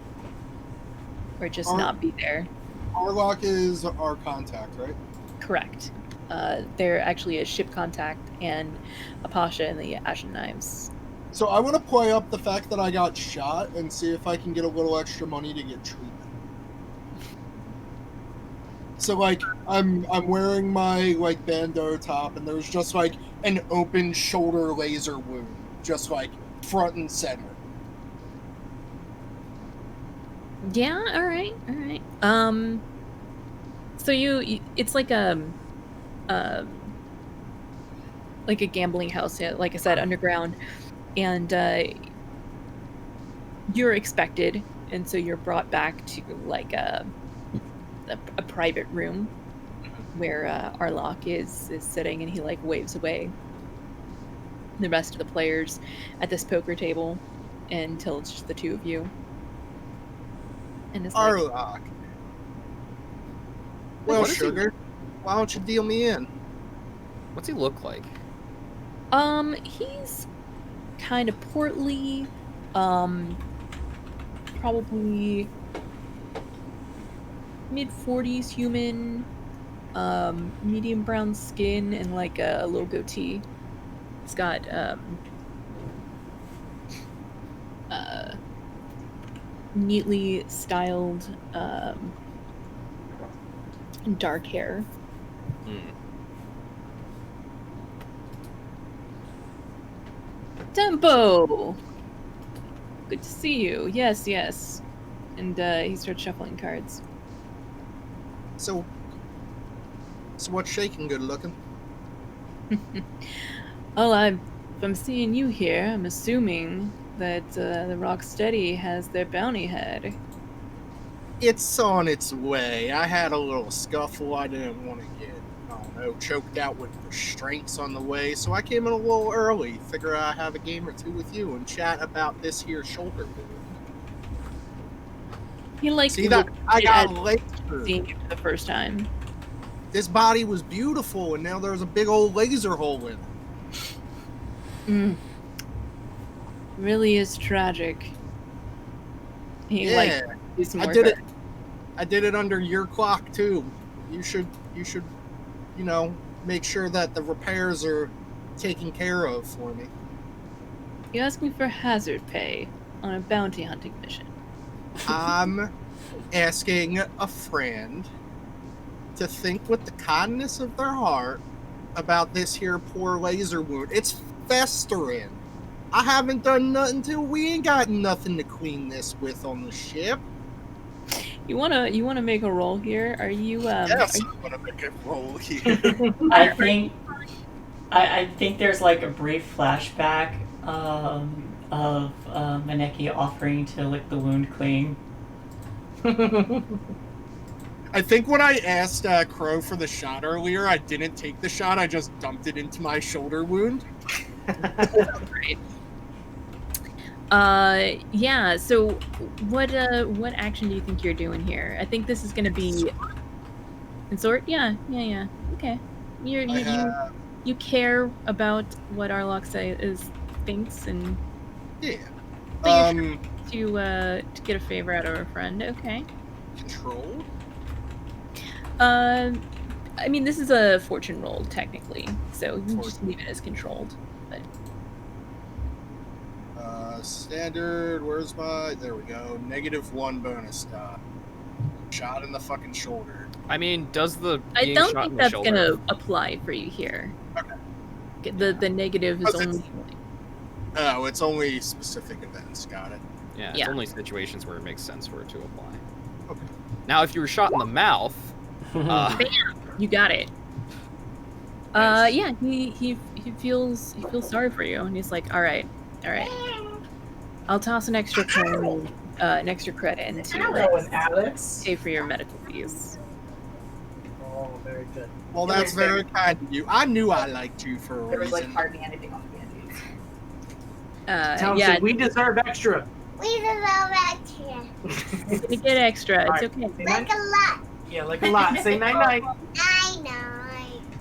Or just not be there? Arlok is our contact, right? Correct. They're actually a ship contact and a Pasha in the Ashen Knives. So I want to play up the fact that I got shot and see if I can get a little extra money to get treatment. So like I'm wearing my like bandeau top, and there's just like an open shoulder laser wound, just like front and center. Yeah, all right. So you it's like a gambling house, yeah, like I said, underground, and you're expected And so you're brought back to like a private room where Arlok is sitting, and he like waves away the rest of the players at this poker table until it's just the two of you. And it's like, Arlok. Well, What is he- sugar, why don't you deal me in? What's he look like? he's kind of portly, probably mid-40s human, medium brown skin and like a little goatee. He's got neatly styled dark hair. Tempo! Good to see you. Yes, yes. And he starts shuffling cards. So what's shaking good looking? Well, if I'm seeing you here, I'm assuming that the Rocksteady has their bounty head. It's on its way. I had a little scuffle. I didn't want to get, I don't know, choked out with restraints on the way, so I came in a little early. Figure I'd have a game or two with you and chat about this here shoulder wound. He like See that? I got a laser. seeing you for the first time. This body was beautiful, and now there's a big old laser hole in it. Really is tragic. He Yeah, do some I more did it. cards. I did it under your clock too. You should, make sure that the repairs are taken care of for me. You asked me for hazard pay on a bounty hunting mission. I'm asking a friend to think with the kindness of their heart about this here poor laser wound. It's festering. I haven't done nothing till we ain't got nothing to clean this with on the ship. You wanna make a roll here? Are you Yes, are you- I'm gonna make it roll here. I think there's like a brief flashback of Maneki offering to lick the wound clean. I think when I asked Crow for the shot earlier, I didn't take the shot. I just dumped it into my shoulder wound. Great. Yeah, so what action do you think you're doing here? I think this is gonna be consort? Yeah. Okay. You care about what Arlok thinks and Yeah. but to get a favor out of a friend, okay. Control? I mean this is a fortune roll technically, so you can just leave it as controlled. But Standard, where's my... There we go. -1 bonus die. Shot in the fucking shoulder. I mean, does the I being don't shot think in the that's shoulder... gonna apply for you here. Okay. The negative is Because only Oh, it's only specific events. Got it. Yeah, it's Yeah. only situations where it makes sense for it to apply. Okay. Now, if you were shot in the mouth, you got it. Nice. Yeah, he feels sorry for you, and he's like, all right, I'll toss an extra coin, an extra credit into Hello, Alex. pay for your medical fees. Oh, very good. Well, that's very kind of you. I knew I liked you for a There was like reason. hardly anything on the candies. Tell him Yeah, we deserve extra. We deserve extra. you're gonna get extra. Alright. It's okay. Say Like night- a lot. Yeah, like a lot. Say night night. I know.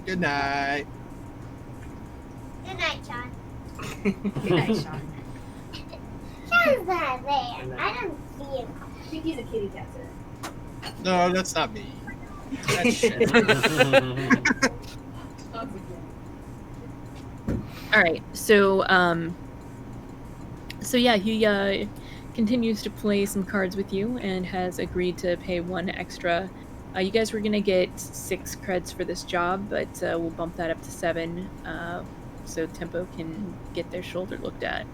Good night. Good night, Sean. Good night, Sean. Sean's not there. I don't see him. I think he's a kitty cat sitter. No, that's not me. That's shit. All right, so yeah, he continues to play some cards with you and has agreed to pay 1 extra. You guys were gonna get 6 creds for this job, but we'll bump that up to 7, so Tempo can get their shoulder looked at.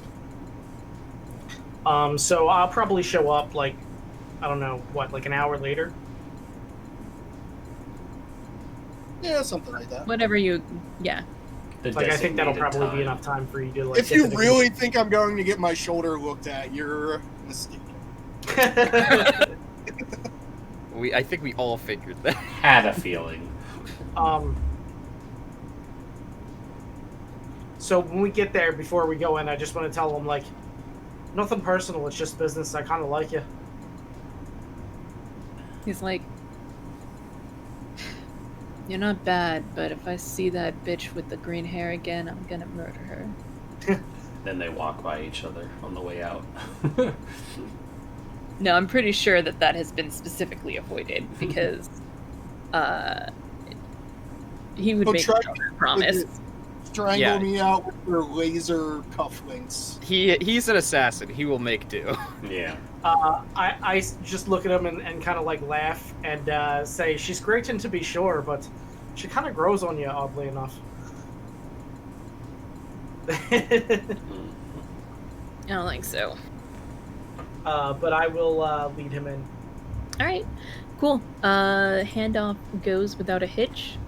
So I'll probably show up like, I don't know, what, like an hour later? Yeah, something like that. Whatever you, yeah. The Like, I think that'll designated probably be time. enough time for you to like. If get you to the really think I'm going to get my shoulder looked at, you're mistaken. I think we all figured that. Had a feeling. So when we get there, before we go in, I just want to tell them, like, nothing personal, it's just business. I kind of like you. He's like, you're not bad, but if I see that bitch with the green hair again, I'm gonna murder her. Then they walk by each other on the way out. No, I'm pretty sure that has been specifically avoided because he would make a promise. Strangle me out with your laser cufflinks. He's an assassin. He will make do. Yeah. I just look at him and kind of like laugh and say, she's great to be sure, but she kind of grows on you, oddly enough. I don't think so. But I will lead him in. All right, cool. Handoff goes without a hitch,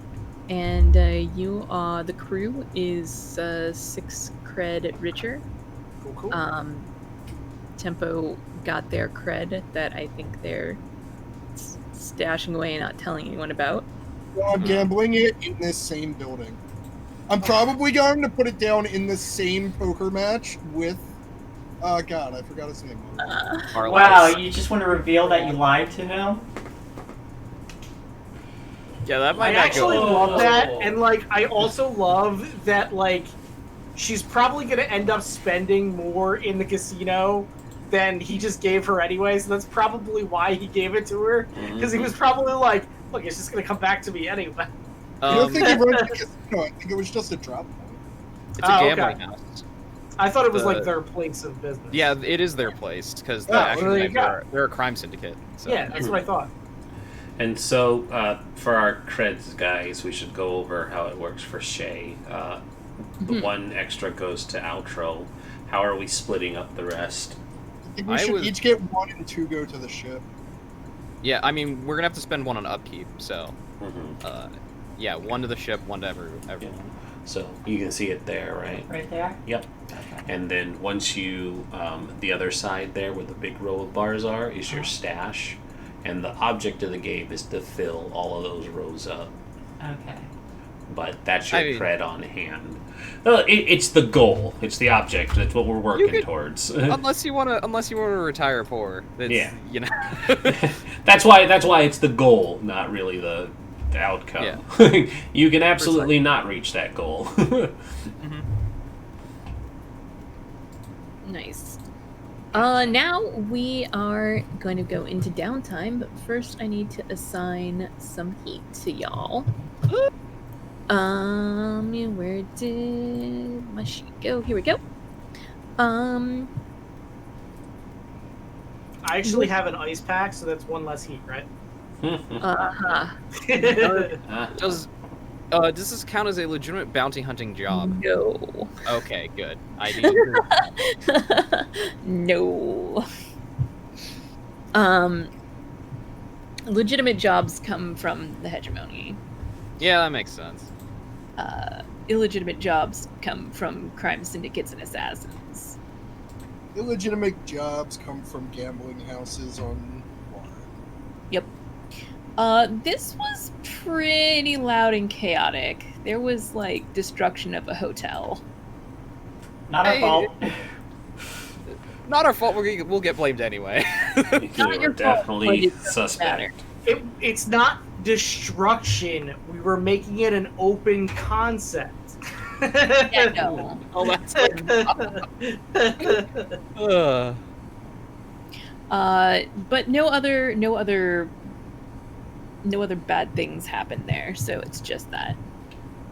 and the crew is 6 cred richer. Cool. Tempo got their cred that I think they're stashing away and not telling anyone about. Well, I'm gambling it in this same building. I'm probably going to put it down in the same poker match with. God, I forgot his name. Wow, you just want to reveal that you lied to him? Yeah, that might I not actually go. love that, and like I also love that like she's probably gonna end up spending more in the casino than he just gave her anyway. So that's probably why he gave it to her, because he was probably like, "Look, it's just gonna come back to me anyway." I don't think he runs the casino. I think it was just a drop point. It's a gambling house. I thought it was like their place of business. Yeah, it is their place because well, there you go. they're a crime syndicate. So. Yeah, that's what I thought. And so, for our creds, guys, we should go over how it works for Shae. The one extra goes to outro. How are we splitting up the rest? I think we should each get 1 and 2 go to the ship. Yeah, I mean, we're gonna have to spend 1 on upkeep, so yeah, 1 to the ship, 1 to everyone. Yeah. So you can see it there, right? Right there? Yep. Okay. And then once you, the other side there where the big row of bars are is your stash. And the object of the game is to fill all of those rows up. Okay. But that's your cred on hand. It's the goal. It's the object. That's what we're working towards. unless you wanna retire poor. Yeah. You know. That's why it's the goal, not really the outcome. Yeah. You can absolutely not reach that goal. Nice. Now we are going to go into downtime, but first I need to assign some heat to y'all. Where did my sheet go? Here we go. I actually have an ice pack, so that's 1 less heat, right? Does this count as a legitimate bounty hunting job? No. Okay, good. No. Legitimate jobs come from the hegemony. Yeah, that makes sense. Illegitimate jobs come from crime syndicates and assassins. Illegitimate jobs come from gambling houses on water. Yep. This was pretty loud and chaotic. There was, like, destruction of a hotel. Not our fault. Not our fault. We'll get blamed anyway. Not your definitely fault, suspect. It's not destruction. We were making it an open concept. Yeah, no. Oh, that's but no other bad things happen there, so it's just that.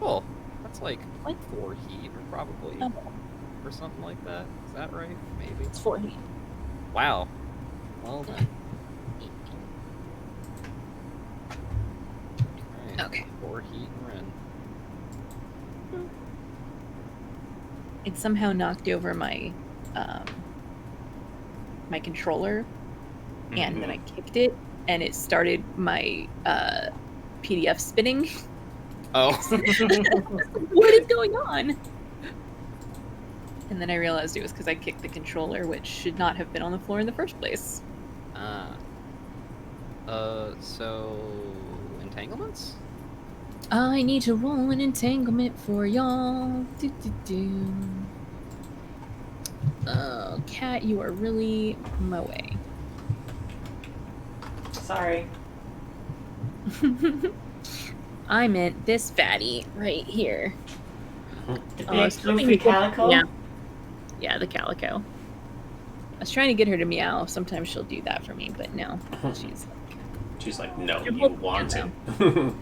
Oh, that's like 4 heat, or probably, or something like that. Is that right? Maybe It's 4 heat. Wow. Well then. Right. Okay. 4 heat and Ren. It somehow knocked over my my controller, and then I kicked it, and it started my PDF spinning. Oh. What is going on? And then I realized it was because I kicked the controller, which should not have been on the floor in the first place. So entanglements? I need to roll an entanglement for y'all. Oh, cat, you are really my way. Sorry. I meant this fatty right here. The big it's floofy really good. calico? Yeah, the calico. I was trying to get her to meow. Sometimes she'll do that for me, but no. She's like, no, You're you holding want it it.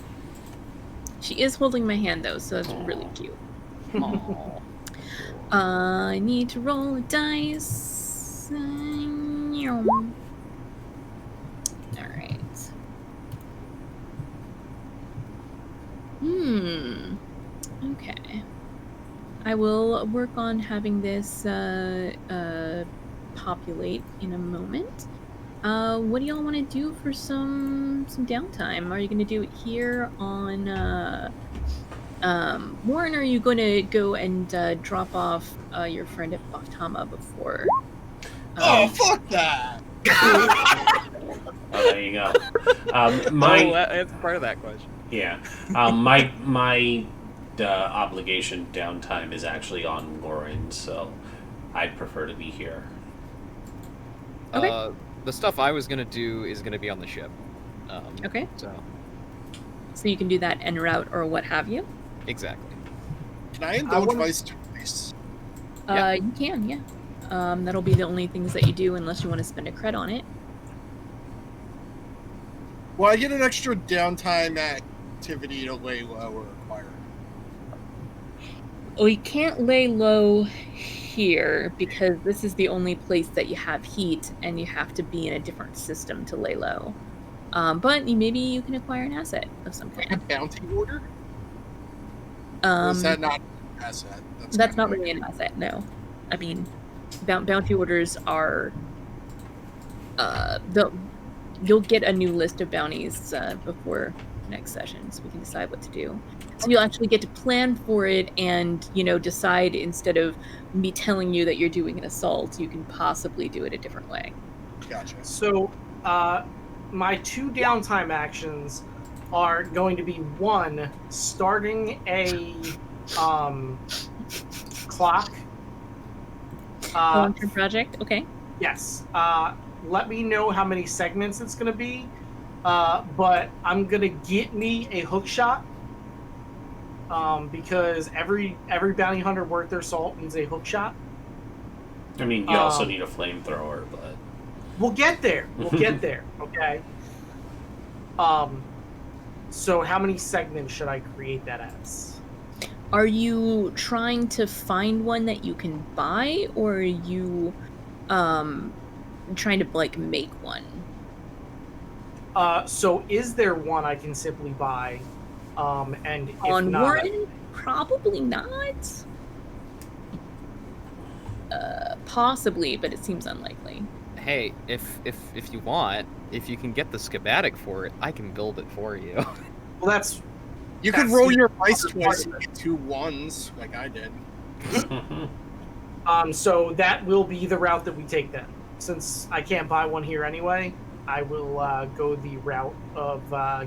She is holding my hand though, so that's really cute. Aww. I need to roll a dice. Alright. Okay. I will work on having this populate in a moment. What do y'all want to do for some downtime? Are you going to do it here on Warren, or are you going to go and drop off your friend at Bahtama before? Oh, fuck that! Oh, there you go. That's part of that question. Yeah. My obligation downtime is actually on Lauren, so I'd prefer to be here. Okay. The stuff I was gonna do is gonna be on the ship. Okay. So you can do that en route or what have you? exactly. Can I indulge Vice twice? Yeah. You can, yeah. That'll be the only things that you do unless you want to spend a cred on it. Well, I get an extra downtime activity to lay low or acquire. We can't lay low here because this is the only place that you have heat and you have to be in a different system to lay low. But maybe you can acquire an asset of some Like a kind. bounty order? Or is that not an asset? That's not really an asset, no. I mean, bounty orders are... you'll get a new list of bounties before next session, so we can decide what to do. So you'll actually get to plan for it and, decide instead of me telling you that you're doing an assault, you can possibly do it a different way. Gotcha. So, my 2 downtime actions are going to be 1, starting a clock. Long-term project? Okay. Yes. Let me know how many segments it's going to be, but I'm going to get me a hook shot. Because every bounty hunter worth their salt needs a hook shot. I mean, you also need a flamethrower, but we'll get there. Okay. So how many segments should I create that as? Are you trying to find one that you can buy, or are you trying to make one? So is there one I can simply buy? And if on not, Warren, probably not. Possibly, but it seems unlikely. Hey, if you want, if you can get the schematic for it, I can build it for you. Well, that's You could roll your dice twice and get 2 1s, like I did. so that will be the route that we take then. Since I can't buy one here anyway, I will go the route of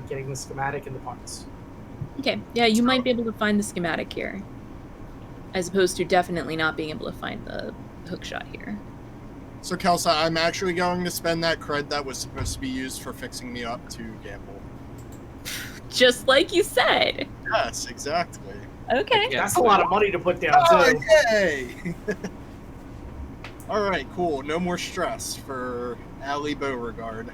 getting the schematic and the parts. Okay, yeah, you might be able to find the schematic here, as opposed to definitely not being able to find the hookshot here. So, Kelsa, I'm actually going to spend that cred that was supposed to be used for fixing me up to gamble. Just like you said. Yes, exactly. Okay. Yeah. That's a lot of money to put down, Oh, too. yay! Alright, cool. No more stress for Ali Beauregard.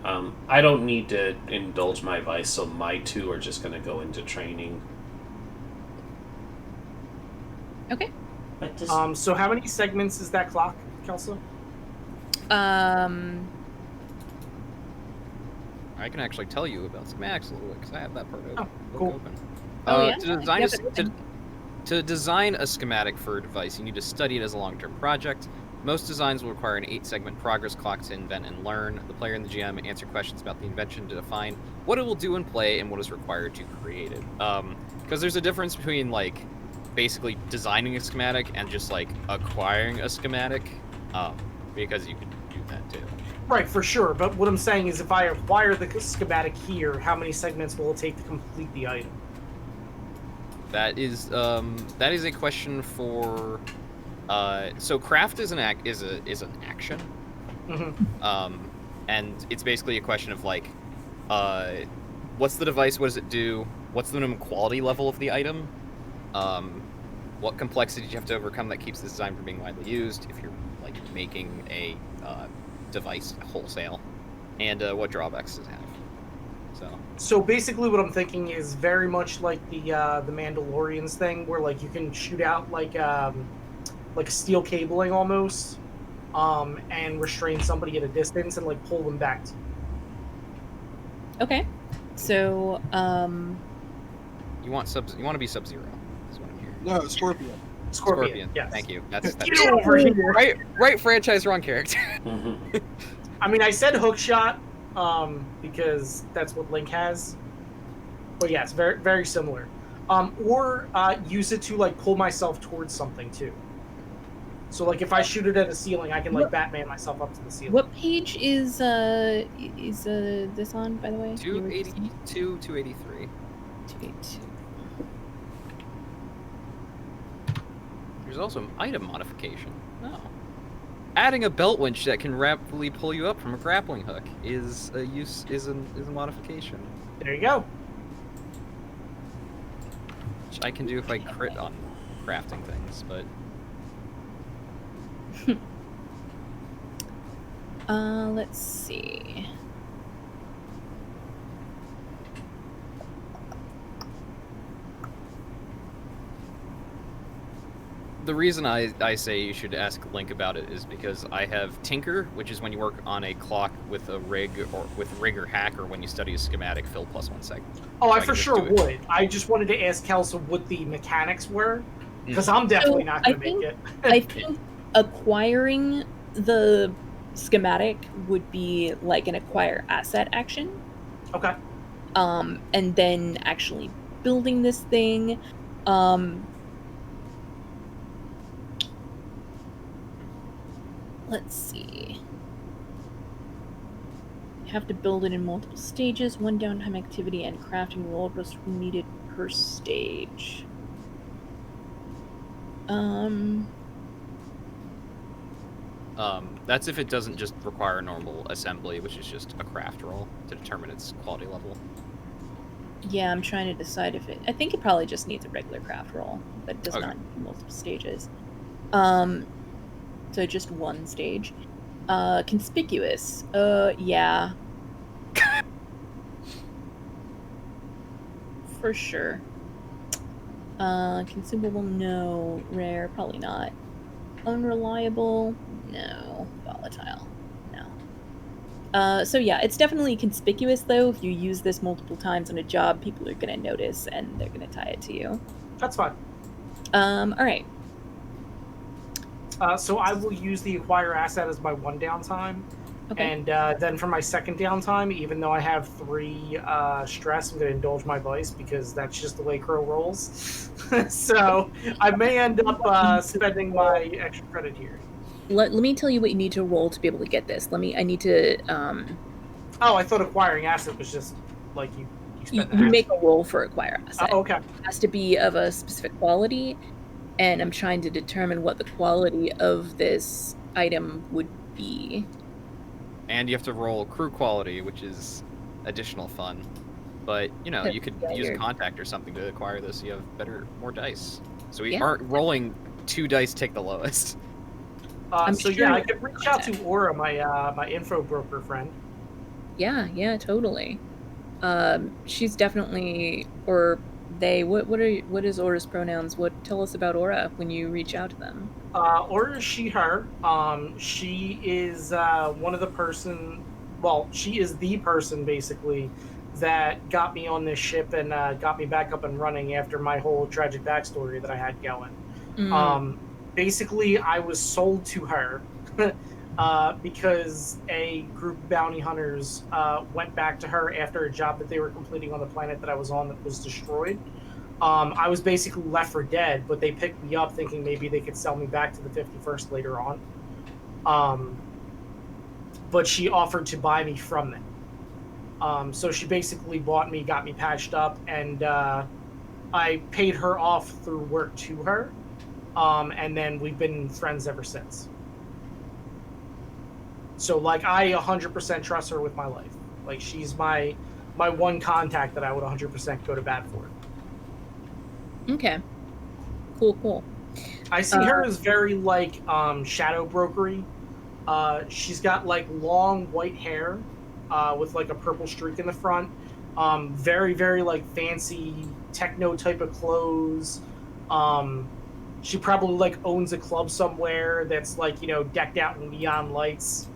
I don't need to indulge my vice, so my 2 are just going to go into training. Okay. But just, So how many segments is that clock, Kelsa? I can actually tell you about schematics a little bit because I have that part open. Cool. Open. Oh, yeah? To design a schematic for a device, you need to study it as a long-term project. Most designs will require an 8-segment progress clock to invent and learn. The player and the GM answer questions about the invention to define what it will do in play and what is required to create it. Because there's a difference between basically designing a schematic and just acquiring a schematic. Because you could do that too. Right, for sure. But what I'm saying is, if I acquire the schematic here, how many segments will it take to complete the item? That is a question for. So craft is an action. Mm-hmm. And it's basically a question of like, what's the device? What does it do? What's the minimum quality level of the item? What complexity do you have to overcome that keeps the design from being widely used? If you're like making a device wholesale, and what drawbacks does it have? So basically, what I'm thinking is very much like the Mandalorians thing, where like you can shoot out like steel cabling almost, and restrain somebody at a distance and like pull them back to you. Okay. So, You want to be Sub-Zero, is what I'm hearing. No, Scorpion. Scorpion. Yes. Thank you. That's Get over here. right franchise, wrong character. I mean, I said hookshot, because that's what Link has. But yes, very very similar. Or use it to like pull myself towards something too. So like if I shoot it at a ceiling, I can like Batman myself up to the ceiling. what page is this on, by the way? 282, 283. 282. There's also an item modification. Oh. Adding a belt winch that can rapidly pull you up from a grappling hook is a modification. There you go. Which I can do if I crit on crafting things, but Let's see. the reason I say you should ask Link about it is because I have Tinker, which is when you work on a clock with a rig or hack, or when you study a schematic, fill +1 second. Oh, So I can for just sure do it. would. I just wanted to ask Kelsa what the mechanics were, because I'm definitely not going to make it. I think acquiring the schematic would be like an acquire asset action. Okay. And then actually building this thing. Let's see. You have to build it in multiple stages, one downtime activity and crafting roll was needed per stage. That's if it doesn't just require normal assembly, which is just a craft roll to determine its quality level. Yeah, I'm trying to decide if I think it probably just needs a regular craft roll, but it does Okay. not need multiple stages. So just one stage. Conspicuous. Yeah. For sure. Consumable, no. Rare, probably not. Unreliable, no. Volatile, no. So yeah, it's definitely conspicuous though. If you use this multiple times on a job, people are gonna notice and they're gonna tie it to you. That's fine. Alright. So I will use the acquire asset as my one downtime. Okay. And then for my second downtime, even though I have 3 stress, I'm going to indulge my vice because that's just the way Crow rolls. So I may end up spending my extra credit here. Let me tell you what you need to roll to be able to get this. I need to Oh, I thought acquiring asset was just like you you spend the make a roll for acquire asset. Oh, okay. It has to be of a specific quality, and I'm trying to determine what the quality of this item would be. And you have to roll crew quality, which is additional fun. But, you know, you could use a contact or something to acquire this so you have more dice. So we aren't rolling 2 dice, take the lowest. So sure yeah, I could reach out to Aura, my info broker friend. Yeah, totally. She's definitely, or they. What is Aura's pronouns? Tell us about Aura when you reach out to them. Aura is she, her. She is one of the person. Well, she is the person basically that got me on this ship and got me back up and running after my whole tragic backstory that I had going. Basically, I was sold to her because a group of bounty hunters went back to her after a job that they were completing on the planet that I was on that was destroyed. I was basically left for dead, but they picked me up thinking maybe they could sell me back to the 51st later on. but she offered to buy me from them. So she basically bought me, got me patched up, and I paid her off through work to her. And then we've been friends ever since. So, like, I 100% trust her with my life. Like, she's my one contact that I would 100% go to bat for. Okay. Cool. I see her as very, like, shadow brokery. She's got, like, long white hair with, like, a purple streak in the front. Very, very, like, fancy techno type of clothes. She probably, like, owns a club somewhere that's, like, you know, decked out in neon lights.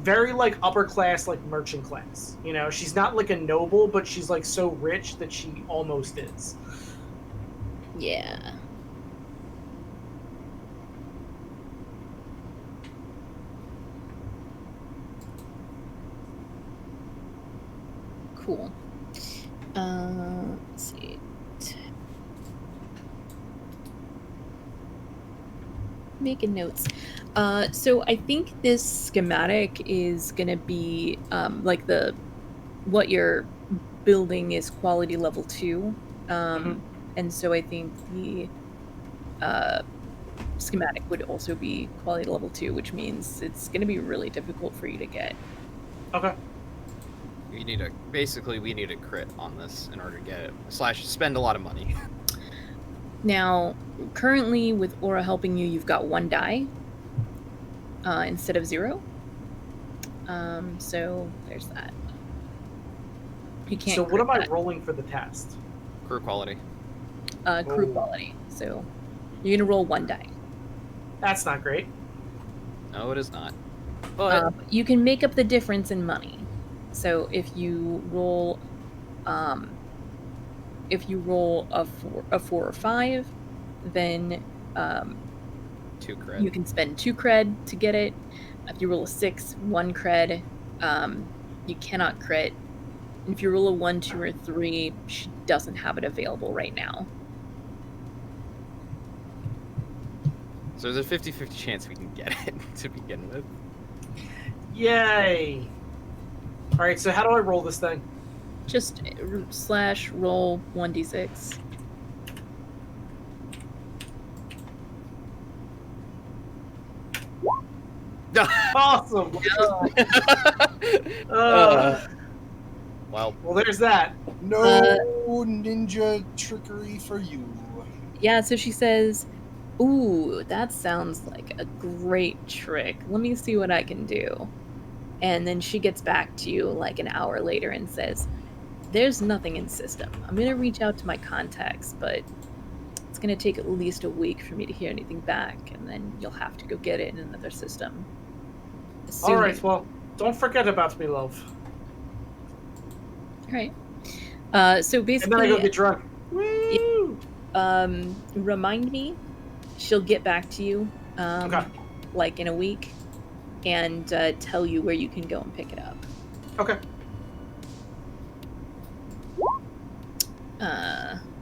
Very, like, upper class, like, merchant class. You know, she's not, like, a noble, but she's, like, so rich that she almost is. Yeah. Cool. Let's see. Making notes. So I think this schematic is gonna be like what you're building is quality level 2. And so I think the schematic would also be quality level 2, which means it's gonna be really difficult for you to get. Okay. We need a crit on this in order to get it. / spend a lot of money. Now, currently with Aura helping you, you've got 1 die instead of 0. So there's that. You can't. So what am that. I rolling for the test? Crew quality. Crew quality. So you're gonna roll 1 die. That's not great. No, it is not. But you can make up the difference in money. So if you roll a 4 or 5, then 2 cred. you can spend 2 cred to get it. If you roll a 6, 1 cred. You cannot crit. If you roll a 1, 2, or 3, she doesn't have it available right now. So there's a 50-50 chance we can get it to begin with. Yay! Alright, so how do I roll this thing? Just / roll 1d6. Awesome! Well, there's that. No ninja trickery for you. Yeah, so she says, "Ooh, that sounds like a great trick. Let me see what I can do." And then she gets back to you like an hour later and says, "There's nothing in system. I'm going to reach out to my contacts, but it's going to take at least a week for me to hear anything back, and then you'll have to go get it in another system." Alright, well, don't forget about me, love. Alright. So basically... And then I go get drunk. Woo! Remind me. She'll get back to you, Okay. like in a week, and tell you where you can go and pick it up. Okay.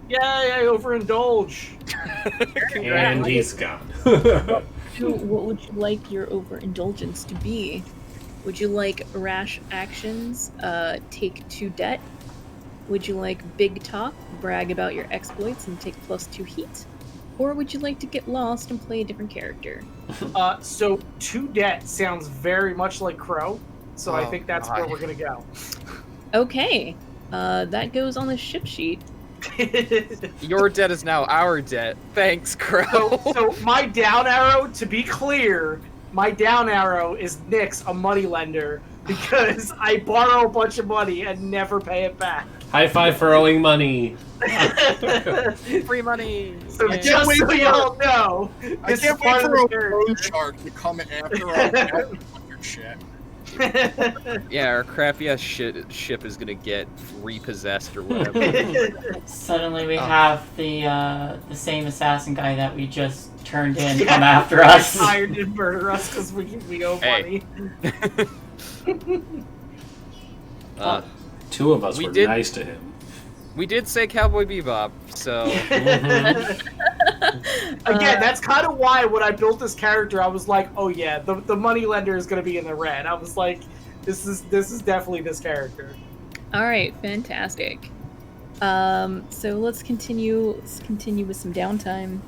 Yay, I overindulge. And he's gone. So what would you like your overindulgence to be? Would you like rash actions, take 2 debt? Would you like big talk, brag about your exploits and take +2 heat? Or would you like to get lost and play a different character? So 2 debt sounds very much like Crow, so I think that's where God. we're gonna go. Okay, that goes on the ship sheet. Your debt is now our debt. Thanks, Crow. So my down arrow, to be clear, my down arrow is Nyx, a moneylender, because I borrow a bunch of money and never pay it back. High five for owing money. Free money. So Yay. just so y'all know, I this is can't part wait of for the a character. road shark to come after our fucking shit. Yeah, our crappy ass ship is gonna get repossessed or whatever. Suddenly we have the same assassin guy that we just turned in come after us. Hired to murder us because we owe Hey. money. 2 of us We were did- nice to him. We did say Cowboy Bebop, so I Again, that's kind of why when I built this character, I was like, oh yeah, the moneylender is going to be in the red. I was like, this is definitely this character. All right, fantastic. So let's continue with some downtime.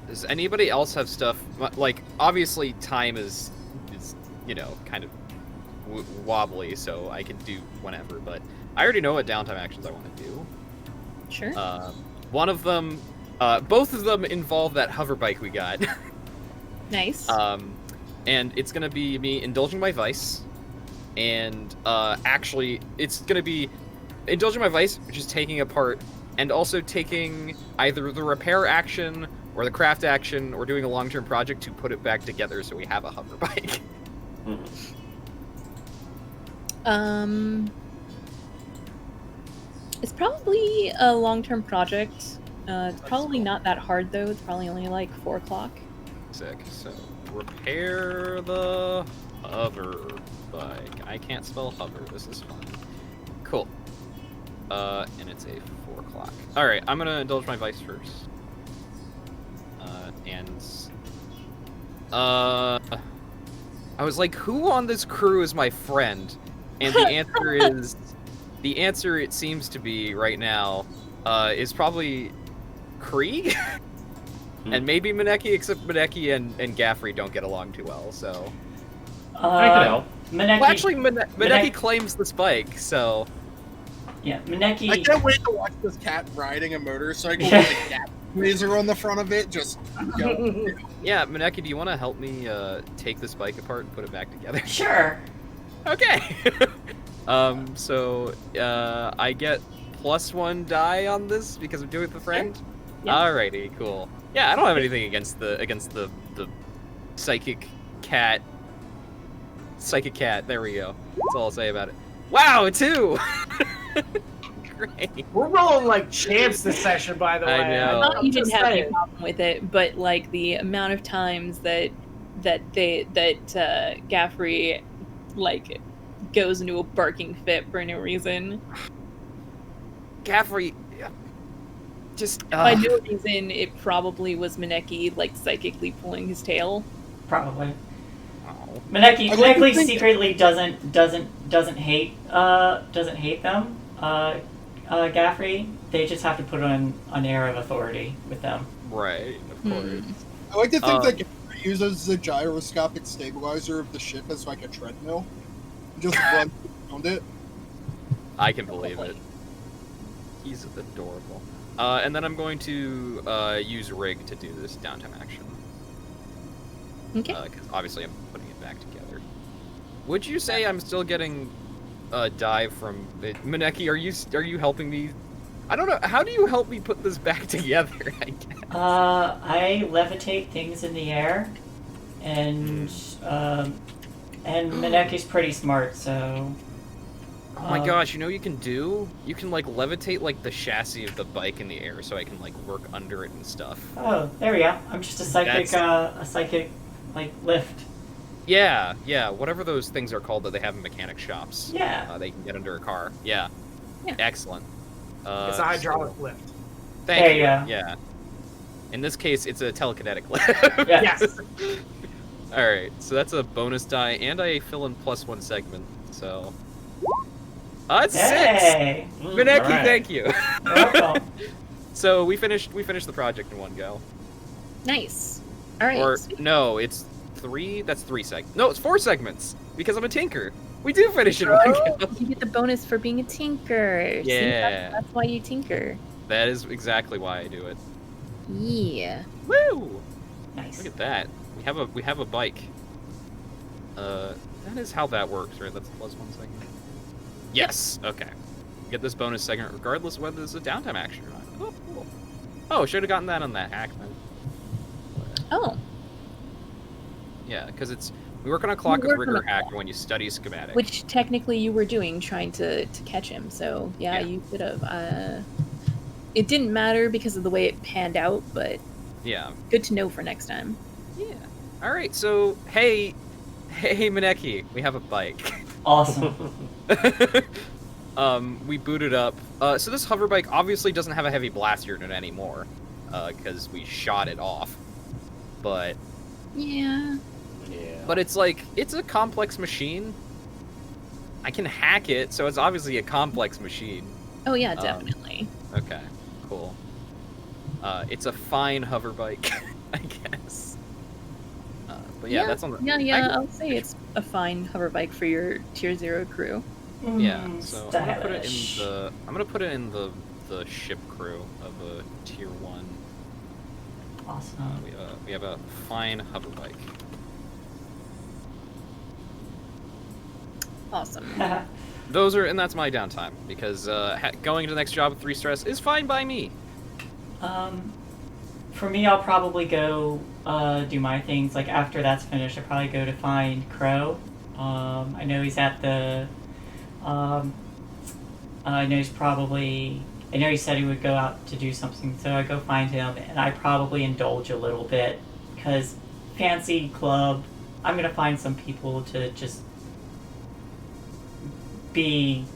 Does anybody else have stuff like? Obviously, time is kind of wobbly, so I can do whenever. But I already know what downtime actions I want to do. Sure. One of them, both of them involve that hover bike we got. Nice. And it's gonna be me indulging my vice, and actually, it's gonna be indulging my vice, which is taking apart, and also taking either the repair action or the craft action, or doing a long-term project to put it back together so we have a hover bike. It's probably a long-term project. It's probably not that hard though. It's probably only like 4 o'clock. Sick. So repair the hover bike. I can't spell hover. This is fun. Cool. And it's a 4 o'clock. All right, I'm gonna indulge my vice first. I was like, who on this crew is my friend? And the answer it seems to be right now, is probably Krieg? And maybe Maneki, except Maneki and Gaffrey don't get along too well, so... I could help. Maneki, Well, actually, Maneki claims the spike, so... Yeah, Maneki... I can't wait to watch this cat riding a motorcycle with a cat laser on the front of it. Just go. Yeah, Maneki, do you want to help me take the spike apart and put it back together? Sure. Okay! So, I get +1 die on this because I'm doing it with a friend? Yeah. Alrighty, cool. Yeah, I don't have anything against the psychic cat. Psychic cat, there we go. That's all I'll say about it. Wow, 2! Great. We're rolling like champs this session, by the way. I know. Not I'm you didn't just have any saying. problem with it, but like the amount of times that Gaffrey like goes into a barking fit for no reason. Gaffrey, just By no reason, it probably was Maneki like psychically pulling his tail. Probably. oh. Maneki I like to think- secretly doesn't hate them. Gaffrey, they just have to put on an air of authority with them. Right, of course. I like to think that Gary uses the gyroscopic stabilizer of the ship as like a treadmill. Just run around it. I can believe it. He's adorable. And then I'm going to use Rig to do this downtime action. Okay. Because obviously I'm putting it back together. Would you say I'm still getting a dive from Maneki? Are you helping me? I don't know. How do you help me put this back together? I guess. I levitate things in the air, and Maneki's pretty smart, so. Oh my gosh! You know what you can do? You can like levitate like the chassis of the bike in the air, so I can like work under it and stuff. Oh, there we go. I'm just a psychic, like lift. Yeah, whatever those things are called that they have in mechanic shops. Yeah. They can get under a car. Yeah. Excellent. It's a hydraulic lift. Thank There you. you go. Yeah. In this case, it's a telekinetic lift. Yeah. Yes. All right, so that's a bonus die, and I fill in +1 segment. So. It's 6. Hey. Maneki, Alright. thank you. You're welcome. So we finished the project in one go. Nice. All right. Or no, it's 3. That's 3 segments. No, it's 4 segments because I'm a tinker. We do finish in one go. You get the bonus for being a tinker. See, Yeah. that's why you tinker. That is exactly why I do it. Yeah. Woo! Nice. Look at that. We have a bike. That is how that works, right? That's +1 segment. Yes. Okay. Get this bonus segment regardless of whether this is a downtime action or not. Oh, cool. Oh, should have gotten that on that hack then. Oh. Yeah, because we work on a clock with work on rigor a hack clock. when you study schematic. Which technically you were doing, trying to catch him. So yeah, Yeah. you could have. It didn't matter because of the way it panned out, but Yeah. good to know for next time. Yeah. All right. So hey, Maneki, we have a bike. Awesome. We booted up. So this hover bike obviously doesn't have a heavy blast unit anymore. because we shot it off. But Yeah. but it's like it's a complex machine. I can hack it, so it's obviously a complex machine. Oh yeah, definitely. Okay, cool. It's a fine hover bike, I guess. But yeah, that's on the. I'll say it's a fine hover bike for your tier 0 crew. Yeah, so I'm gonna put it in the ship crew of a tier 1. Awesome. We have a fine hover bike. Awesome. And that's my downtime because going to the next job with 3 stress is fine by me. For me, I'll probably go do my things. Like after that's finished, I'll probably go to find Crow. I know he's at the. I know he said he would go out to do something, so I go find him, and I probably indulge a little bit because fancy club. I'm gonna find some people to just be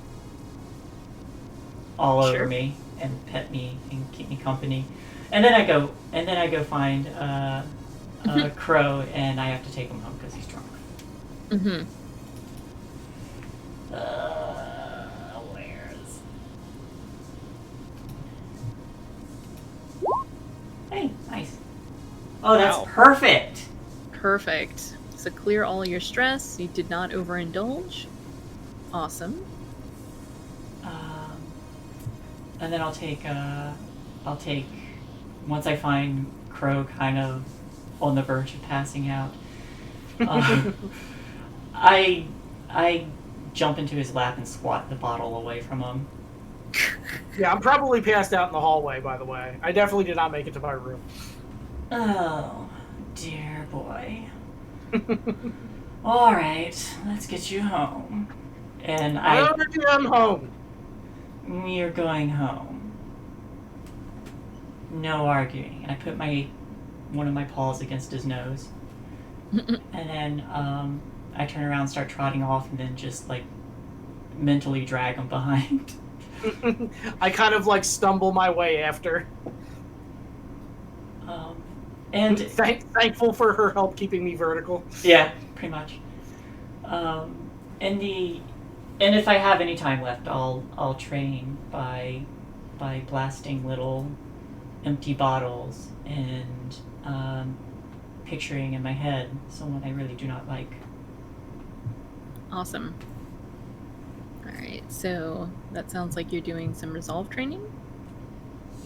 all over me and pet me and keep me company. And then I go find Crow, and I have to take him home because he's drunk. Mm-hmm. Where's? Hey, nice. Oh, that's Wow. perfect. Perfect. So clear all your stress. You did not overindulge. Awesome. And then I'll take once I find Crow kind of on the verge of passing out. I jump into his lap and squat the bottle away from him. Yeah, I'm probably passed out in the hallway, by the way. I definitely did not make it to my room. Oh, dear boy. All right, let's get you home. And I already am home. You're going home. No arguing. And I put one of my paws against his nose. And then I turn around and start trotting off and then just like mentally drag him behind. I kind of like stumble my way after. And thankful for her help keeping me vertical. Yeah, pretty much. And if I have any time left, I'll train by blasting little empty bottles and picturing in my head someone I really do not like. Awesome. Alright, so that sounds like you're doing some resolve training?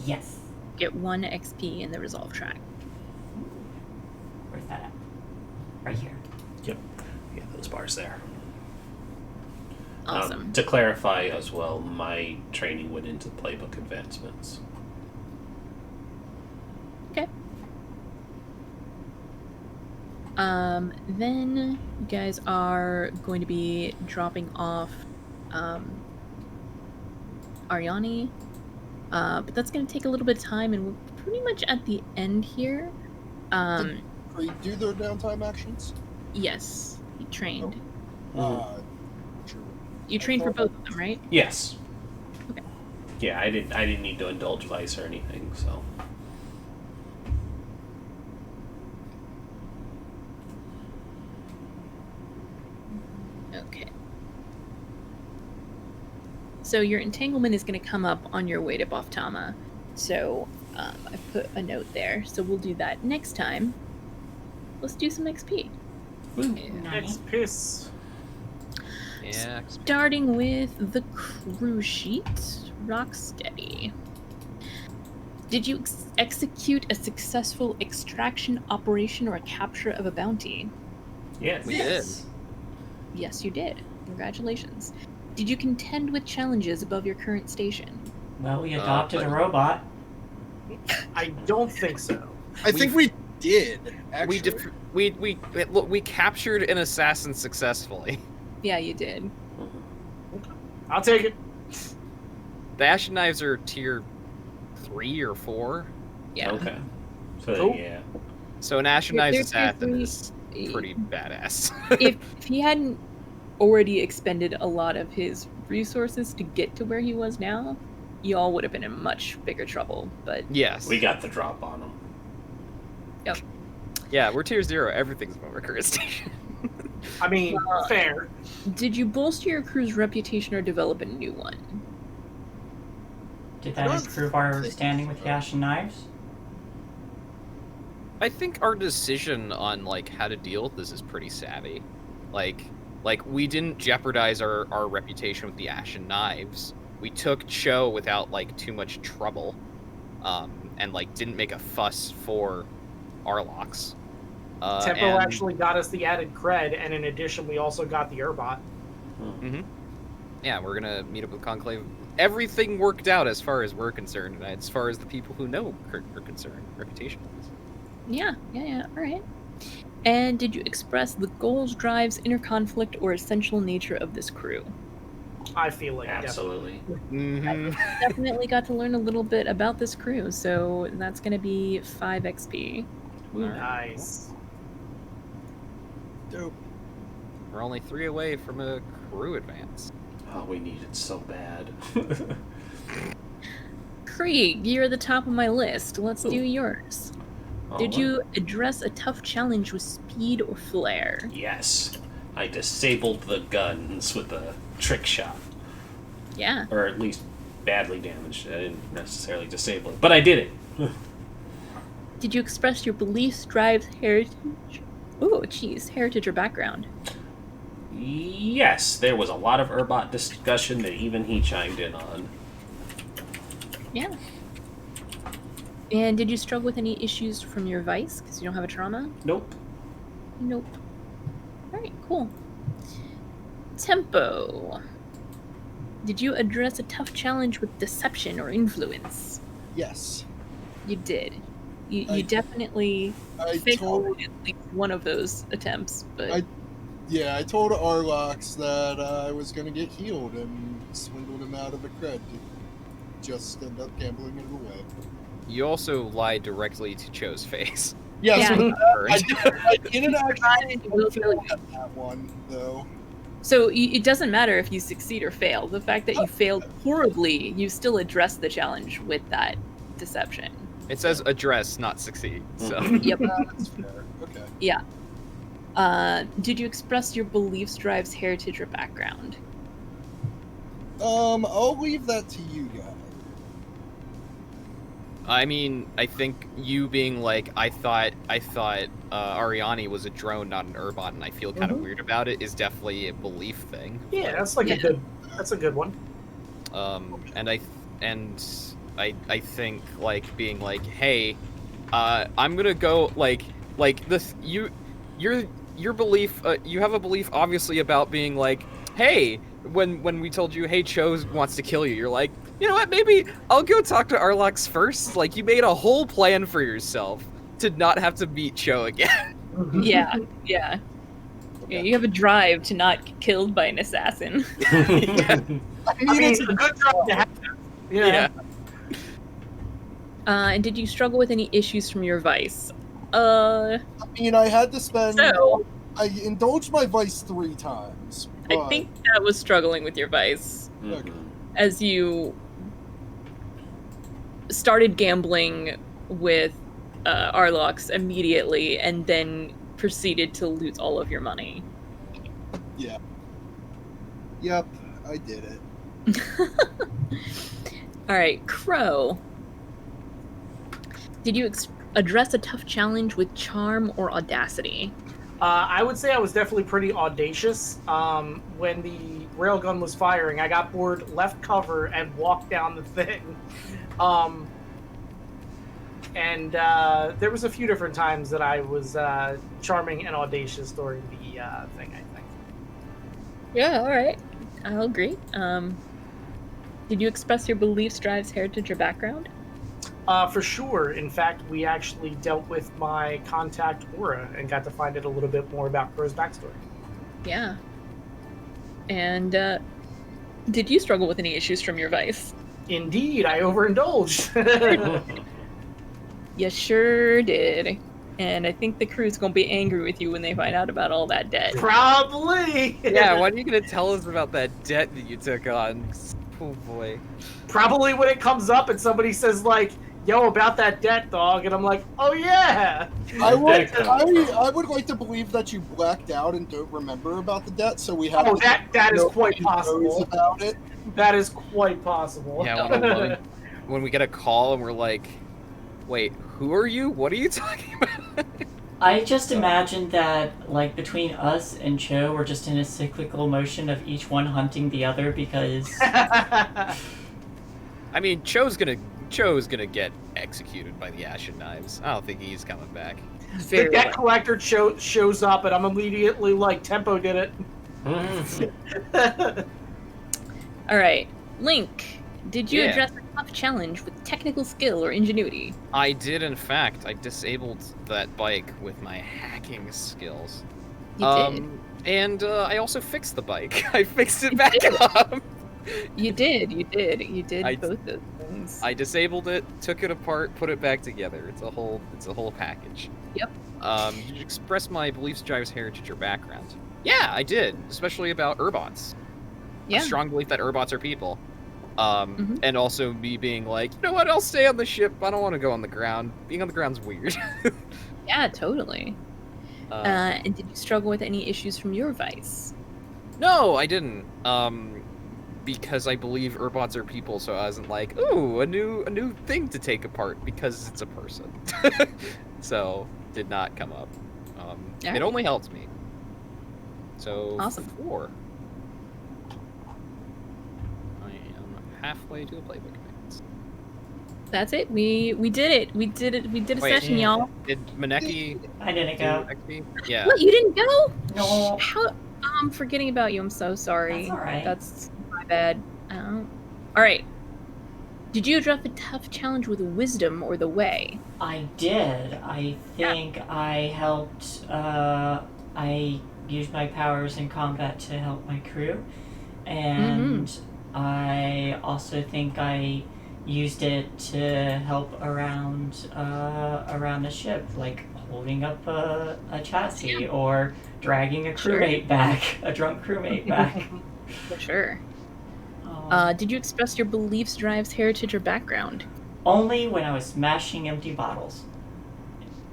Yes. Get 1 XP in the resolve track. Where's that at? Right here. Yep. Yeah, those bars there. Awesome. To clarify as well, my training went into playbook advancements. Okay. Then you guys are going to be dropping off Ariani. But that's going to take a little bit of time, and we're pretty much at the end here. Did Creed do their downtime actions? Yes, he trained. Sure. You trained for both of them, right? Yes. Okay. Yeah, I didn't need to indulge vice or anything, so. Okay. So your entanglement is going to come up on your way to Boftama. So I put a note there. So we'll do that next time. Let's do some XP. Nice piss. Yeah. Starting with the crew sheet, Rocksteady. Did you execute a successful extraction operation or a capture of a bounty? Yes. We did. Yes, you did. Congratulations. Did you contend with challenges above your current station? Well, we adopted a robot. I don't think so. I think we did. Actually. We captured an assassin successfully. Yeah, you did. I'll take it. The Ashen Knives are tier 3 or 4. Yeah. Okay. So Cool. yeah. So an Ashen They're Knives tier assassin 3. is pretty badass. If he hadn't already expended a lot of his resources to get to where he was now, y'all would have been in much bigger trouble. But Yes. We got the drop on them. Yeah, we're tier 0. Everything's above our current station. I mean, fair. did you bolster your crew's reputation or develop a new one? Did that improve our standing with the Ashen Knives? I think our decision on like how to deal with this is pretty savvy. Like we didn't jeopardize our reputation with the Ashen Knives. We took Cho without like too much trouble, and like didn't make a fuss for Arlox. Tempo and- actually got us the added cred, and in addition, we also got the Urbot. Mm-hmm. Yeah, we're gonna meet up with Conclave. Everything worked out as far as we're concerned, and as far as the people who know are concerned, reputation-wise. Yeah. All right. And did you express the goals, drives, inner conflict, or essential nature of this crew? I feel like Absolutely. Mm-hmm. Definitely got to learn a little bit about this crew, so that's going to be 5 XP. definitely. Nice. Dope. We're only 3 away from a crew advance. Oh, we need it so bad. Krieg, you're at the top of my list. Let's do yours. Oh, Did well. you address a tough challenge with speed or flair? Yes. I disabled the guns with a trick shot. Yeah. Or at least badly damaged it. I didn't necessarily disable it. But I did it. Did you express your beliefs, drives, heritage? Ooh, geez, heritage or background? Yes, there was a lot of Urbot discussion that even he chimed in on. Yeah. And did you struggle with any issues from your vice? Because you don't have a trauma? Nope. Nope. Alright, cool. Tempo. Did you address a tough challenge with deception or influence? Yes. You did. You I definitely I failed told at least one of those attempts, but I told Arlox that I was gonna get healed and swindled him out of a cred to just end up gambling it away. You also lied directly to Cho's face. Yes, Yeah. I didn't actually You will fail. have that one though. So it doesn't matter if you succeed or fail. The fact that you failed horribly, you still address the challenge with that deception. It says address, not succeed. So Yep. That's fair. Okay. Yeah. Did you express your beliefs, drives, heritage, or background? I'll leave that to you guys. I mean, I think you being like, I thought Ariani was a drone, not an Urbot, and I feel kind of weird about it, is definitely a belief thing. Yeah, that's like Yeah. that's a good one. And I think like being like, hey, I'm gonna go like this. Your belief. You have a belief obviously about being like, hey, when we told you, hey, Cho wants to kill you, you're like, you know what? Maybe I'll go talk to Arlox first. Like you made a whole plan for yourself to not have to meet Cho again. Yeah. Yeah, you have a drive to not get killed by an assassin. I mean, it's a good job to have. Yeah. And did you struggle with any issues from your vice? I mean, I had to spend. So I indulged my vice 3 times. I but- think that was struggling with your vice Okay. as you started gambling with Arlox immediately and then proceeded to lose all of your money. Yep, I did it. All right, Crow. Did you address a tough challenge with charm or audacity? I would say I was definitely pretty audacious. When the railgun was firing, I got bored, left cover, and walked down the thing. And there was a few different times that I was charming and audacious during the thing, I think. Yeah, all right. I'll agree. Did you express your beliefs, drives, heritage, or background? For sure. In fact, we actually dealt with my contact Aura and got to find out a little bit more about Crow's backstory. Yeah. And did you struggle with any issues from your vice? Indeed, I overindulged. You sure did. And I think the crew's gonna be angry with you when they find out about all that debt. Probably. Yeah, when are you gonna tell us about that debt that you took on? Oh boy. Probably when it comes up and somebody says like, "Yo, about that debt, dog," and I'm like, "Oh yeah." I would, That comes I would like to believe that you blacked out and don't remember about the debt, so we have. Oh, to that is know quite who knows possible. about it. That is quite possible. Yeah, when we get a call and we're like, wait, who are you? What are you talking about? I just imagined that, like, between us and Cho, we're just in a cyclical motion of each one hunting the other because. I mean, Cho's gonna get executed by the Ashen Knives. I don't think he's coming back. The debt collector shows up, and I'm immediately like, "Tempo did it." All right, Link. Did you Yeah. address a tough challenge with technical skill or ingenuity? I did, in fact. I disabled that bike with my hacking skills. You did. And I also fixed the bike. I fixed it back did. up. You did. I- both those things. I disabled it, took it apart, put it back together. It's a whole package. Yep. You express my beliefs, drives, heritage, or background. Yeah, I did, especially about Urbots. Yeah. A strong belief that Urbots are people. Mhm. And also me being like, you know what, I'll stay on the ship. I don't want to go on the ground. Being on the ground's weird. Yeah, totally. And did you struggle with any issues from your vice? No, I didn't. Because I believe Urbots are people, so I wasn't like, ooh, a new thing to take apart because it's a person. So did not come up. It Alright. only helped me. So Awesome. 4. I am halfway to the playbook commands. That's it. We did it. We did it. We did a Wait, session, yeah. y'all. Did Maneki I didn't do go. XP? Yeah. What? You didn't go? No. How? I'm forgetting about you. I'm so sorry. That's alright. That's my bad. All right. Did you address a tough challenge with wisdom or the way? I did. I think I helped. I used my powers in combat to help my crew, and I also think I used it to help around the ship, like holding up a chassis or dragging a crewmate back, a drunk crewmate back. For sure. Did you express your beliefs, drives, heritage, or background? Only when I was smashing empty bottles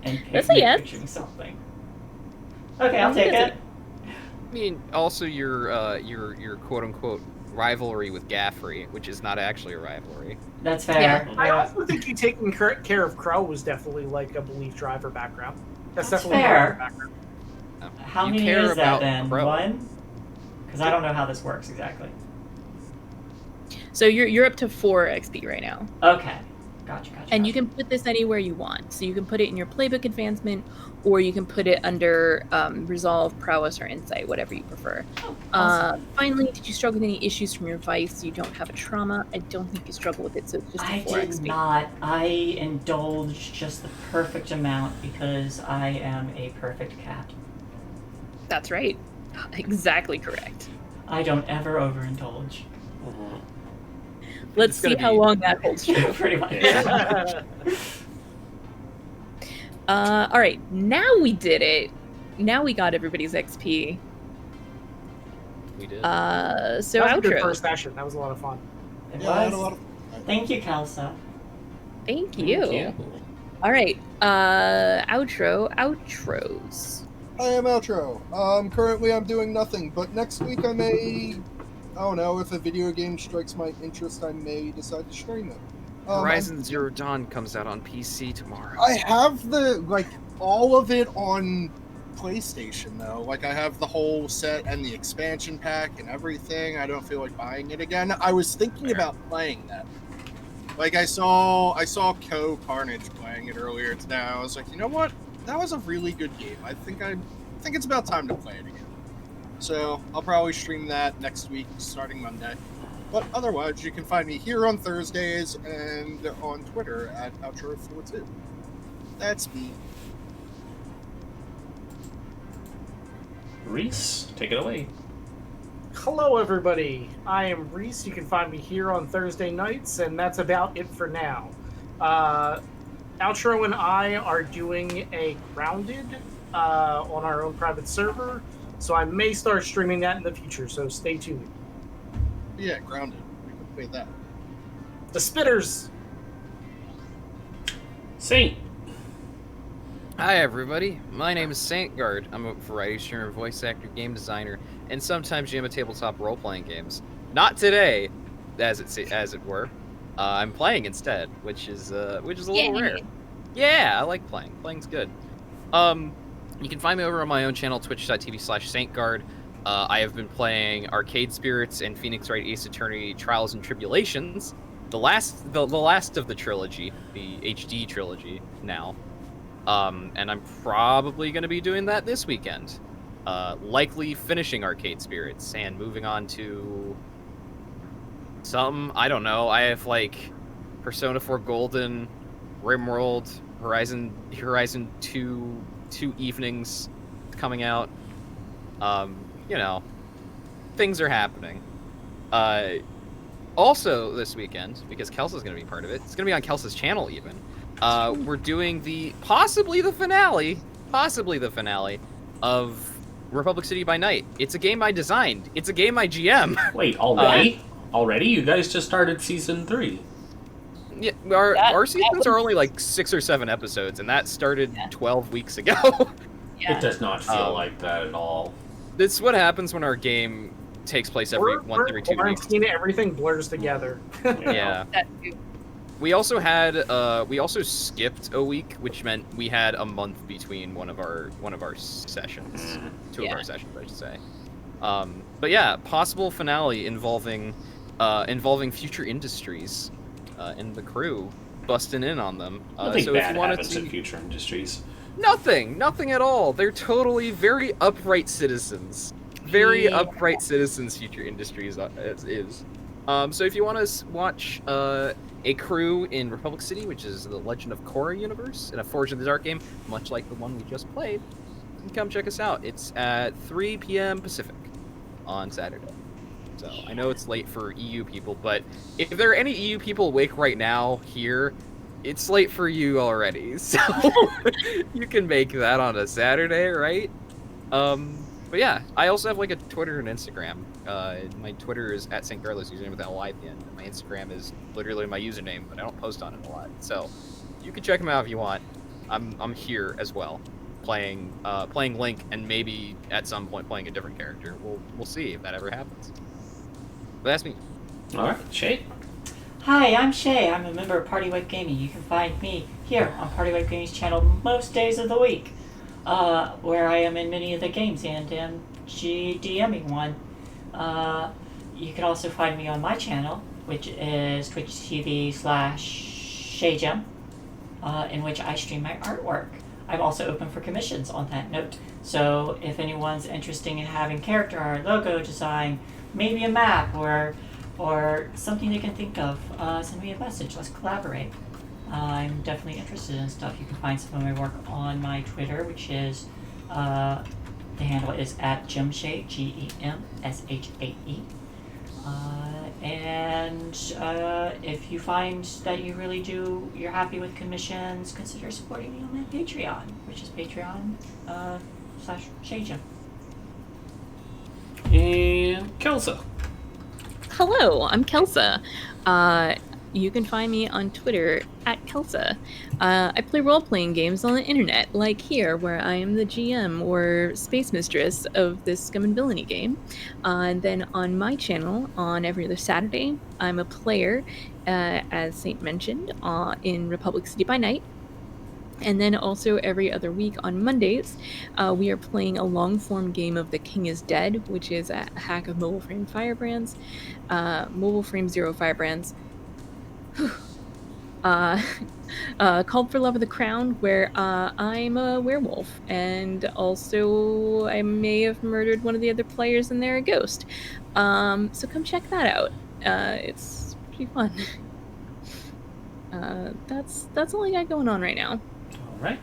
and That's a yes. picturing something. Okay, I'll take That's it. I mean, also your quote unquote rivalry with Gaffrey, which is not actually a rivalry. That's fair. Yeah. I also think you taking care of Crow was definitely like a belief driver background. That's definitely fair. part of the background. How You many care is that about then? Crow. 1? Because I don't know how this works exactly. So you're up to 4 XP right now. Okay. Gotcha. And you can put this anywhere you want. So you can put it in your playbook advancement, or you can put it under resolve, prowess, or insight, whatever you prefer. Oh, awesome. Finally, did you struggle with any issues from your vice? You don't have a trauma. I don't think you struggle with it, so it's just a I 4 did XP. not. I indulged just the perfect amount because I am a perfect cat. That's right. Exactly correct. I don't ever overindulge. Let's It's gonna see how be- long that holds true. Pretty much. All right, now we did it. Now we got everybody's XP. We did. So That was a good outro. first session. That was a lot of fun. It Yeah, I had a was. lot of. Thank you, Kelsa. Thank you. All right. Outros. I am outro. Currently I'm doing nothing, but next week I may. I don't know, if a video game strikes my interest, I may decide to stream it. Horizon Zero Dawn comes out on PC tomorrow. I have all of it on PlayStation though. Like I have the whole set and the expansion pack and everything. I don't feel like buying it again. I was thinking about playing that. Like I saw Carnage playing it earlier today. I was like, you know what? That was a really good game. I think it's about time to play it again. So I'll probably stream that next week, starting Monday. But otherwise, you can find me here on Thursdays and on Twitter at Outro42. That's me. Rhys, take it away. Hello, everybody. I am Rhys. You can find me here on Thursday nights, and that's about it for now. Outro and I are doing a Grounded on our own private server, so I may start streaming that in the future, so stay tuned. Yeah, Grounded. Wait, that. The Spitters. Saint. Hi everybody, my name is Saintguard. I'm a variety streamer, voice actor, game designer, and sometimes GM of tabletop role-playing games. Not today, as it were. I'm playing instead, which is a little Yay. rare. Yeah, I like playing. Playing's good. You can find me over on my own channel, twitch.tv/Saintguard. I have been playing Arcade Spirits and Phoenix Wright Ace Attorney Trials and Tribulations, the last of the trilogy, the HD trilogy now. And I'm probably going to be doing that this weekend. Likely finishing Arcade Spirits and moving on to something. I don't know. I have like Persona 4 Golden, RimWorld, Horizon 2 evenings coming out. You know, things are happening. Also this weekend, because Kelsa's going to be part of it, it's going to be on Kelsa's channel even. We're doing possibly the finale of Republic City by Night. It's a game I designed. It's a game I GM. Wait, already? Already? You guys just started season 3. Yeah, our seasons are only like 6 or 7 episodes, and that started 12 weeks ago. Yeah. It does not feel like that at all. That's what happens when our game takes place once every 2 weeks. Everything blurs together. Yeah. That too. We also skipped a week, which meant we had a month between one of our sessions, two of our sessions, I should say. But yeah, possible finale involving future industries, and the crew busting in on them. Nothing so bad if you wanted happens to, in future industries. nothing at all. They're totally very upright citizens. Very upright citizens. Future industries is. So if you want to watch a crew in Republic City, which is the Legend of Korra universe, in a Forge in the Dark game, much like the one we just played, you can come check us out. It's at 3 p.m. Pacific on Saturday. So I know it's late for EU people, but if there are any EU people awake right now here, it's late for you already. So you can make that on a Saturday, right? But yeah, I also have like a Twitter and Instagram. My Twitter is at St. Carlos, username with an L at the end. My Instagram is literally my username, but I don't post on it a lot. So you can check them out if you want. I'm here as well, playing Link, and maybe at some point playing a different character. We'll see if that ever happens. But that's me. All right, Shae. Hi, I'm Shae. I'm a member of Party Wipe Gaming. You can find me here on Party Wipe Gaming's channel most days of the week, where I am in many of the games and am DMing one. You can also find me on my channel, which is twitch.tv/ShaeGem, in which I stream my artwork. I'm also open for commissions on that note. So if anyone's interested in having character art, logo design, maybe a map, or something they can think of, send me a message. Let's collaborate. I'm definitely interested in stuff. You can find some of my work on my Twitter, which is the handle is at GemShae, GEMSHAE. And if you find that you're happy with commissions, consider supporting me on my Patreon, which is Patreon/ShaeGem. And Kelsa. Hello, I'm Kelsa. You can find me on Twitter at Kelsa. I play role-playing games on the internet, like here, where I am the GM or Space Mistress of this Scum Villainy game. And then on my channel, on every other Saturday, I'm a player, as Saint mentioned, in Republic City by Night. And then also every other week on Mondays, we are playing a long-form game of The King is Dead, which is a hack of Mobile Frame Firebrands, Mobile Frame Zero Firebrands, called For Love of the Crown, where I'm a werewolf, and also I may have murdered one of the other players and they're a ghost. So come check that out. It's pretty fun. That's all I got going on right now. All right.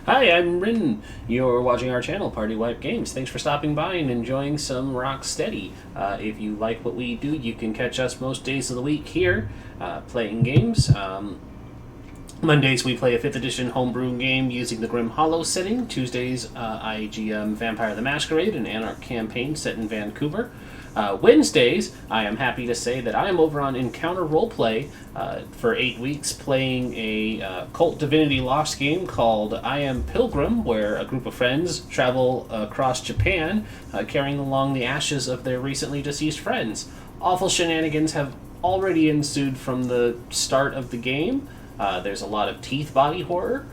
Hi, I'm Rin. You're watching our channel, Party Wipe Games. Thanks for stopping by and enjoying some Rocksteady. If you like what we do, you can catch us most days of the week here, playing games. Mondays we play a 5th edition homebrew game using the Grim Hollow setting. Tuesdays I GM Vampire the Masquerade, an Anarch campaign set in Vancouver. Wednesdays, I am happy to say that I am over on Encounter Roleplay for 8 weeks playing a Cult Divinity Lost game called I Am Pilgrim, where a group of friends travel across Japan carrying along the ashes of their recently deceased friends. Awful shenanigans have already ensued from the start of the game. There's a lot of teeth body horror.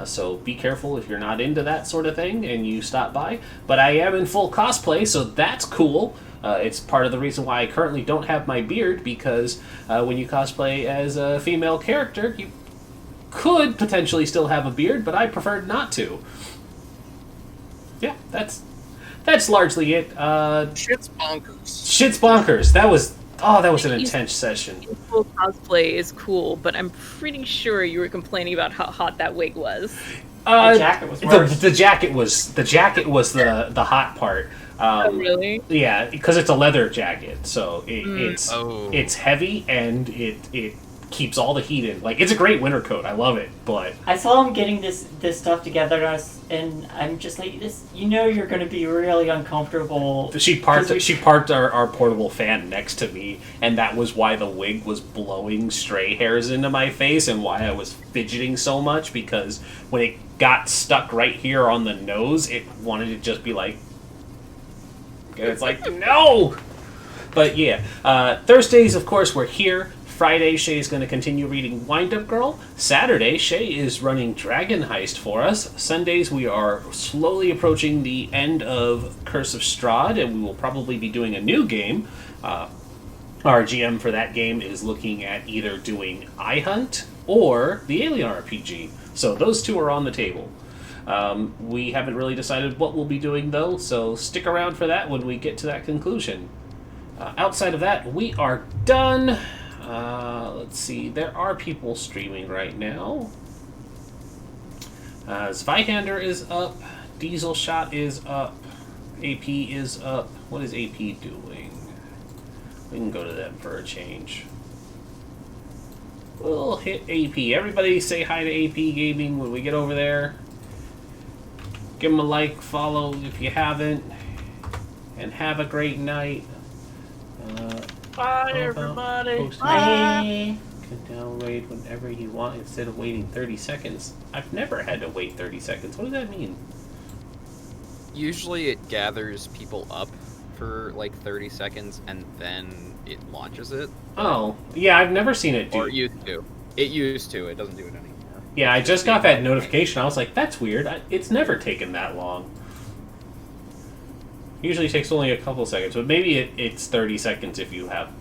So be careful if you're not into that sort of thing and you stop by. But I am in full cosplay, so that's cool. It's part of the reason why I currently don't have my beard, because when you cosplay as a female character, you could potentially still have a beard, but I preferred not to. Yeah, that's largely it. Shit's bonkers. Shit's bonkers. That was an intense session. Full cosplay is cool, but I'm pretty sure you were complaining about how hot that wig was. The jacket was worse. The jacket was the hot part. Oh, really? Yeah, because it's a leather jacket, so it's heavy and it keeps all the heat in. Like, it's a great winter coat. I love it, but I saw him getting this stuff together, and I'm just like, this. You know, you're going to be really uncomfortable. She parked our portable fan next to me, and that was why the wig was blowing stray hairs into my face, and why I was fidgeting so much, because when it got stuck right here on the nose, it wanted to just be like, and it's like, no! But yeah, Thursdays, of course, we're here. Friday, Shae is going to continue reading Wind Up Girl. Saturday, Shae is running Dragon Heist for us. Sundays, we are slowly approaching the end of Curse of Strahd, and we will probably be doing a new game. Our GM for that game is looking at either doing iHunt or the Alien RPG. So those two are on the table. We haven't really decided what we'll be doing, though, so stick around for that when we get to that conclusion. Outside of that, we are done. Let's see, there are people streaming right now. Zweihander is up, Diesel Shot is up, AP is up. What is AP doing? We can go to them for a change. We'll hit AP. Everybody say hi to AP Gaming when we get over there. Give them a like, follow if you haven't, and have a great night. Bye, everybody. Bye. Can download whenever you want instead of waiting 30 seconds. I've never had to wait 30 seconds. What does that mean? Usually it gathers people up for like 30 seconds and then it launches it. Oh, yeah, I've never seen it do. Or it used to. It used to. It doesn't do it anymore. Yeah, I just got that notification. I was like, that's weird. It's never taken that long. Usually takes only a couple seconds, but maybe it's 30 seconds if you have